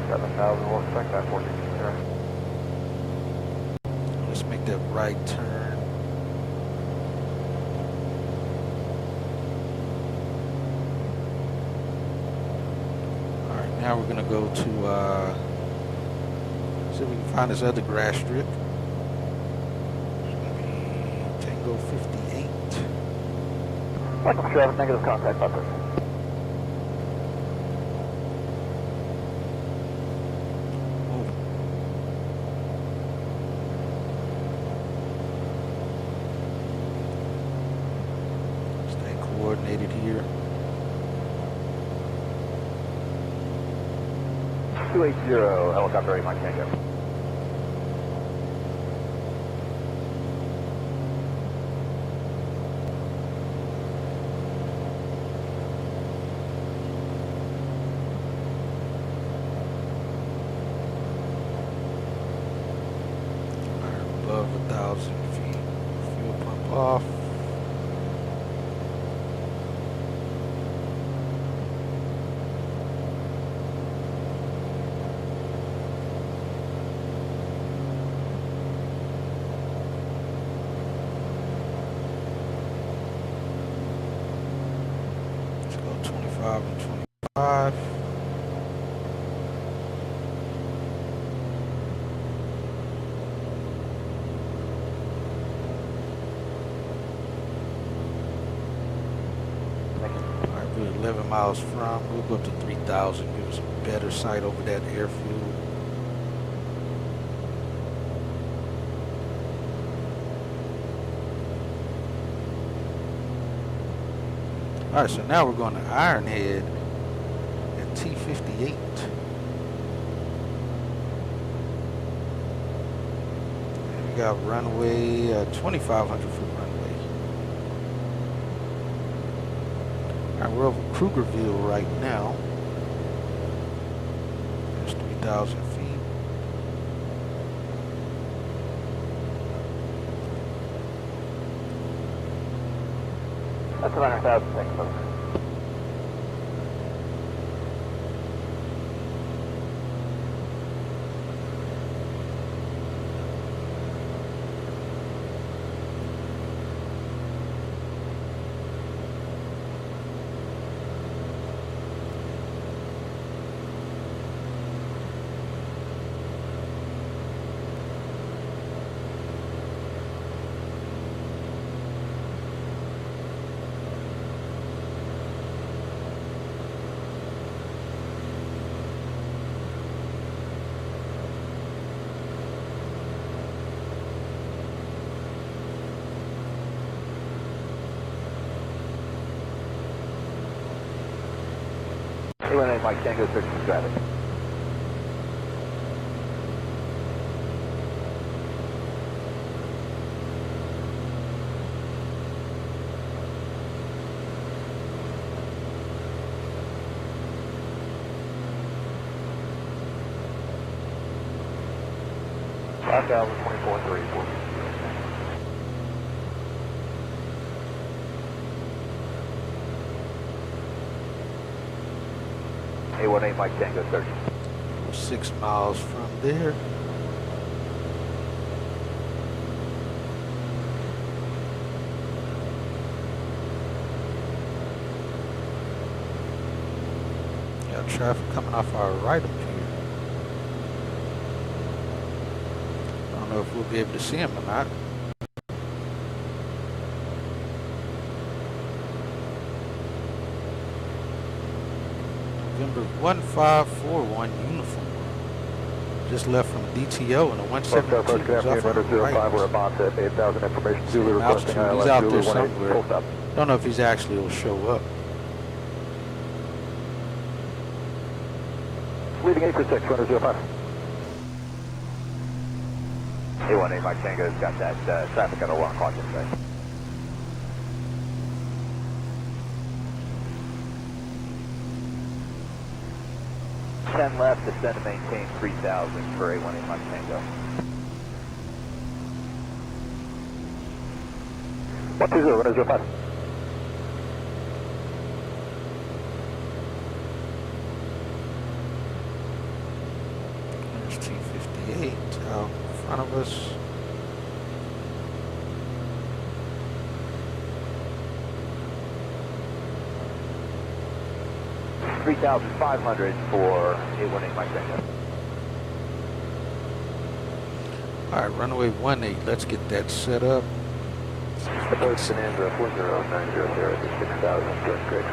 7,000, we'll expect that 14, sir. Let's make that right turn. Alright, now we're gonna go to see if we can find this other grass strip. It's gonna be Tango 58. Welcome, Travis, negative contact buffer. Coordinated here. 280, helicopter 8 Mike Tango. Above 1,000 feet. Fuel pump off. Let's go 25 and 25. Alright, we're 11 miles from. We'll go up to 3,000. Give us a better sight over that airfield. Alright, so now we're going to Ironhead at T58. And we got runway, 2,500 foot runway. Alright, we're over Krugerville right now. There's 3,000 feet. That's 100,000, thanks, folks. A18 Mike Tango, search for traffic. $5,024.34. 818 Mike Tango 30. 6 miles from there. Got traffic coming off our right up here. I don't know if we'll be able to see him or not. November 1541 uniform. Just left from DTO and the 172 was off on the right. We're about at 8,000 information. Zulu requesting he's out there somewhere. Don't know if he's actually will show up. Leading 846, 105. 818 Mike Tango's got that traffic on a 1 o'clock today. Ten left, descend to maintain 3,000 for 818 Mike Tango. 120, 105. There's T58 out in front of us. $3,500 for 818 Mike Tango. Alright, runway 18, let's get that set up. Approach Bonanza 40900 to 6,000, good, great.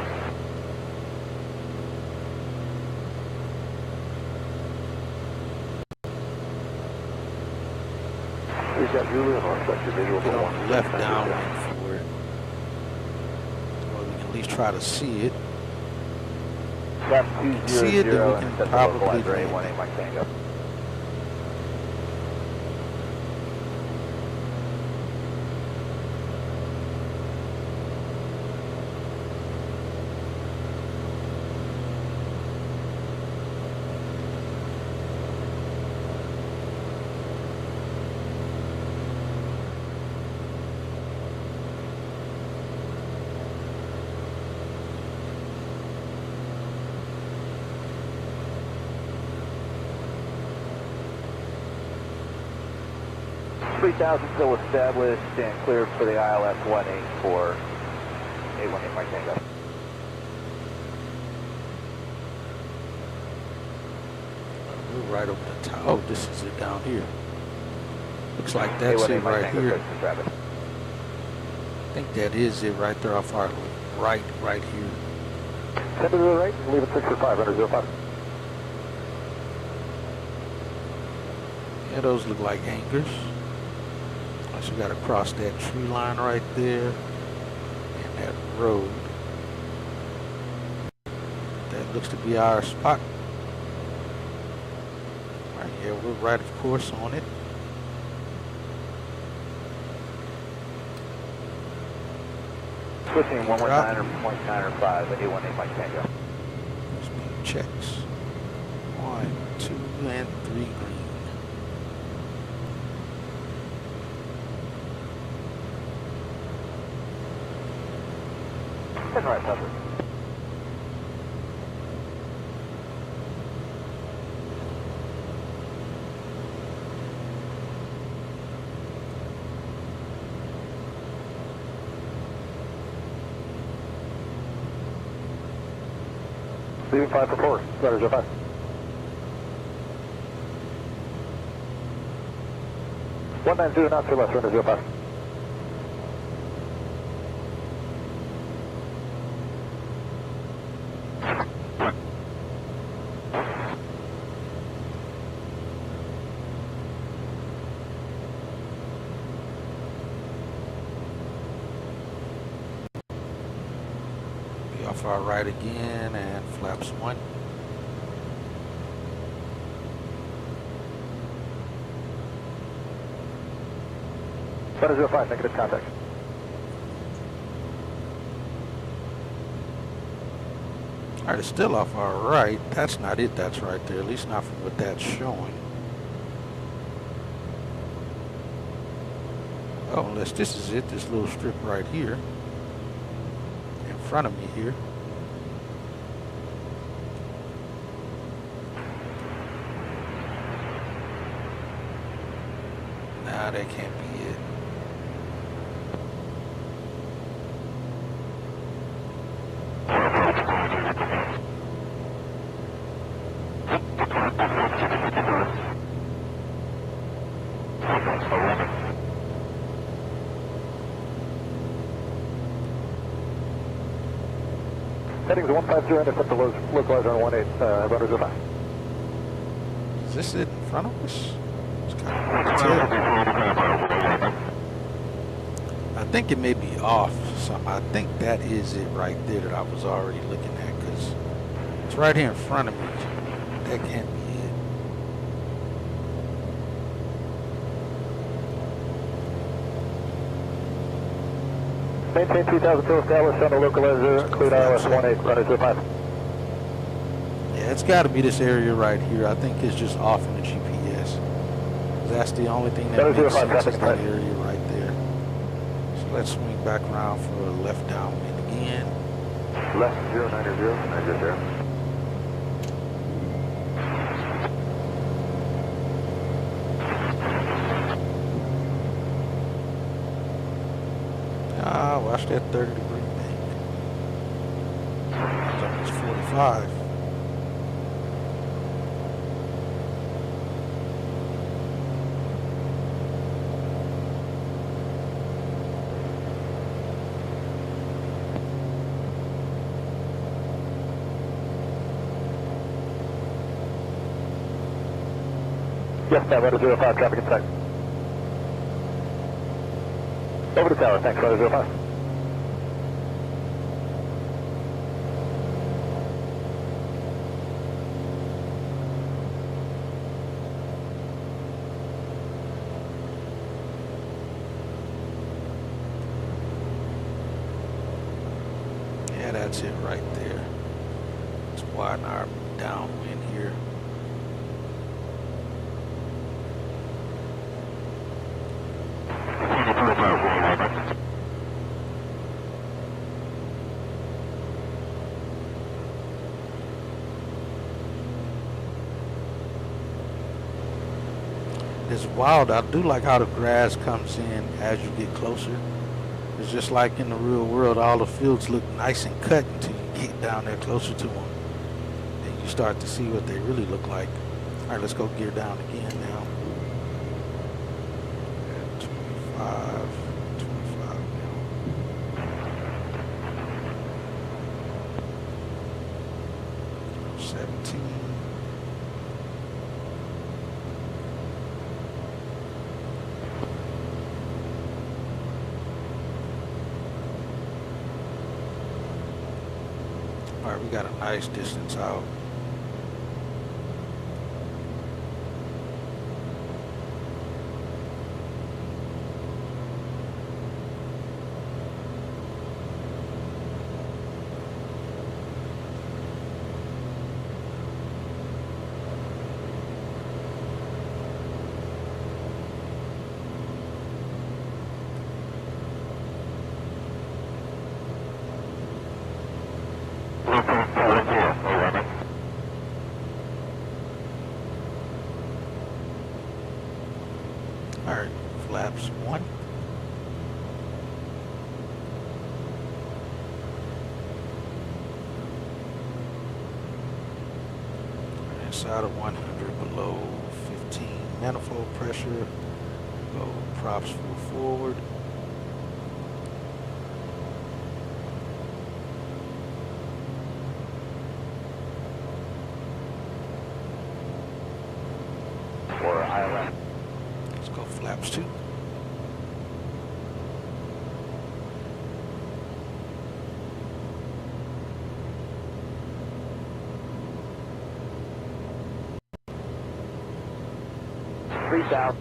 We've got Zulu and our sector visual. Get on the left downwind for it. Or we can at least try to see it. Left 200 See it, then we and can set the probably localizer land. 818 Mike Tango. $3,000 still established and cleared for the ILS 18 for 818 Mike Tango. We're right over the top. Oh, this is it down here. Looks like that's it right here. I think that is it right there off our right here. Send it to the right, leave it 6 for 500, Yeah, those look like hangars. So we got to cross that tree line right there and that road. That looks to be our spot. Right here, we're right, of course, on it. Switching 119 or 0.905 at 818 Mike Tango. Speed checks. 1, 2, and 3 green. Turn right, Pepper. Leaving 5 for 4, letters 05. One 190 knots or less, runner 05. Off our right again and flaps 1. Center 05, negative contact. Alright, it's still off our right. That's not it, that's right there. At least not from what that's showing. Oh, unless this is it, this little strip right here. In front of me here. Nah, that can't be it. Heading to 150, intercept the localizer on 18, runners 05. Is this it in front of us? It's kind of hard to tell. I think it may be off some. I think that is it right there that I was already looking at, because it's right here in front of me. That can't be it. Maintain 3002 established on the localizer, cleared ILS 18, runners 05. Yeah, it's got to be this area right here. I think it's just off in the GPS. That's the only thing that makes sense is that area right there. So let's swing back around for a left downwind again. Left 090, 90. Ah, watch that 30-degree bank. It's 45. Yes, ma'am, runner 05, traffic in sight. Over the tower, thanks, runner 05. Yeah, that's it right there. Let's widen our downwind here. It's wild. I do like how the grass comes in as you get closer. It's just like in the real world, all the fields look nice and cut until you get down there closer to them. And you start to see what they really look like. All right, let's go gear down again now. 25 now. 17. All right, we got a nice distance out. All right, flaps 1. Inside of 100, below 15 manifold pressure. Go props full forward. For ILS. Let's go flaps 2. South.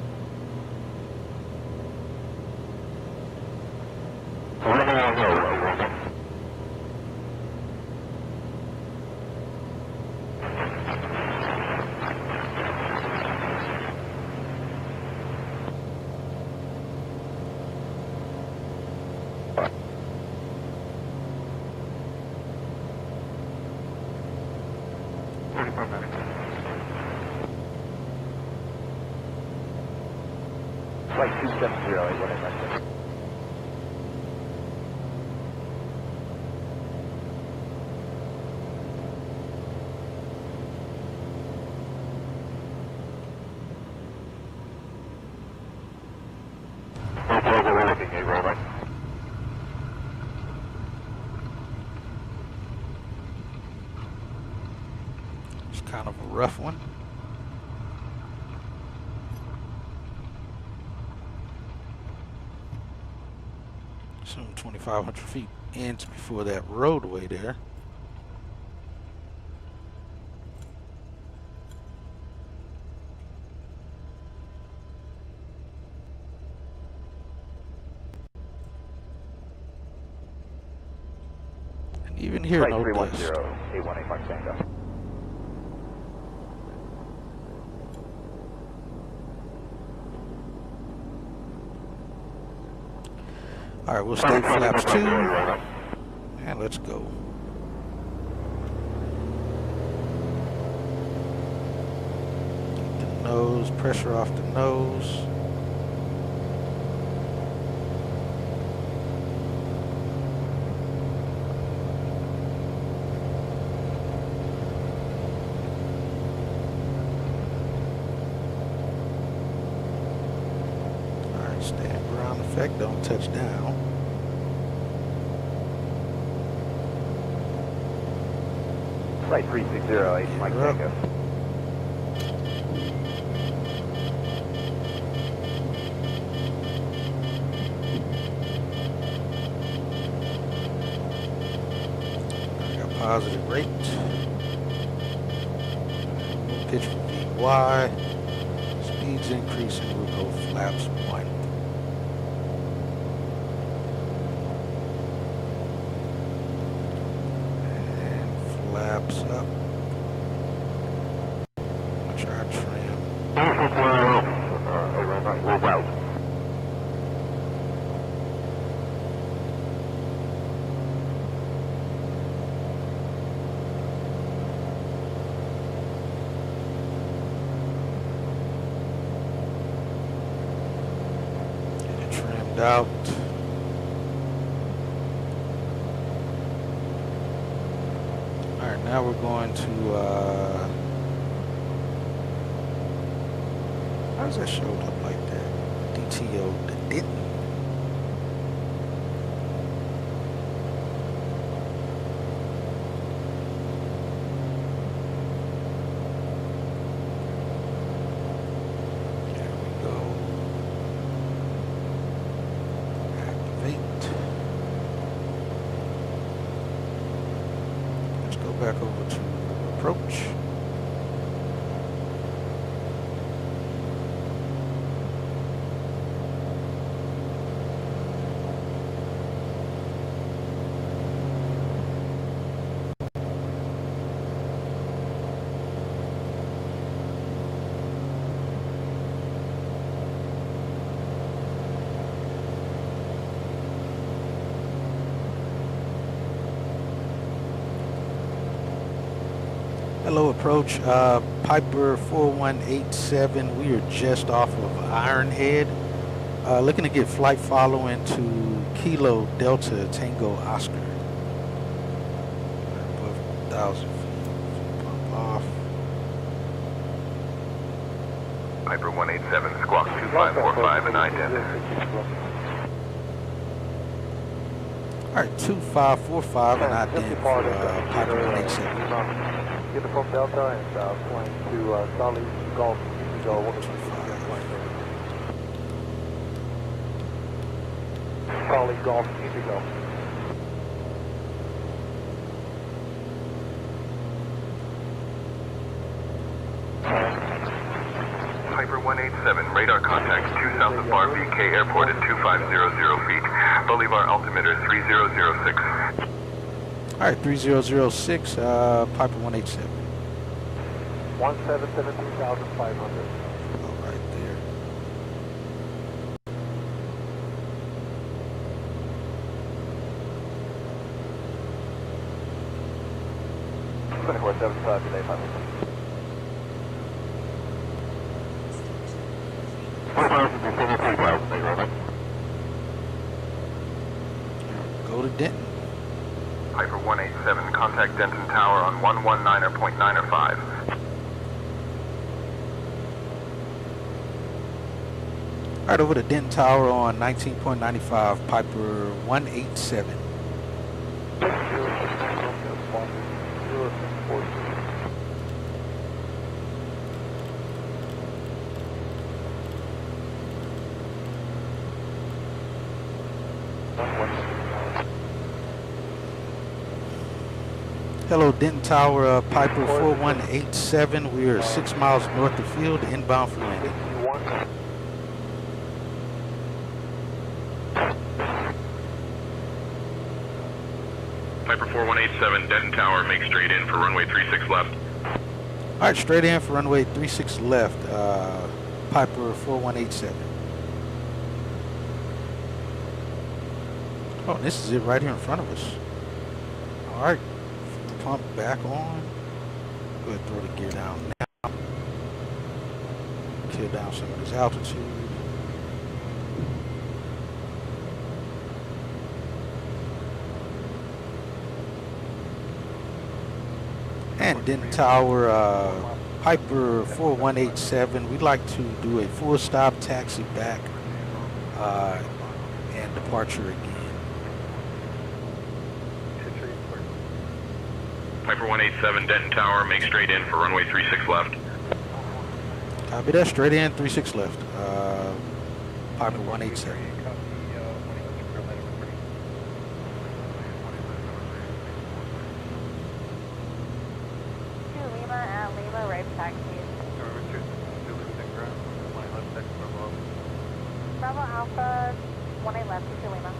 Flight 270, 818. It's kind of a rough one. Some 2,500 feet ends before that roadway there. And even here, Flight no 310, dust. 818 Mike Tango. All right, we'll stay flaps 2, and let's go. Keep the nose, pressure off the nose. All right, stand ground effect, don't touch down. Flight 3608, Mike Tango. I got positive rate. Pitch for VY. Speeds increasing, we'll go flaps 1. Flaps up. Try trim. We're well. Get it trimmed out. Alright, now we're going to, how does that show up like that? DTO, that didn't. There we go. Activate. Let's go back over to approach. Hello, approach. Piper 4187. We are just off of Ironhead. Looking to get flight following to Kilo Delta Tango Oscar. Above 1,000 feet. Pump off. Piper 187, squawk 2545 and ident. Alright, 2545 and ident for Piper 187. Get the from Delta and flying to Charlie Golf Indigo 125. Charlie Golf Indigo. Piper 187, radar contact 2 south of Bar BK Airport at 2500 feet. Bolivar altimeter 3006. Alright, 3006, Piper 187. 1717,500. Oh, right there. today, Piper. Descending 3 Piper 187, contact Denton Tower on 119.905. All right, over to Denton Tower on 19.95, Piper 187. Hello, Denton Tower, Piper 4187. We are 6 miles north of field, inbound for landing. Piper 4187, Denton Tower, make straight in for runway 36 left. All right, straight in for runway 36 left, Piper 4187. Oh, this is it right here in front of us. All right, pump back on. Go ahead and throw the gear down now. Kill down some of this altitude. And Denton Tower, Piper 4187, we'd like to do a full stop, taxi back, and departure again. Piper 187, Denton Tower, make straight in for runway 36 left. Copy that, straight in, 36 left, Piper 187. Lima, right taxi. Bravo Alpha, 18 left to Lima.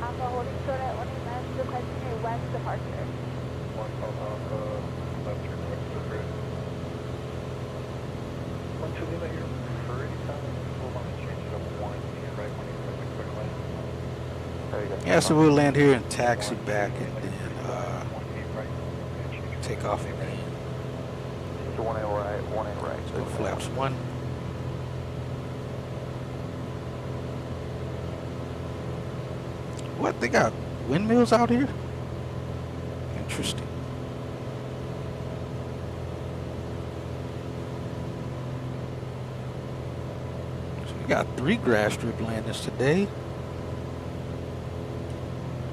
Alpha holding short at 18 left, requesting a west departure. One Alpha, left turn west to bridge. 1 to Lima here, for any time, hold on and change it up 1, and right when you're ready, clear lane. There you go. Yeah, so we'll land here and taxi back and then take off again. So 1 right, 1 right. So flaps 1. What, they got windmills out here? Interesting. So we got 3 grass strip landings today.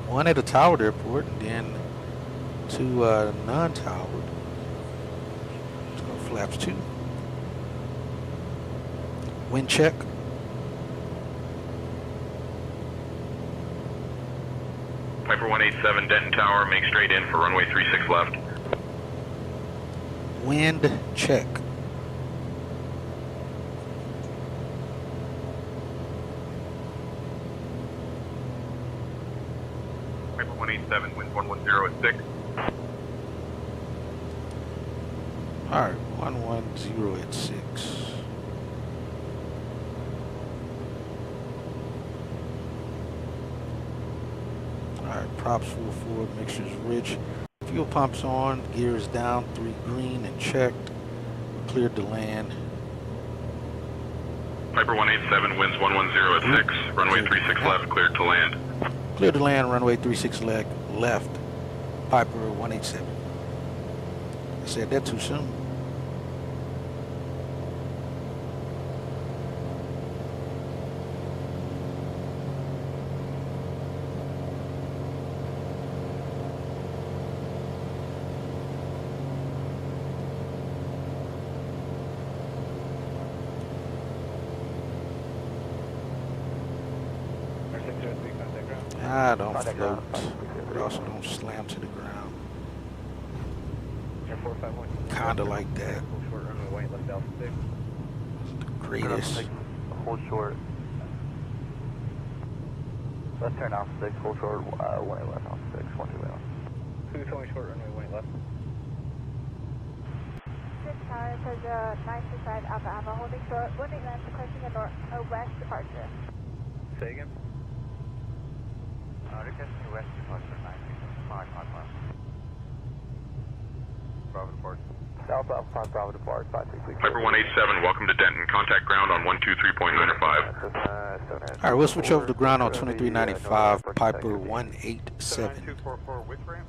1 at a towered airport and then 2 non-towered. So flaps 2. Wind check. Piper 187, Denton Tower, make straight in for runway 36 left. Wind check. Piper 187, wind 110 at 6. Alright, 110 at 6. Alright, props full forward, mixture's rich. Fuel pumps on, gear is down, 3 green and checked. Cleared to land. Piper 187, winds 110 at 6. Runway 36 left, cleared to land. Cleared to land, runway 36 left. Piper 187. I said that too soon. I don't float, but also don't slam to the ground. Kinda like that. The greatest. Hold short. Left turn off 6, hold short, 1 left off 6, 1 2 left. Who's going short runway 1 left? Denton Tower, says 965 Alpha Alpha, holding short, 1 left, requesting a west departure. Say again? Requesting west departure 965 Alpha. Bravo departure. Alpha 5 Bravo depart 563. Piper 187, welcome to Denton. Contact ground on 123.95. Alright, we'll switch over to ground on 2395, Piper 187. 244, which ramp?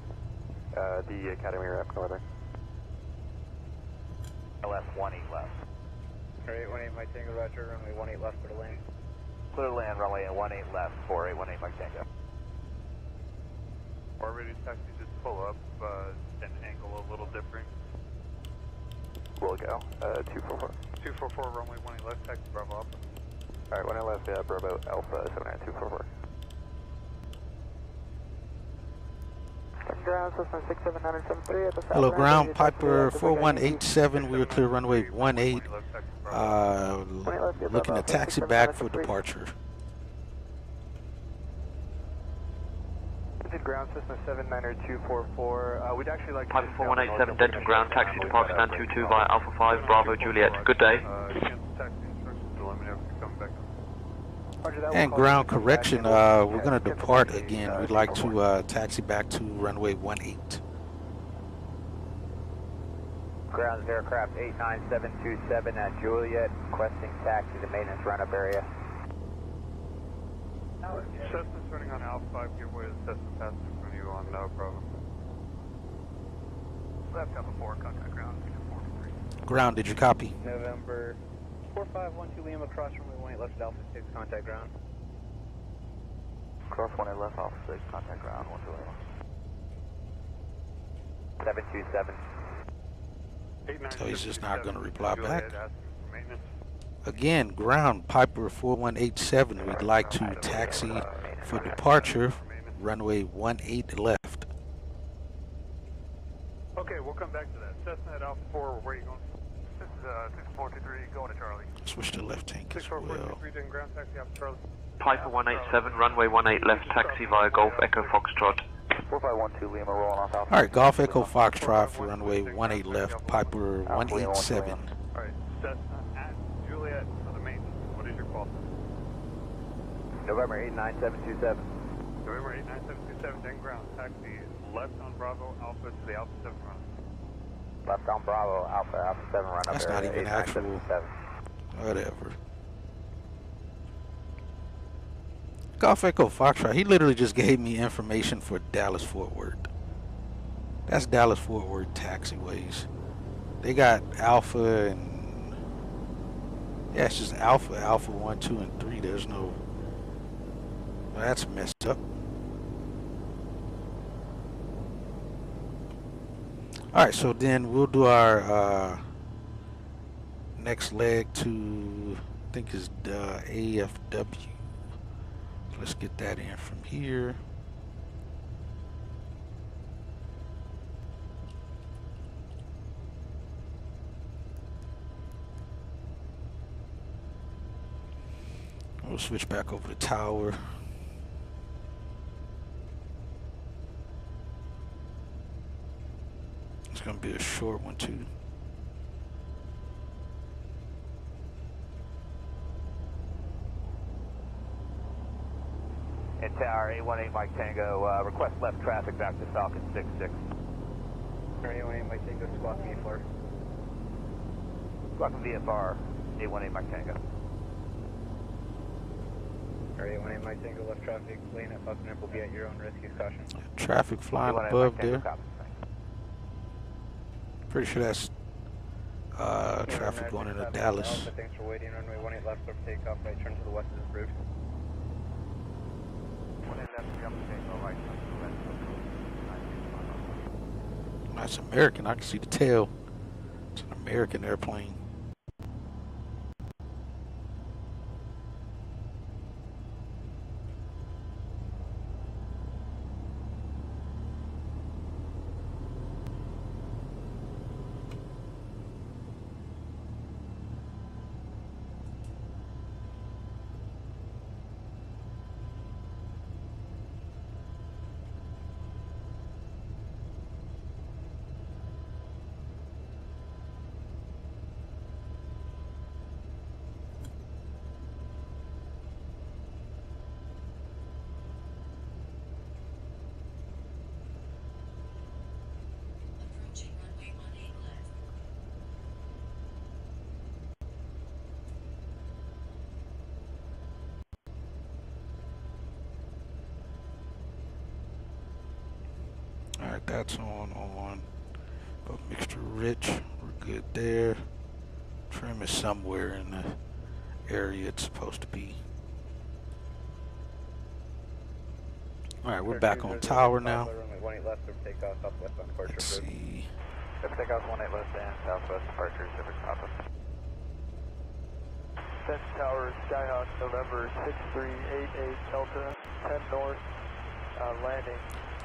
The Academy ramp, northern. Left 18 left. Alright, 18 Mike Tango, roger, runway 18 left for the lane. Clear land, runway 18 left for 818 Mike Tango. Already taxi, just pull up, and angle a little different. We'll go, 244. 244, runway 18 left, taxi Bravo Alpha. Alright, 18 left, Bravo Alpha 79244. Ground, system 67973 at the south. Hello, ground, Piper 4187. We are clear runway 18. Looking to taxi back for departure. Ground system 79244. We'd actually like Piper 4187, Denton ground, taxi to Park Stand 22 via Alpha 5, Bravo Juliet. Good day. And ground correction, we're going to depart again. We'd like to taxi back to runway 18. Ground aircraft 89727 at Juliet, requesting taxi to maintenance run-up area. Cessna's running on Alpha 5, give way to Cessna passing from you on Bravo. Left Alpha 4, contact ground, 43. Ground, did you copy? November 4512 Lima, cross runway 18 left at Alpha 6, contact ground. Cross 18 left, Alpha 6, contact ground, 727. So he's just not going to reply back. Again, ground, Piper 4187. We'd like to taxi for departure, runway 18 left. Okay, we'll come back to that. Cessna at Alpha 4, where are you going? This is 6423, going to Charlie. Switch to left tank as well. 6423, then ground taxi Alpha Charlie. Piper 187, runway 18 left, taxi via Golf Echo Foxtrot. 4512 Lima, rolling off Alpha. Alright, Golf Echo Foxtrot for runway 18 left, Piper 187. Alright, Cessna at Juliet for the maintenance. What is your call? November 89727. November 89727, then ground taxi left on Bravo Alpha to the Alpha 7 run. Left on Bravo Alpha 7 run up. That's not even actual. Whatever. Golf Echo Foxtrot, he literally just gave me information for Dallas Fort Worth. That's Dallas Fort Worth taxiways. They got Alpha and yeah, it's just Alpha, Alpha 1, 2, and 3. There's no. Well, that's messed up. Alright, so then we'll do our next leg to, I think is the AFW. Let's get that in from here. We'll switch back over to tower. It's going to be a short one too. In tower 818 Mike Tango, request left traffic back to Falcon 66. 818 Mike Tango, squawk VFR. Squawk VFR 818 Mike Tango. 818 Mike Tango, left traffic lane at Falcon will be at your own risk, use caution. Traffic flying above there. Pretty sure that's traffic going into Dallas. Alpha, thanks for waiting. Runway 18 left for takeoff. Right turn to the west is approved. That's American. I can see the tail. It's an American airplane. that's on. But mixture rich, we're good there. Trim is somewhere in the area it's supposed to be. All right, we're back on tower now. Let's see. Takeoff 18 left and southwest departure, service Papa. Denton Tower, Skyhawk, November 6388 Delta, 10 north, landing.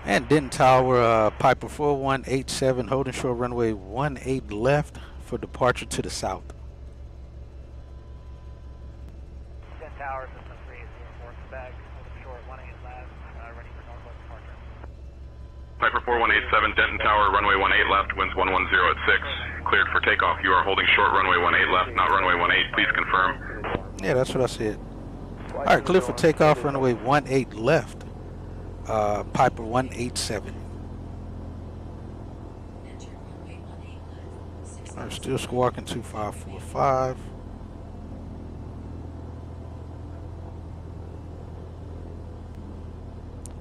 And Denton Tower, Piper 4187, holding short runway 18 left for departure to the south. Denton Tower, system 380, fourth back, holding short 18 left, ready for northwest departure. Piper 4187, Denton Tower, runway 18 left, winds 110 at 6. Cleared for takeoff. You are holding short runway 18 left, not runway 18. Please confirm. Yeah, that's what I said. All right, clear for takeoff, runway 18 left. Piper 187. All right, still squawking 2545.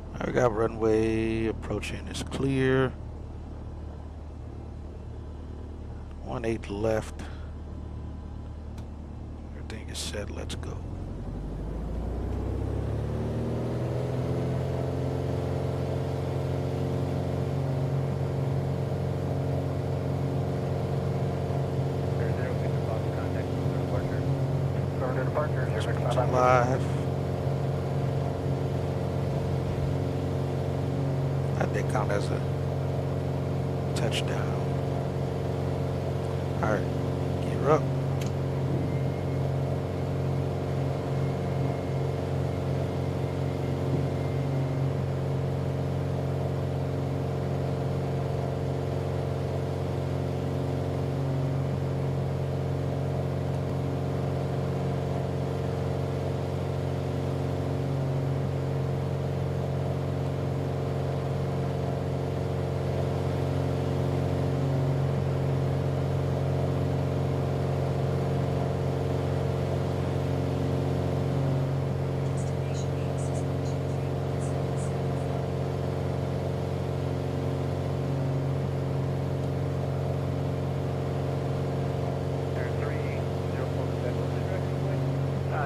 All right, we got runway approaching is clear. 18 left. Everything is set. Let's go. Live. How'd that count as a touchdown? All right, gear up.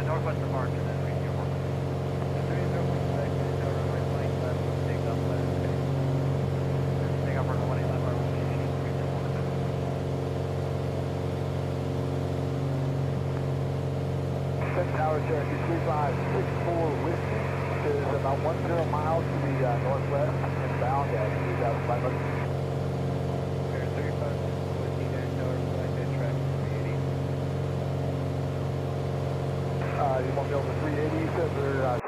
Northwest departure, then reach your mark. 3-0 for take off, left, reach your mark. Denton Tower, Cherokee 3564 Whiskey is about 10 miles to the northwest and bound at 2,500. Air 35, Whiskey, Denton Tower, flight track 380. You won't be able to 380, you said they're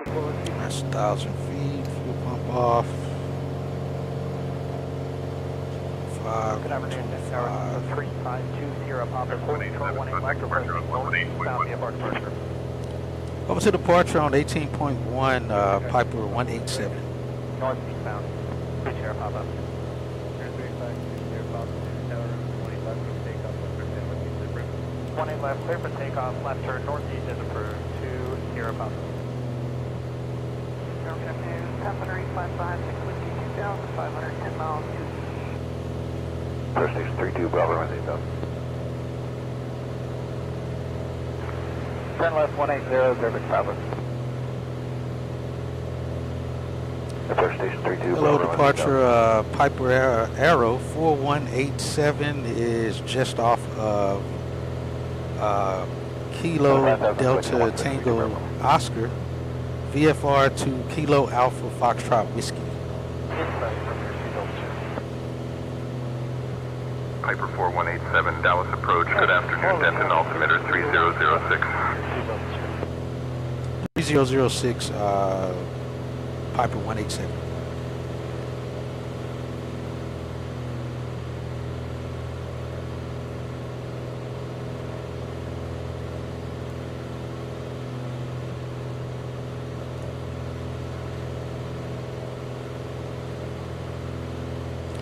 6 That's 1,000 feet. Fuel pump off. 5. Good afternoon, Denton Tower 3520 Papa 418 left, departure on 18, sound departure. Over to departure on 18.1, Piper 187. Northeastbound. Reach Air Papa. Air 3520 Papa, Denton Tower 20 left for takeoff, left turn northeast is approved. 18 left, clear for takeoff, left turn northeast is approved. 2 Sierra Papa. Good afternoon, Passenger 855, 6 Whiskey 2,510 miles to First Station 32, Bravo, runway 8,000. Turn left 180, service Papa. First Station 32, Hello, Bravo, departure, Piper Arrow 4187 is just off of Kilo Delta Tango Oscar, VFR to Kilo Alpha Foxtrot Whiskey. Piper 4187, Dallas approach. Good afternoon, Denton altimeter 3006. 3006, Piper 187.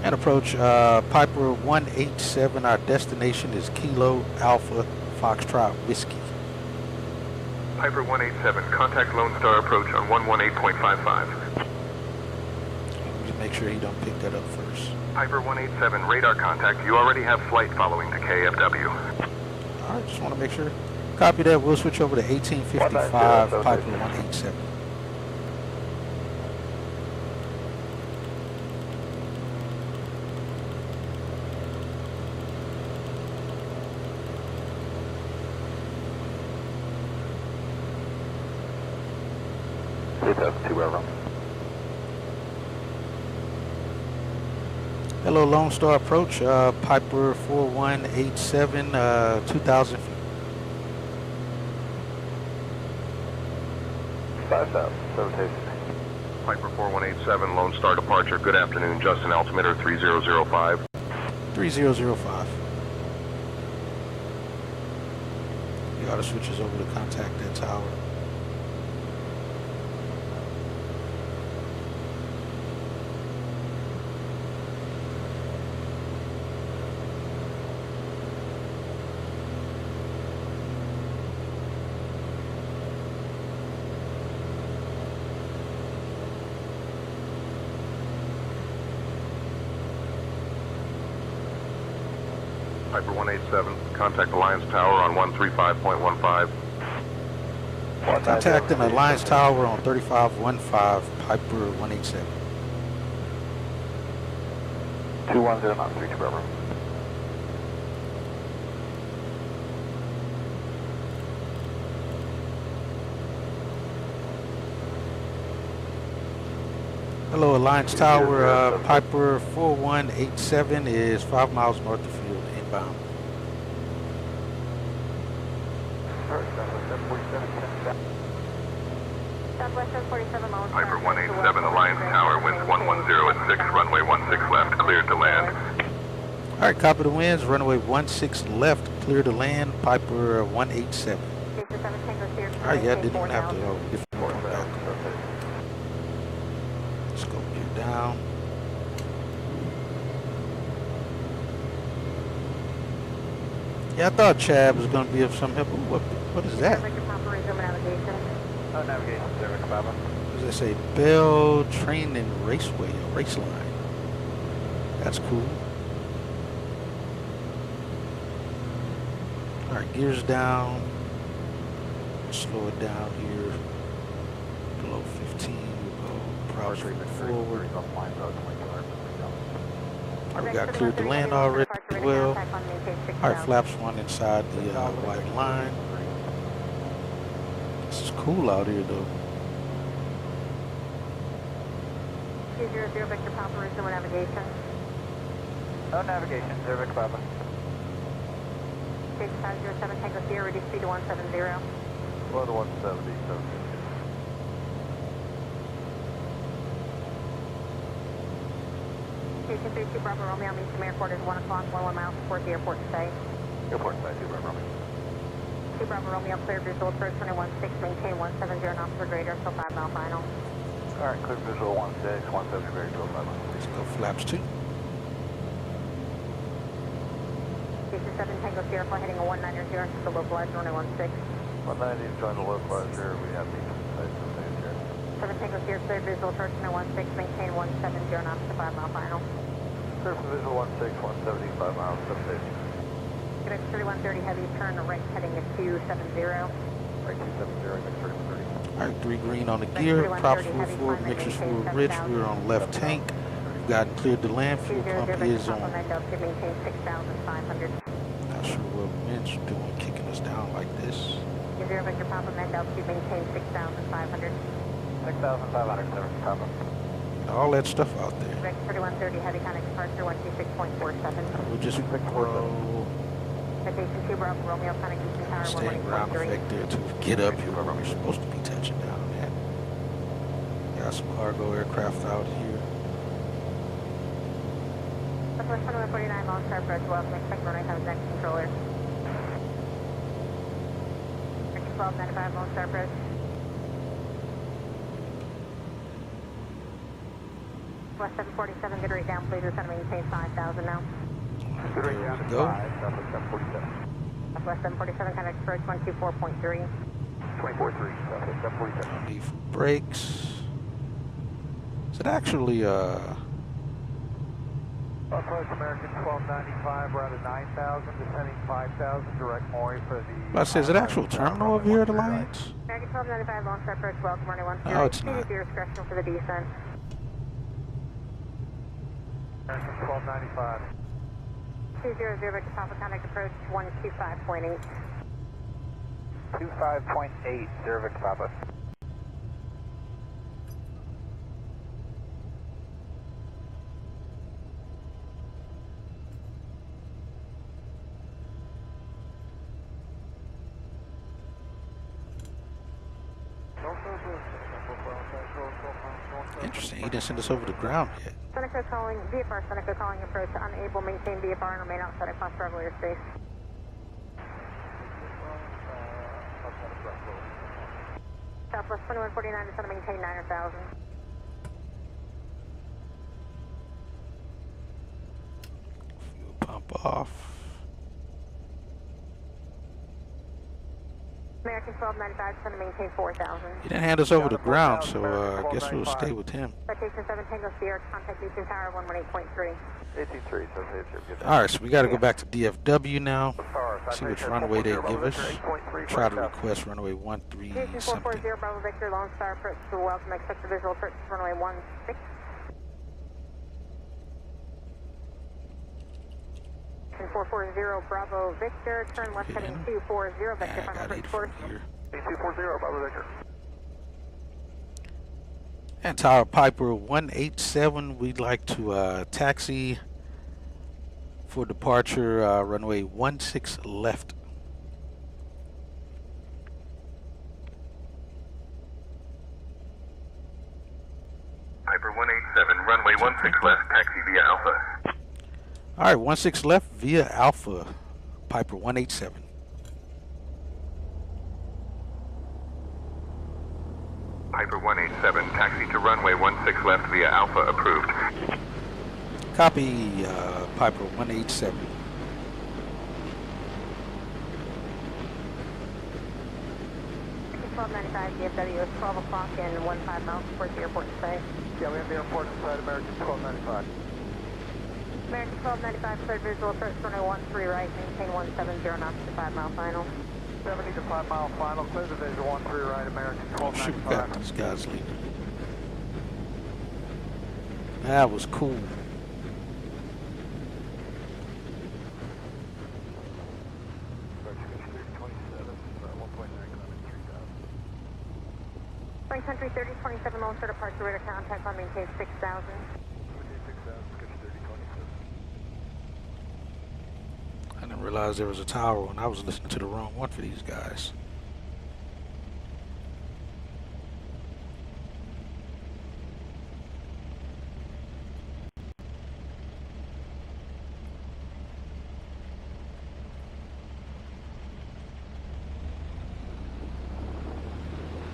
And approach Piper 187. Our destination is Kilo Alpha Foxtrot Whiskey. Piper 187, contact Lone Star approach on 118.55. make sure he don't pick that up first. Piper 187, radar contact. You already have flight following to KFW. All right, just want to make sure. Copy that. We'll switch over to 1855 Piper 187. Hello, Lone Star approach, Piper 4187, 2000 feet. 5,000, rotation. Piper 4187, Lone Star departure. Good afternoon, Justin altimeter 3005. 3005. The auto switches over to contact that tower. Piper 187, contact Alliance Tower on 135.15. Contacting Alliance Tower on 3515, Piper 187. 210 knots, reach Bravo. Hello, Alliance Tower, Piper 4187 is 5 miles north of field, inbound. Southwest 747 Lone Star. Piper 187, Alliance Tower, winds 110 at 6, runway 16 left, cleared to land. All right, copy the winds, runway 16 left, clear to land, Piper 187. All right, yeah, didn't even have to get back. Scope you down. Yeah, I thought Chad was going to be of some help. Ooh, what is that? Oh, navigation, service, Papa. What does that say? Bell Train and Raceway, a race line. That's cool. All right, gears down. Slow it down here. Below 15. We'll go proud forward. All right, we got cleared to land already as well. All right, flaps one inside the white line. This is cool out here though. 200 Victor Papa, resume navigation. Oh, navigation, 0 Victor Papa. 6507 Tango Sierra, reduce speed to 170. Slow to 170, 232 Bravo Romeo, meets the airport at 1 o'clock, 11 miles before the airport today. Airport side, 2 Bravo Romeo. 2 Bravo Romeo, clear visual approach 216, maintain 170 knots for greater, so 5 mile final. Alright, clear visual 16, 170 greater, so 5 miles. Let's go flaps 2. 227 Tango Sierra, flight heading 190 to the localizer, runway 16. 190 is join the localizer, we have the side sustain here. 7 Tango Sierra, clear visual approach 216, maintain 170 knots to 5 mile final. Clear for visual 16, 170, 5 miles, 7 days. Quebec 3130 heavy, turn right heading at 270. Right 270, next 3130. All right, 3 green on the gear, props full forward, mixers full rich, we're on left tank. We've gotten cleared to land, fuel pump is on. Not sure what wind's doing, kicking us down like this. 0 Victor Papa, Mend altitude, maintain 6,500. 6,500, 0 Papa. All that stuff out there. Quebec 3130 heavy, connect departure 126.47. We'll just roll. Citation 2 Bravo Romeo, connect Eastern Tower Staying ground effect there to get up here where we're supposed to be touching down at. Got some cargo aircraft out here. Southwest 149 Lone Star approach, welcome, expect runway times next controller. 1295 Lone Star approach. West 747, good rate down, please, we're trying to maintain 5,000 now. Good rate down, Go. 5, Southwest 747. Southwest 747, contact approach 124.3. 24.3, Southwest 747. Need for brakes. Is it actually Southwest American 1295, we're out of 9,000, descending 5,000, direct Maury for the... I say, is it actual terminal over here at Alliance? American 1295, launch approach, welcome, runway 10. No, it's not. Your discretion for the descent. American 1295. 200, Victor Papa, contact approach 125.8. 25.8, 0 Victor Papa. Interesting, he didn't send us over the ground yet. Seneca calling, VFR Seneca calling approach, unable, maintain VFR and remain outside of class Bravo airspace. Southwest 2149, descend to maintain 9,000. Fuel pump off. American 1295, descend to maintain 4,000. He didn't hand us over the ground, so I guess we'll stay with him. Citation 7 Tango Sierra, contact Beacon Tower 118.3. 18.3, so Alright, so we got to go back to DFW now. See which runway they give us. Try to request runway 13 Houston something. 440, Bravo Victor, Lone Star approach to welcome, expect the visual approach to runway 16. 440, Bravo Victor, turn left heading 240, Vector final approach course. 240, Bravo Victor. And Tower Piper 187, we'd like to taxi for departure runway 16 left. Piper 187, runway 16 left, taxi via Alpha. Alright, 16 left via Alpha, Piper 187. Piper 187, taxi to runway 16 left via Alpha, approved. Copy, Piper 187. American 1295, DFW is 12 o'clock and 15 miles towards the airport in sight. Yeah, we have the airport inside American 1295. American 1295, cleared visual approach runway 13 right, maintain 170 knots to 5 mile final. 70 to 5 mile final, clear the visual 13 right, American Oh shoot, we got 1295. these guys leaving. That was cool. Spring Country 3027, Lone Star departure, radar contact on maintain 6,000. I didn't realize there was a tower when I was listening to the wrong one for these guys.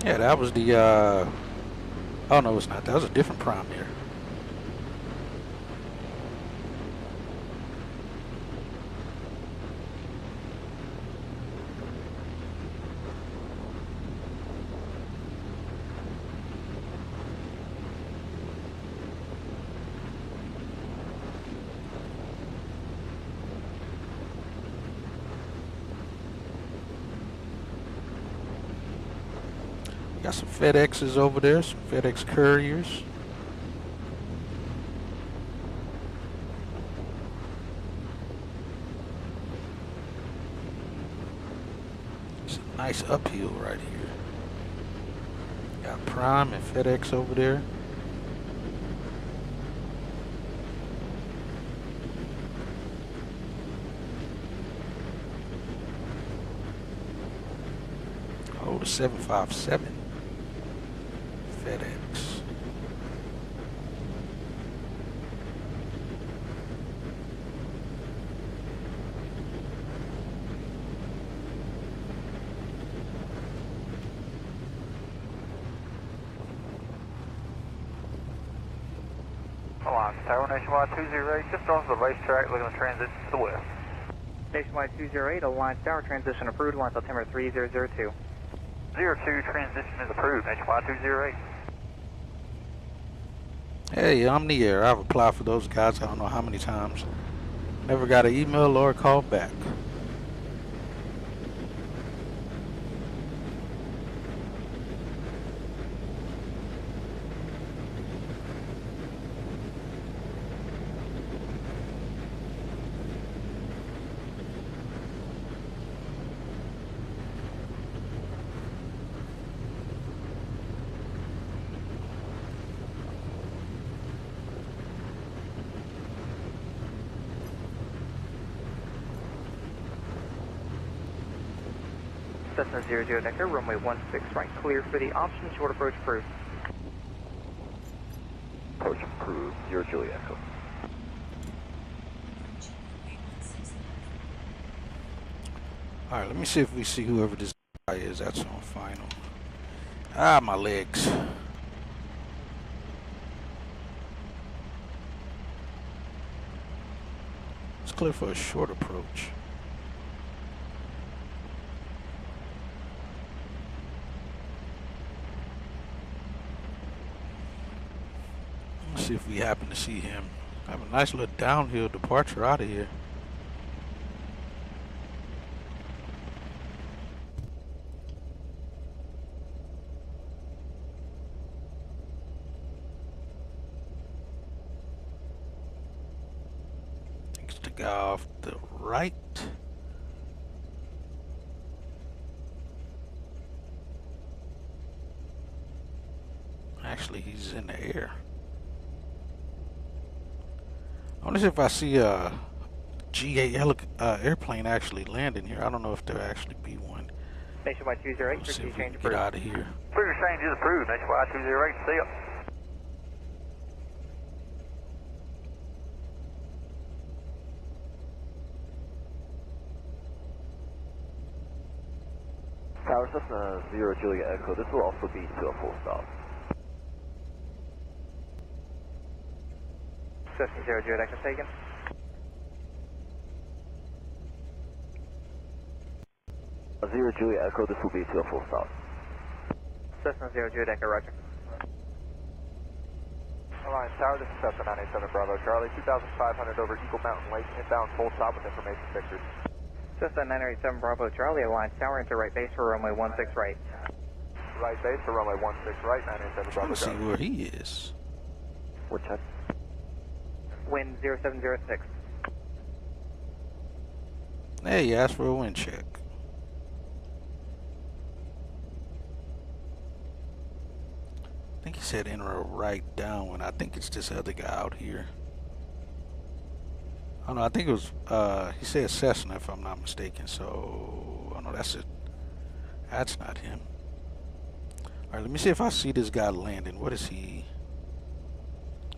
Yeah, that was the, oh no, it's not. That was a different prime there. Got some FedExes over there, some FedEx couriers. It's a nice uphill right here. Got Prime and FedEx over there. Oh, the 757. FedEx. Alliance Tower, Nationwide 208, just north of the racetrack, looking to transit to the west. Nationwide 208, Alliance Tower, transition approved, Alliance altimeter 3002. 02 transition is approved, Nationwide 208. Hey, I'm the air. I've applied for those guys I don't know how many times. Never got an email or a call back. Cessna 00 Decker, runway 16 right, clear for the option, short approach approved. Approach approved, 0 Juliet Echo. Alright, let me see if we see whoever this guy is. That's on final. Ah, my legs. It's clear for a short approach. Let's see if we happen to see him. Have a nice little downhill departure out of here. It's the guy off the right. Actually, he's in the air. I wonder if I see a GA airplane actually landing here. I don't know if there actually be one. Nationwide 208, Let's see if we change can get out of here. Clear change is approved, Nationwide 208, see ya. Tower Cessna 0 Juliet Echo, this will also be to a full stop. Cessna 0 Juliet Echo taken. A 0 Juliet Echo, this will be to a full stop. Cessna 0 Juliet Echo, roger. Alliance Tower, this is Cessna 987 Bravo Charlie, 2,500 over Eagle Mountain Lake, inbound full stop with information pictures. Cessna 987 Bravo Charlie, Alliance Tower, enter right base for runway 16 right. Right base for runway 16 right, 987 Bravo Let's see Charlie. where he is. Which head? Wind 0706. Hey, you asked for a wind check. I think he said enter a right downwind. I think it's this other guy out here. Oh no, I think it was he said Cessna if I'm not mistaken. So oh no, that's it. That's not him. Alright, let me see if I see this guy landing. What is he?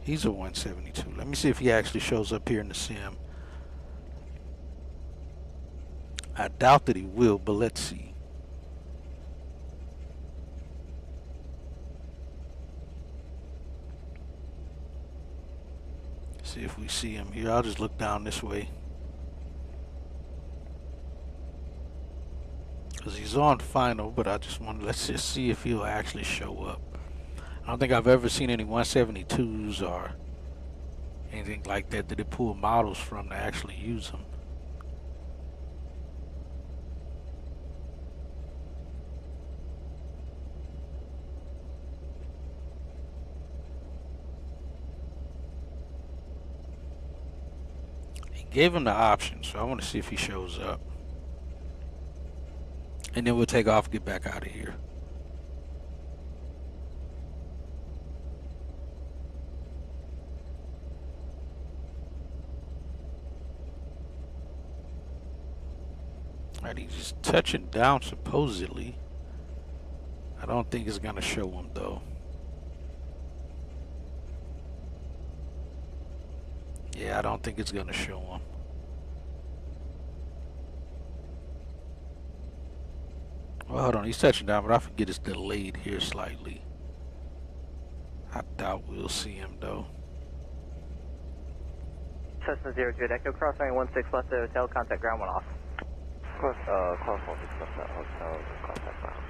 He's a 172. Let me see if he actually shows up here in the sim. I doubt that he will, but let's see. See if we see him here. I'll just look down this way. Because he's on final, but I just want to, let's just see if he'll actually show up. I don't think I've ever seen any 172s or anything like that that they pull models from to actually use them. Gave him the option, so I want to see if he shows up. And then we'll take off, get back out of here. Alright, he's just touching down supposedly. I don't think it's gonna show him though. Yeah, I don't think it's gonna show him. Well, hold on, he's touching down, but I forget it's delayed here slightly. I doubt we'll see him though. Cessna 0 Juliet Echo, crossing 16 left to hotel, contact ground 1 off. Cross 16 left at hotel, contact ground.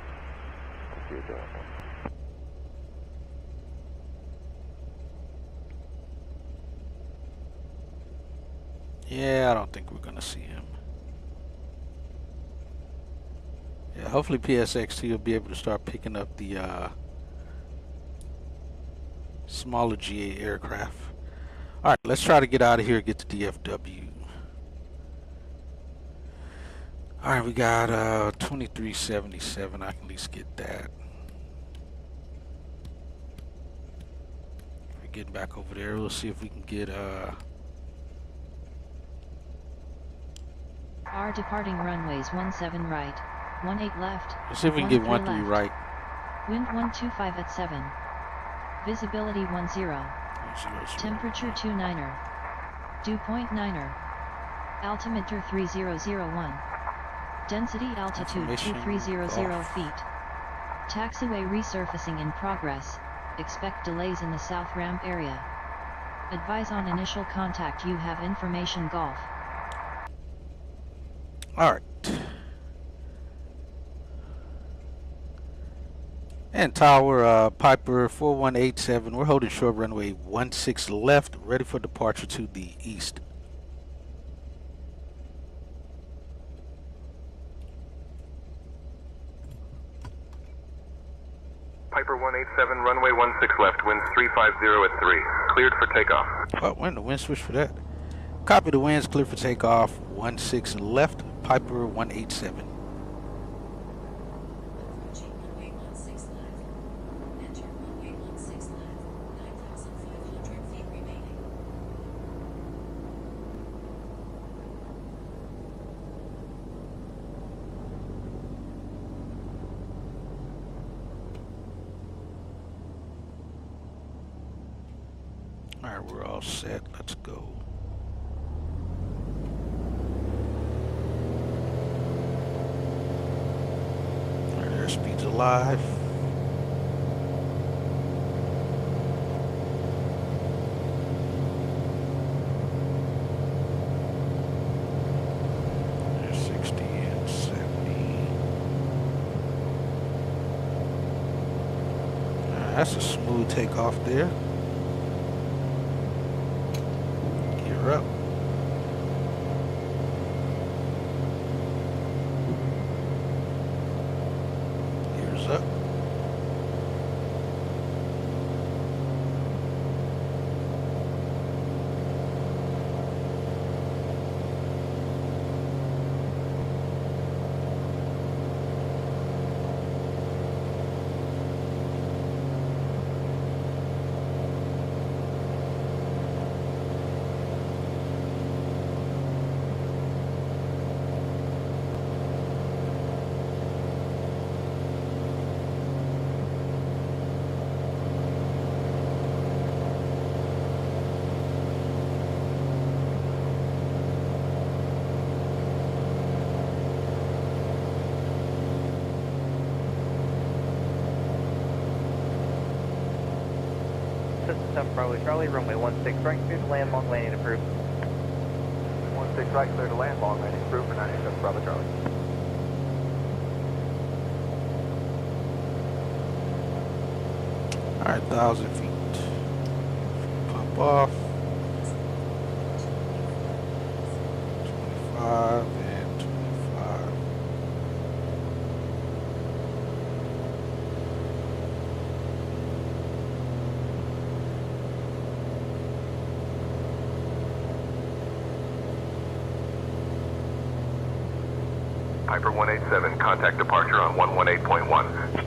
0 Juliet Echo. Yeah, I don't think we're gonna see him. Yeah, hopefully PSXT will be able to start picking up the smaller GA aircraft. All right, let's try to get out of here and get to DFW. All right, we got 2377. I can at least get that. We're getting back over there. We'll see if we can get R departing runways 17 right, 18 left. Let's see if we can get 13 right. Wind 125 at 7. Visibility 10. Temperature 29er. Dew point 9er. Altimeter 3001. Density altitude 2300 feet. Taxiway resurfacing in progress. Expect delays in the south ramp area. Advise on initial contact. You have information Golf. Alright. And tower Piper 4187. We're holding short runway 16 left, ready for departure to the east. Piper 187, runway 16 left, winds 350 at 3. Cleared for takeoff. Oh, when the wind switch for that. Copy the winds, clear for takeoff. 16 left, Piper 187. Alright, we're all set. Let's go. Alright, airspeed's alive. There's 60 and 70. Alright, that's a smooth takeoff there. Up. Gears up. System Bravo Charlie, runway 16 right, clear to land, long landing approved. 16 right, clear to land, long landing approved for 97 Bravo Charlie. Alright, 1,000 feet. Pump off. 25 and 25. Piper 187, contact departure on 118.1.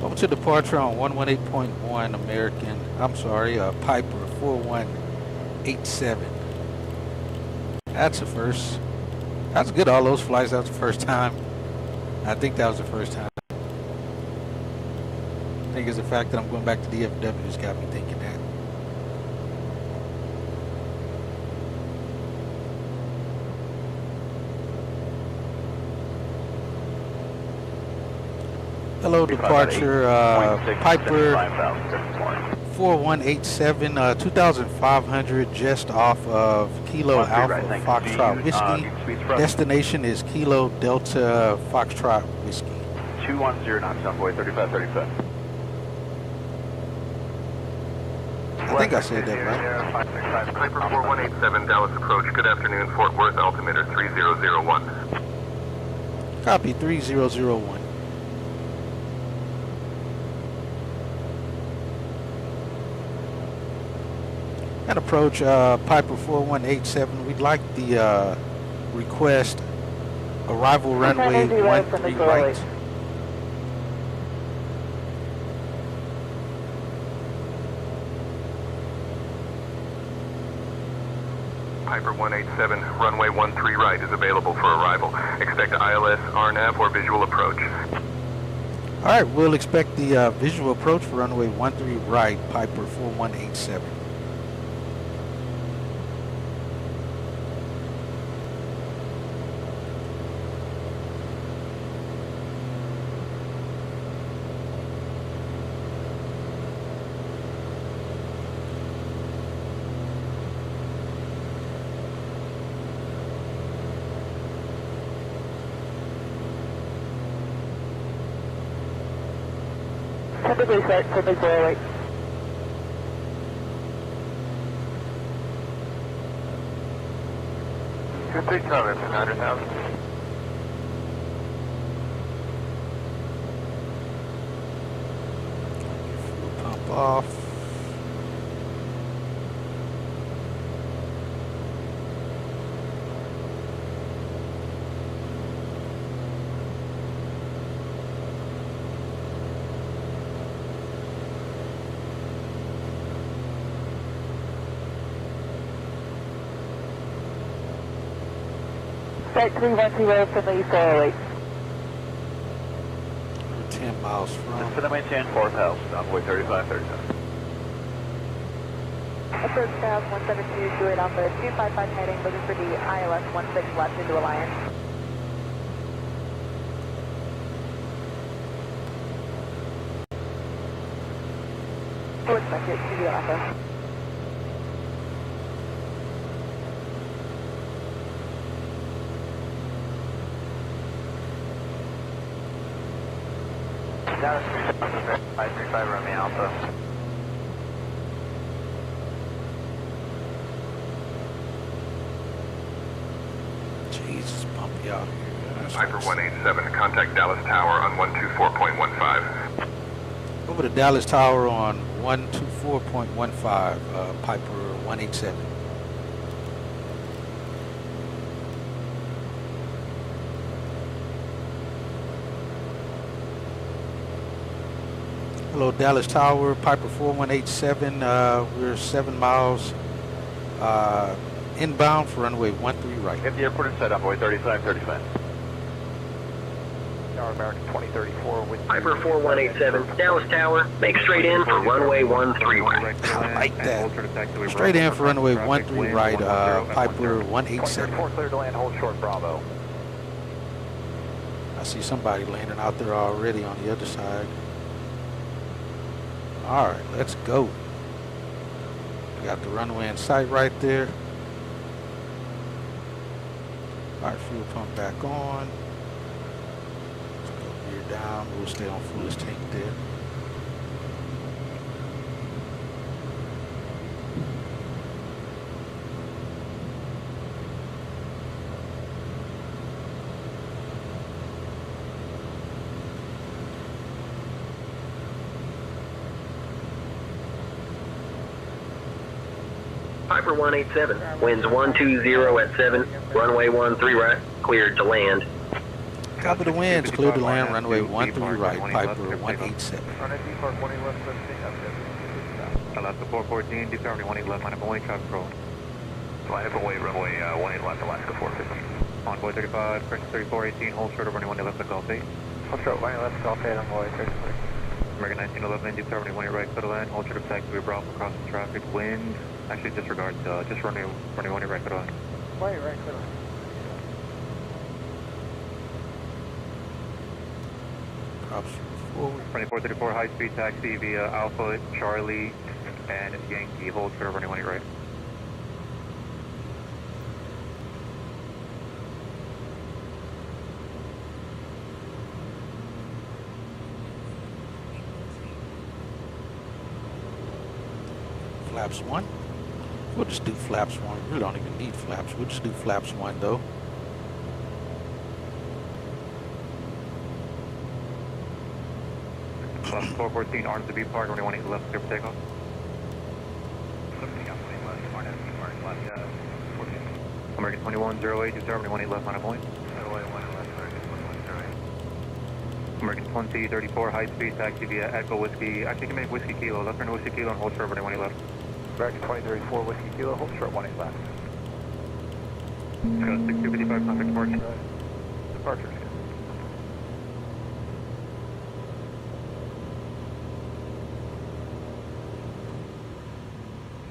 Over to departure on 118.1 American, Piper 4187. That's a first. That's good, all those flights, that was the first time. I think that was the first time. I think it's the fact that I'm going back to DFW has got me thinking that. Hello, departure, Piper 4187, 2,500 just off of Kilo Alpha Foxtrot Whiskey. Destination is Kilo Delta Foxtrot Whiskey. 210 knots, Southway 3535. think I said that right. Piper 4187, Dallas approach. Good afternoon, Fort Worth, altimeter 3001. Copy 3001. And approach Piper 4187. We'd like the request arrival runway 13 right. Piper 187, runway 13 right is available for arrival. Expect ILS, RNAV, or visual approach. All right, we'll expect the visual approach for runway 13 right, Piper 4187. Typically set, typically 408. Two 3 for 900,000. Pump off. Site 310 from the 408. 10 miles from. For the maintain 4th house, envoy 3537. Approach South 172, Juliet Alpha 255 heading, looking for the ILS 16 left into Alliance. Forward second, Juliet Alpha. Dallas 535 Romeo Alpha. Jesus, bumpy out here. Piper 187, contact Dallas Tower on 124.15. Over to Dallas Tower on 124.15, Piper 187. Hello, Dallas Tower, Piper 4187. We're 7 miles inbound for runway 13 right. Get the airport inside, envoy 3535. Tower American 2034 with Piper 4187, Dallas Tower, make straight in for runway 13 right. I like that. Straight in for runway 13 right, Piper 187. 4 clear to land, hold short, Bravo. I see somebody landing out there already on the other side. All right, let's go. We got the runway in sight right there. All right, fuel pump back on. Let's go gear down. We'll stay on fullest tank there. Piper 187, winds 120 at 7, runway 13 right, cleared to land. Copy the winds, cleared to land, runway 13 right, Piper 187. Alaska 414, departing 18 left, line away, traffic roll. Line up away, runway 18 left, Alaska 415. Envoy 35, French 3418, hold short of runway 1 left, Golf 8. Hold short, 1 left, Golf 8, envoy 33. American 1911, departing 1 right, clear to land, hold short of taxiway Bravo, crossing traffic, wind. Actually, disregard, just runway 1 right, clear to land. Right, clear to land. Props forward. 2434, high speed taxi via Alpha, Charlie, and Yankee, hold short of runway 1 right. flaps 1. We'll just do flaps 1. We don't even need flaps. We'll just do flaps 1 though. Flaps 414, arms to be parked, runway 18 left, clear for takeoff. American 2108, you start, runway 18 left, line of point. American 2034, high speed taxi via Echo Whiskey. Actually, you can make Whiskey Kilo, left turn Whiskey Kilo and hold short, runway 18 left. American 2034, Whiskey Kilo, hold short, 18 left. Go 6255, contact departure. Departure.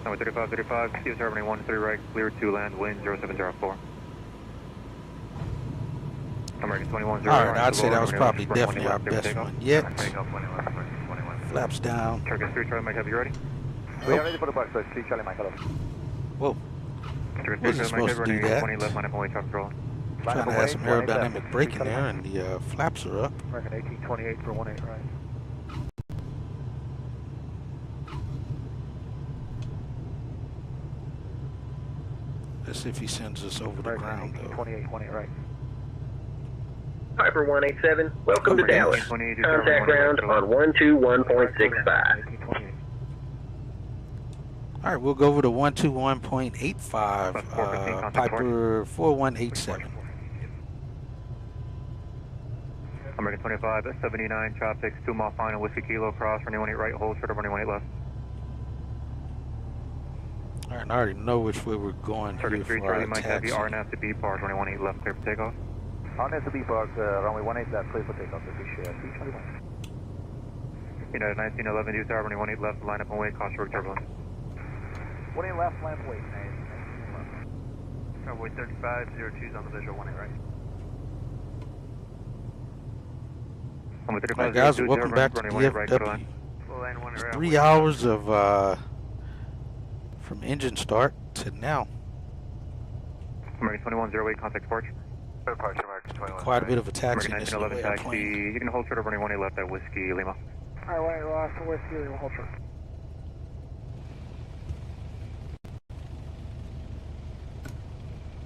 Number 3535, QS runway 13 right, clear to land, wind 0704. American 2108. Alright, I'd say that was probably definitely our best one yet. Flaps down. Turkish 3, Charlie Mike, have you ready? We are ready for the box, so 3 Charlie Mike, hello. Whoa. Wasn't supposed to do that. Trying to have some aerodynamic braking there, and the flaps are up. American 1828 for 18 right. Let's see if he sends us over the ground, though. 28, 18 right. Piper 187, welcome to Dallas. Contact ground on 121.65. All right, we'll go over to 121.85, Piper 4187. American 25, 79, traffic, 2 mile final, Whiskey Kilo, cross, runway 18 right, hold short of runway 18 left. All right, I already know which way we're going here for our taxi. RNF to B park, runway 18 left, clear for takeoff. RNF to B park, runway 18 left, clear for takeoff, C21. United 1911, do tower, runway 18 left, line up and wait, caution road turbulence. 18 left, line up and wait, Runway 3502 is on the visual, 18 right. All right, guys, welcome back to DFW. 3 hours of from engine start to now. American 2108, contact departure. Departure, American 21. Quite a bit of a taxi. American 1911 taxi. You can hold short of runway 18 left at Whiskey Lima. Alright, 18 left, Whiskey Lima, hold short.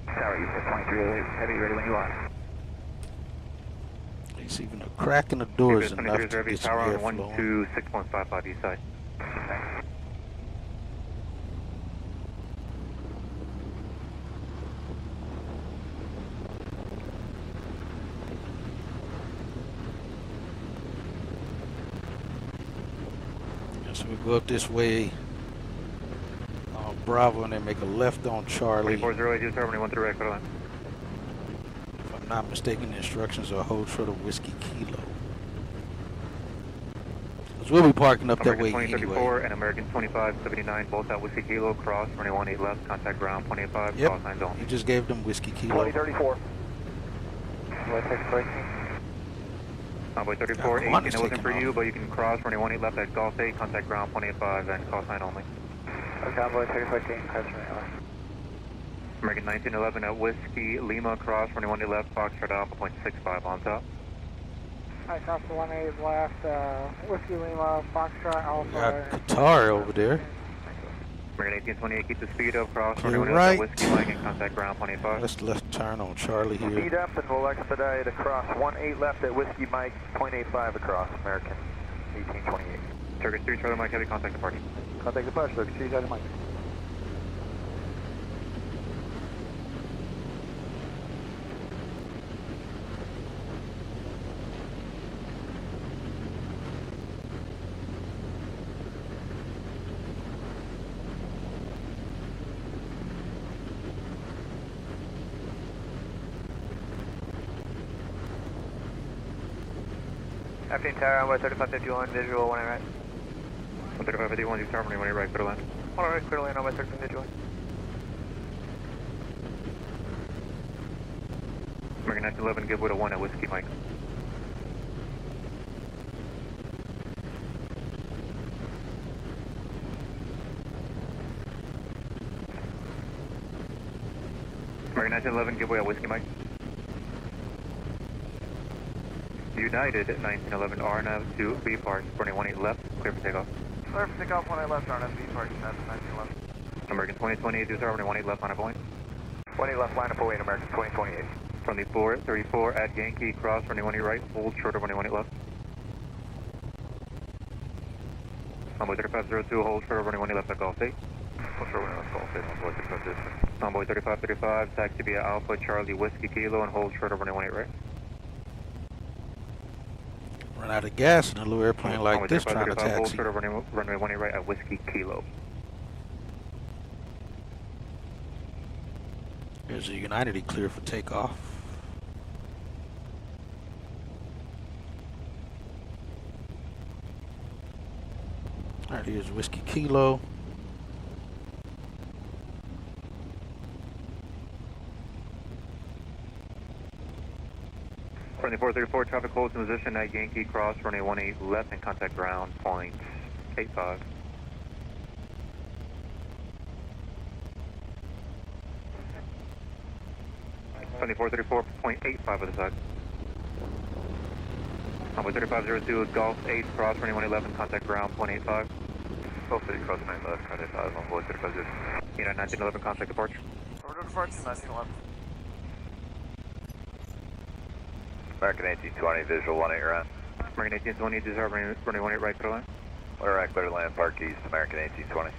Tower, you said 2308, heavy, ready when you are. It's even a crack in the door is enough to get some tower airflow. on 126.55 east side. So we go up this way on Bravo and then make a left on Charlie. 3408, just terminal 13 right, line. If I'm not mistaken, the instructions are hold short of Whiskey Kilo. Because we'll be parking up that way American 2034 anyway. and American 2579, both at Whiskey Kilo, cross, runway 18 left, contact ground, 0.85, Yep, cross 9 zone. he just gave them Whiskey Kilo. 2034. West Express. Convoy 34, 18, it wasn't for you, but you can cross, runway 18 left at Golf 8, contact ground, 0.85, and cross 9 only. Convoy 34, American 1911 at Whiskey Lima, cross, runway 18 left, Foxtrot Alpha, 0.65 on top. Alright, cross the 18 left, Whiskey Lima, Foxtrot Alpha. Got Qatar over there. American 1828, keep the speed up, cross, Okay, runway 18 right. left at Whiskey Mike, and contact ground, 0.85. Let's left turn on Charlie here. Speed up and we'll expedite across 18 left at Whiskey Mike, 0.85 across, American 1828. Turkish 3, Charlie Mike, heavy contact departure. Contact departure, Turkish 3, Charlie Mike. Afternoon tower, runway 3551, visual 18 right. 3551, you terminal 18 right, clear line. 18 right, clear line, runway 3551. American 1911, give way to 1 at Whiskey Mike. American 1911, give way at Whiskey Mike. United 1911 RNAV to B park, runway 18 left, clear for takeoff. Clear for takeoff 18 left, RNFB parking at 19 left. American 2028, 18 left line of point. 18 left line of point, American 2028. From the 434 at Yankee, cross runway 18 right, hold short of runway 18 left. Envoy 3502, hold short of runway 18 left at Golf 8. Hold short runway left, Golf 8, Envoy 3502. Envoy 3535, taxi via Alpha Charlie Whiskey Kilo and hold short of runway 18 right. Run out of gas in a little airplane like this trying to taxi. Hold short of runway 18 right at Whiskey Kilo. Here's a United clear for takeoff. Alright, here's Whiskey Kilo. From the 434, traffic holds in position at Yankee, cross runway 18 left and contact ground point 85. From the 434.85 of the side. Envoy 3502, Golf 8, cross runway 111, contact ground point 85. Golf 8, cross runway left, contact 85, Envoy 3502. Unit 1911, contact departure. Order departure 1911. American 1820, visual 18 right. American 1820, desire runway 18 right, clear line. Clear right, clear to land, park east, American 1820.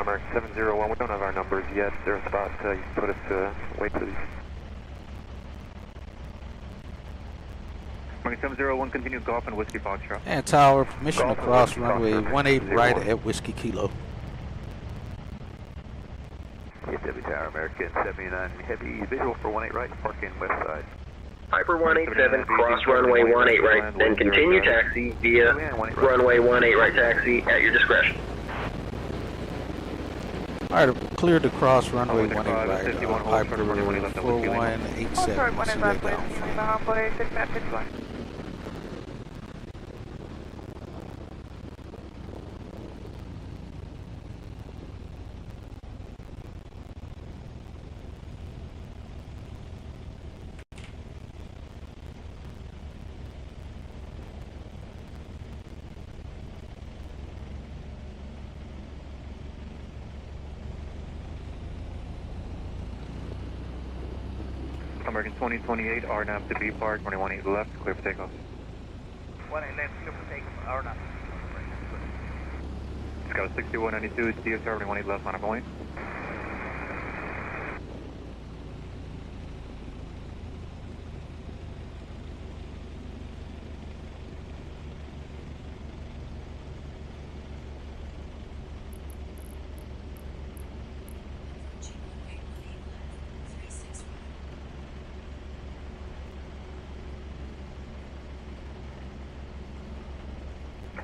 American 701, we don't have our numbers yet. Is there a spot you can put us to wait for these? American 701, continue Golf and Whiskey Foxtrot. And Tower, permission to cross runway 18 right at Whiskey Kilo. KW Tower, American 79, heavy visual for 18 right, parking west side. Piper 187, cross runway 18 right, then continue taxi via runway 18 right taxi at your discretion. Alright, cleared to cross runway 18 right, Piper 4187, see that down. American 2028, RNAV to B Park, 18 left, clear for takeoff. 18 left, clear for takeoff, RNAV. It's got a 6192, DSR, 18 left, line of point.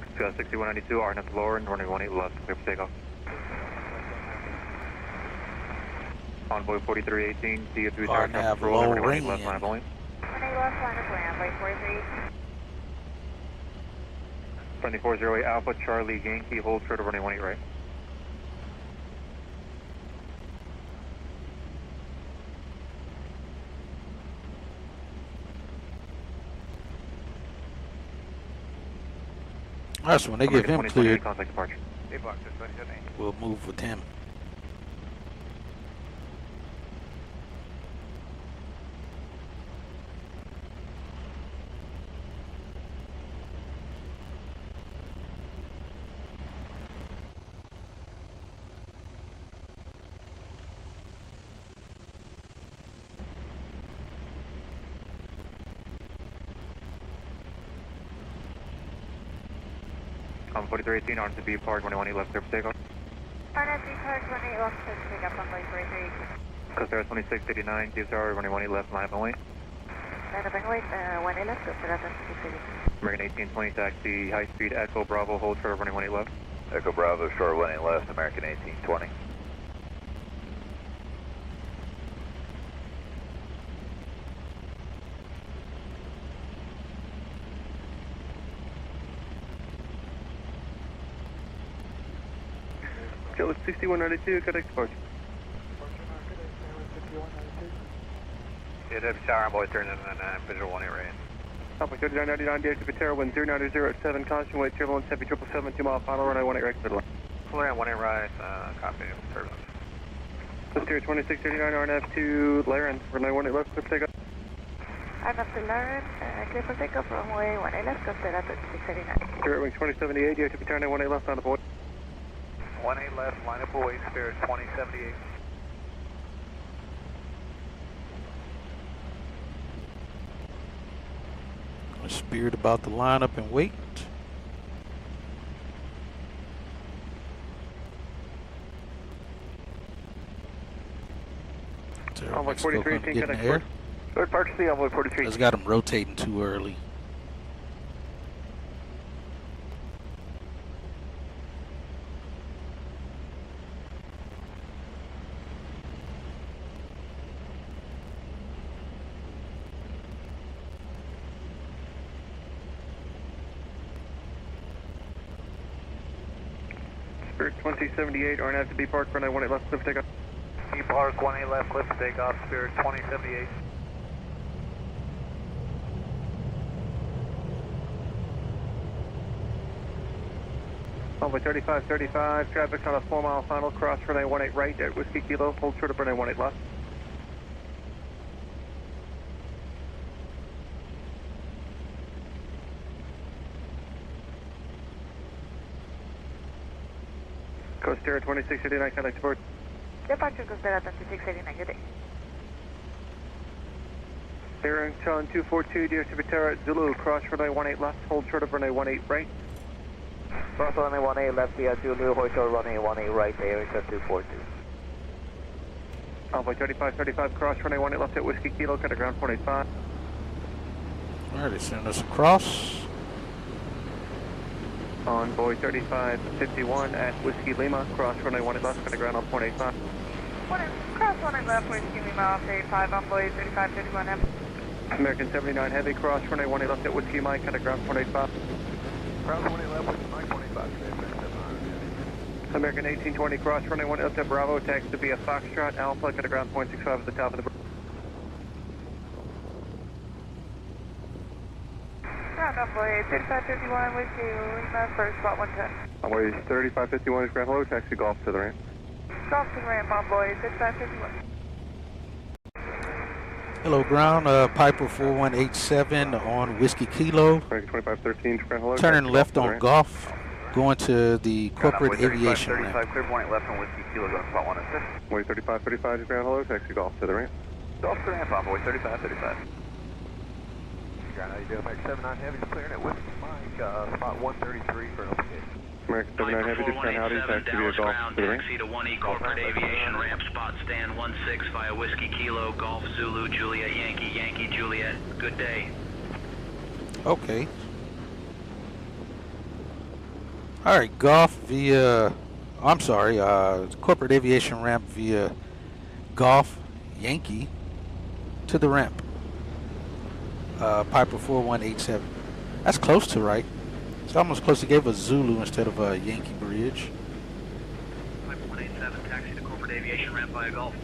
It's got 6192, RNF lower, and running 18 left, clear for takeoff. Envoy 4318, DO3 tower, traffic roll, running 18 left, line of point. 18 left, line of land, by 43. Friendly 408 Alpha, Charlie, Yankee, hold short of running 18 right. Alright, so when they give him cleared, departure. we'll move with him. On 4318, on to B Park, 18 left, clear for takeoff. RNF B Park, 18 left, clear for takeoff on 4318. Costa 2689, DSR, 18 left, line of point. Line of point, 18 left, Costa 2689. American 1820, taxi, high speed, Echo Bravo, hold short of running 18 left. Echo Bravo, short 18 left, American 1820. Dallas 6192, contact departure. Yeah, Deputy Tower, Envoy 3999, visual 18 right. Alpha 3999, deactivate Terra 1090 at 7, caution, weight turbulence, heavy 777, 2 mile final, runway 18 right, clear to land. Clear on 18 right, copy, turbulence. Steer 2639, RNF to Laren, runway 18 left, clear for takeoff. RNF to Laren, clear for takeoff, runway 18 left, contact at 2689. Spirit wing 2078, deactivate Terra 18 left, line up away. 18 left, line up away, Spirit 2078. Spirit about to line up and wait. Envoy 43, getting in the air. Third Park C, Envoy 43. That's got him rotating too early. Spirit 2078, RNF to B Park, runway 18 left, clear for takeoff. B Park 18 left, clear for takeoff, Spirit 2078. Envoy 3535, traffic on a 4 mile final, cross runway 18 right at Whiskey Kilo, hold short of runway 18 left. Coast Terra 2689, contact support. Departure Coast Terra 2689, good day. Air Challenge 242, dear to Terra Zulu, cross runway 18 left, hold short of runway 18 right. Cross runway 18 left via Zulu, hold short runway 18 right, Air 242. Envoy 3535, cross runway 18 left at Whiskey Kilo, cut to ground 485. Alright, they send us across. Envoy 3551 at Whiskey Lima, cross runway 18 left, cut to ground on 485. Cross 18 left, Whiskey Lima, off 85, Envoy 3551 F. American 79 Heavy, cross runway 18 left at Whiskey Mike, cut to ground 485. Ground 20 left, Whiskey Mike 25, American 1820, cross runway 18 left at Bravo, taxi to be a Foxtrot, Alpha, cut to ground 0.65 at the top of the bridge. Ground Envoy 3551, Whiskey Lima, first spot 110. Envoy 3551 is ground hello, taxi Golf to the ramp. Golf to the ramp, Envoy 3551. Hello, ground. Piper 4187 on Whiskey Kilo. 2513, ground hello. Turning left on Golf, going to the corporate aviation ramp. 35, clear point left on Whiskey Kilo, going to spot 106. Envoy 3535 is ground hello, taxi Golf to the ramp. Golf to the ramp, Envoy 3535. Ground, how you doing? American 79 Heavy, clearing it Whiskey Mike, spot 133 for an OPA. American 79 Heavy, descend Howdy, taxi to be a Golf to the ramp. Taxi to 1E corporate aviation ramp, spot stand 16 via Whiskey Kilo, Golf Zulu, Juliet, Yankee, Yankee, Juliet. Good day. Okay. Alright, Golf via, I'm sorry, corporate aviation ramp via Golf, Yankee to the ramp. Piper 4187. That's close to right. It's almost close to give us Zulu instead of a Yankee bridge. Piper 187, taxi to corporate aviation ramp via Golf.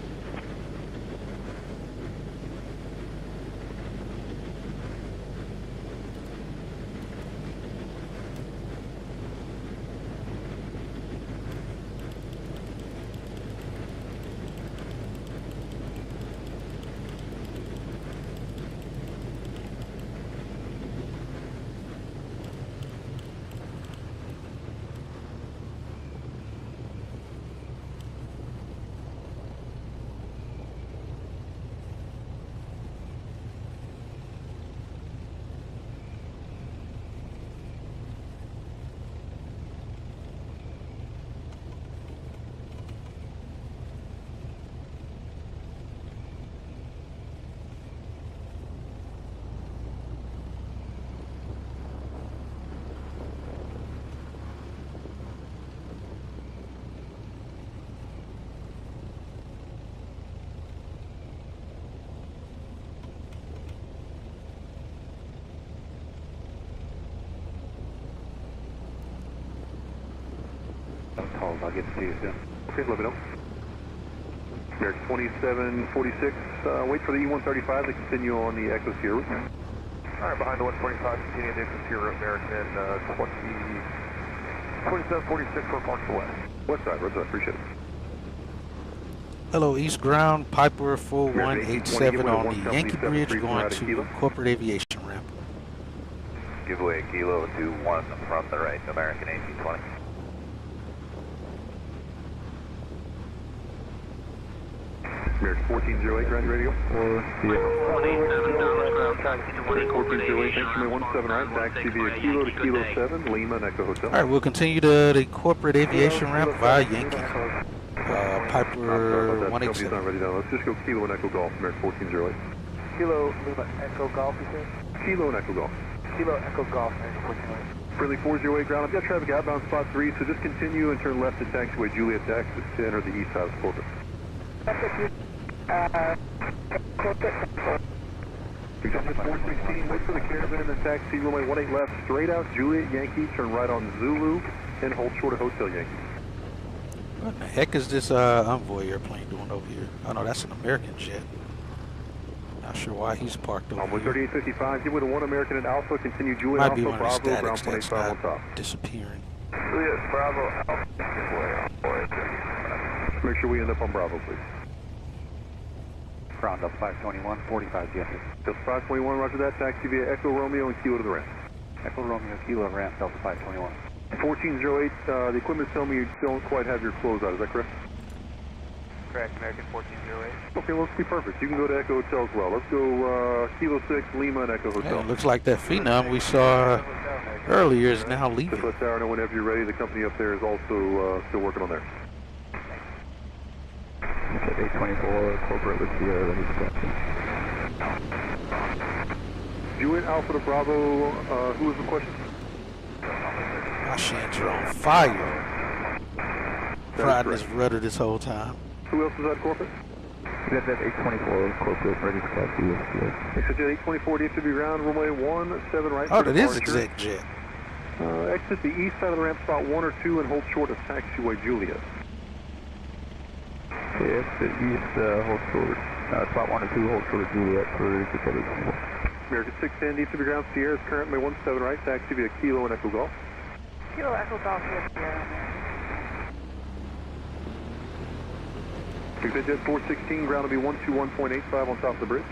I'll get to you soon. Okay, let me know. American 2746, wait for the E135 to continue on the Echo Sierra route. Alright, behind the 145, continue the Echo Sierra, American 2746 for Park to West. West side, roadside, appreciate it. Hello, East Ground, Piper 4187 on the Yankee Bridge going to Corporate Aviation Ramp. Give away a kilo to 1 from the right, American 1820. American 1408, ground radio. 187 Dallas ground, taxi to 1408, thanks for me, 17 right, taxi via kilo to kilo 7, Lima and Echo Hotel. Alright, we'll continue to the Corporate Aviation Ramp via Yankee. Piper 187. Not ready now. Let's just go kilo and Echo Golf, American 1408. Kilo, Lima, Echo Golf, you said? Kilo and Echo Golf. Kilo, Echo Golf, American 1408. Friendly 408 ground, I've got traffic outbound spot 3, so just continue and turn left at taxiway Juliet to access to enter the east side of Corporate. Exit 416, wait for the caravan in the taxi, runway 18 left, straight out, Juliet Yankee, turn right on Zulu, and hold short of Hotel Yankee. What the heck is this Envoy airplane doing over here? Oh no, that's an American jet. Not sure why he's parked over Envoy here. 3855, give way to 1 American at Alpha, continue Juliet Might Alpha, be one of the Bravo, ground statics 185 on that's top. not disappearing. Juliet, Bravo, Alpha, give way, Envoy 35. Make sure we end up on Bravo, please. Ground up 521, 45 Delta. Delta 521, roger that. Taxi via Echo Romeo and kilo to the ramp. Echo Romeo, kilo ramp, Delta 521. 1408, the equipment's telling me you don't quite have your clothes out, is that correct? Correct, American 1408. Okay, well, let's be perfect. You can go to Echo Hotel as well. Let's go kilo 6, Lima and Echo Hotel. Yeah, it looks like that Phenom we saw earlier is now leaving. Just let Tower know whenever you're ready. The company up there is also still working on there. 824, corporate with Sierra, ready to captain. Juliet Alpha to Bravo, who was the question? My shins are on fire. Riding this rudder this whole time. Who else is at corporate? That's 824, corporate, ready to captain. Exit 824, DFW ground, runway 17 right. Oh, that is exec jet. Exit the east side of the ramp, spot 1 or 2, and hold short of taxiway Juliet. Yes, the east, hold short. Spot 1 or 2, hold short of Juliet for Decatur. American 610, DFW ground, Sierra is currently 17 right, taxi via Kilo and Echo Golf. Kilo, Echo Golf, yes, Sierra. Exit jet 416, ground will be 121.85 on top of the bridge.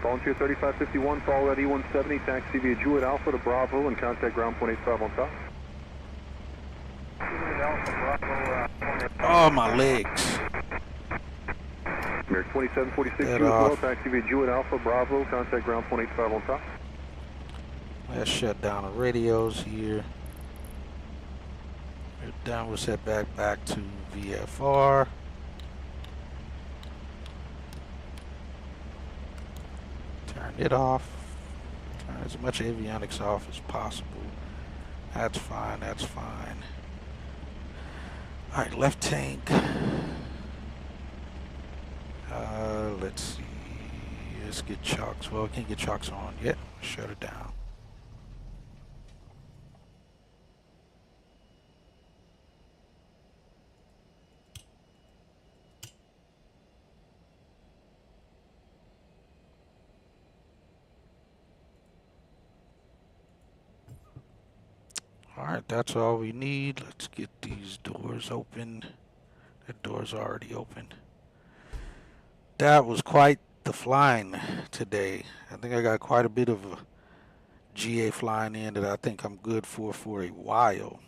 Volunteer 3551, follow that E170, taxi via Juliet Alpha to Bravo and contact ground 0.85 on top. Oh, my legs. American 2746, as well, taxi via Juliet Alpha, Bravo, contact ground 0.85 on top. Let's shut down the radios here. We're done. We'll set back to VFR. Turn it off. Turn as much avionics off as possible. That's fine. That's fine. All right, left tank. Let's see. Let's get chocks. Well, we can't get chocks on yet. Shut it down. Alright, that's all we need. Let's get these doors open. The door's already open. That was quite the flying today. I think I got quite a bit of GA flying in that I think I'm good for a while.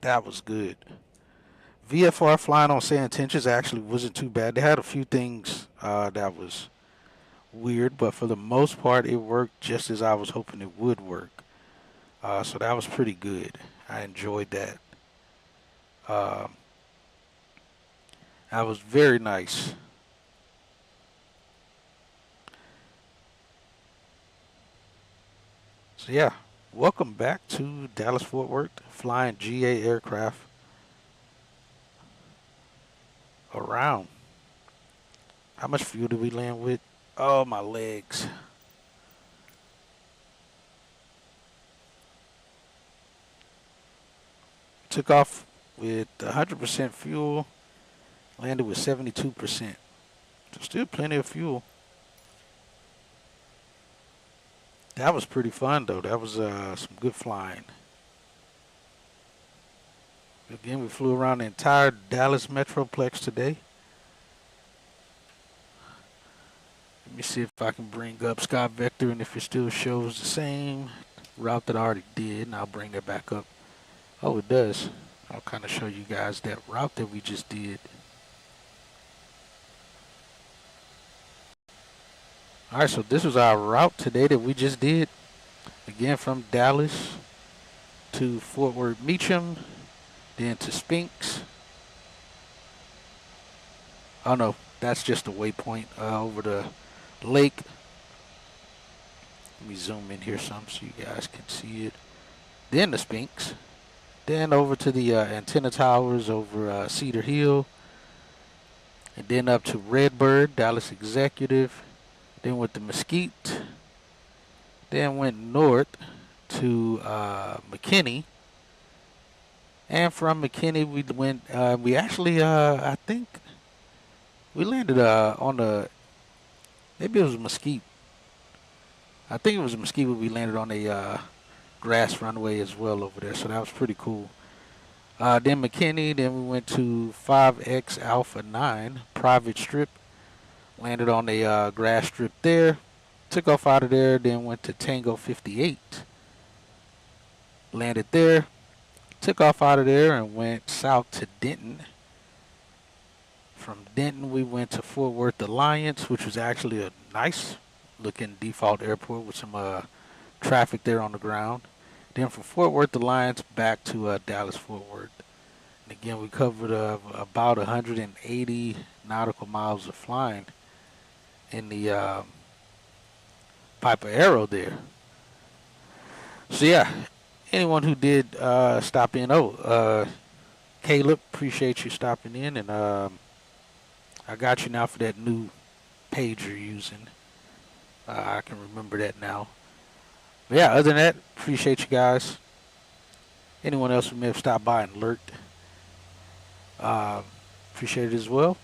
That was good. VFR flying on San Intentions actually wasn't too bad. They had a few things that was weird, but for the most part it worked just as I was hoping it would work. So that was pretty good. I enjoyed that. That was very nice. So yeah, welcome back to Dallas Fort Worth, flying GA aircraft around. How much fuel did we land with? Oh, my legs. Took off with 100% fuel. Landed with 72%. So still plenty of fuel. That was pretty fun, though. That was some good flying. Again, we flew around the entire Dallas Metroplex today. Let me see if I can bring up Sky Vector and if it still shows the same route that I already did, and I'll bring it back up. Oh, it does. I'll kind of show you guys that route that we just did. All right, so this was our route today that we just did. Again, from Dallas to Fort Worth Meacham, then to Spinks. Oh no, that's just a waypoint over the lake. Let me zoom in here some so you guys can see it. Then the Spinks. Then over to the antenna towers over Cedar Hill. And then up to Redbird, Dallas Executive. Then went to Mesquite. Then went north to McKinney. And from McKinney, we went, we actually, I think, we landed on the, maybe it was Mesquite. I think it was Mesquite where we landed on a grass runway as well over there. So that was pretty cool. Then McKinney, then we went to 5X Alpha 9, private strip. Landed on a grass strip there. Took off out of there, then went to Tango 58. Landed there. Took off out of there and went south to Denton. From Denton, we went to Fort Worth Alliance, which was actually a nice looking default airport with some traffic there on the ground. Then from Fort Worth Alliance back to Dallas Fort Worth. And again, we covered about 180 nautical miles of flying in the Piper Arrow there. So yeah, anyone who did stop in, Caleb, appreciate you stopping in, and I got you now for that new page you're using. I can remember that now. But yeah, other than that, appreciate you guys. Anyone else who may have stopped by and lurked, appreciate it as well.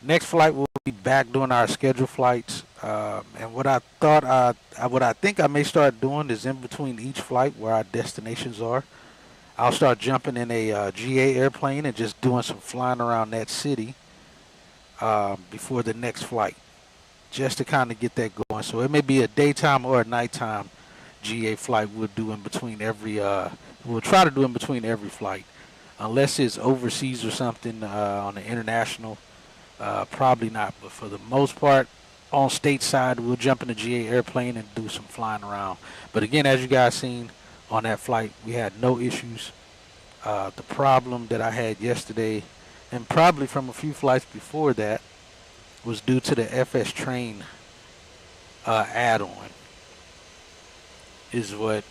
Next flight we'll be back doing our scheduled flights, and what I think I may start doing is in between each flight where our destinations are, I'll start jumping in a GA airplane and just doing some flying around that city before the next flight, just to kind of get that going. So it may be a daytime or a nighttime GA flight we'll do in between every, we'll try to do in between every flight, unless it's overseas or something on the international. Probably not, but for the most part, on stateside, we'll jump in a GA airplane and do some flying around. But again, as you guys seen on that flight, we had no issues. The problem that I had yesterday, and probably from a few flights before that, was due to the FS Train add-on, is what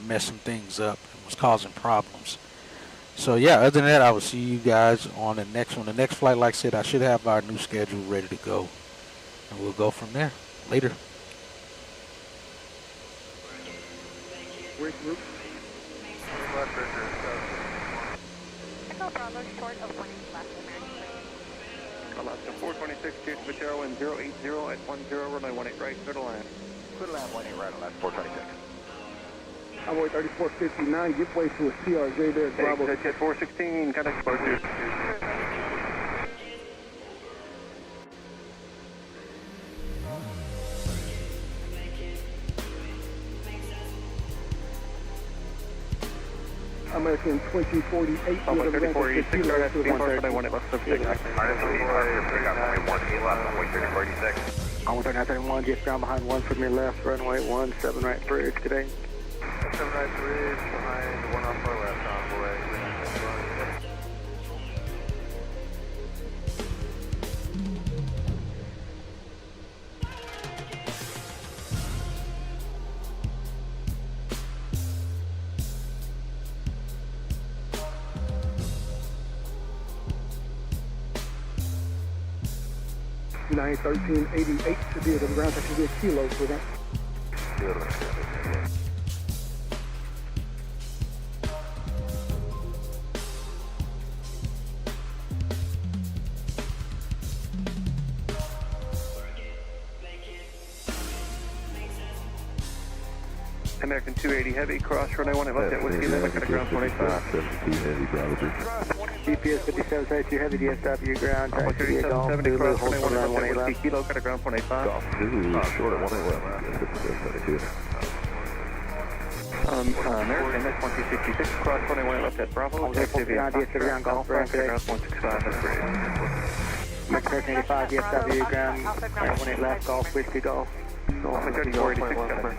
messed some things up and was causing problems. So yeah, other than that, I will see you guys on the next one. The next flight, like I said, I should have our new schedule ready to go, and we'll go from there. Later. Echo Bravo short of 1 left American. Alaska 426, Chase Vachero and 080 at 10, runway 18 right, clear to land. Clear to land, 18 right on that 426. Convoy 3459, give way to a CRJ there at Bravo. Jet 416, contact departure. American 2048. Alpha 3486, start at 130, 1 left of 6. On 3931, get ground behind 1 from your left, runway 17 right bridge today. 7 right bridge behind 1 off our left, envoy. United 1388 should be at the ground. That should be a kilo for that. American 280 Heavy, cross runway 18 left at Whiskey Lima, got a ground 25. GPS 5772 Heavy DSW ground, taxi via Golf 3770, Zulu, cross hold runway for 18 runway left at left. Whiskey Kilo, got a ground 25. Golf Zulu, short at 18 left. American S1266, cross runway 18 left at Bravo, taxi via ground Golf ground Bravo. 165, that's great. American 1385 DSW ground, 18 left, Golf, Whiskey Golf. Golf 3486,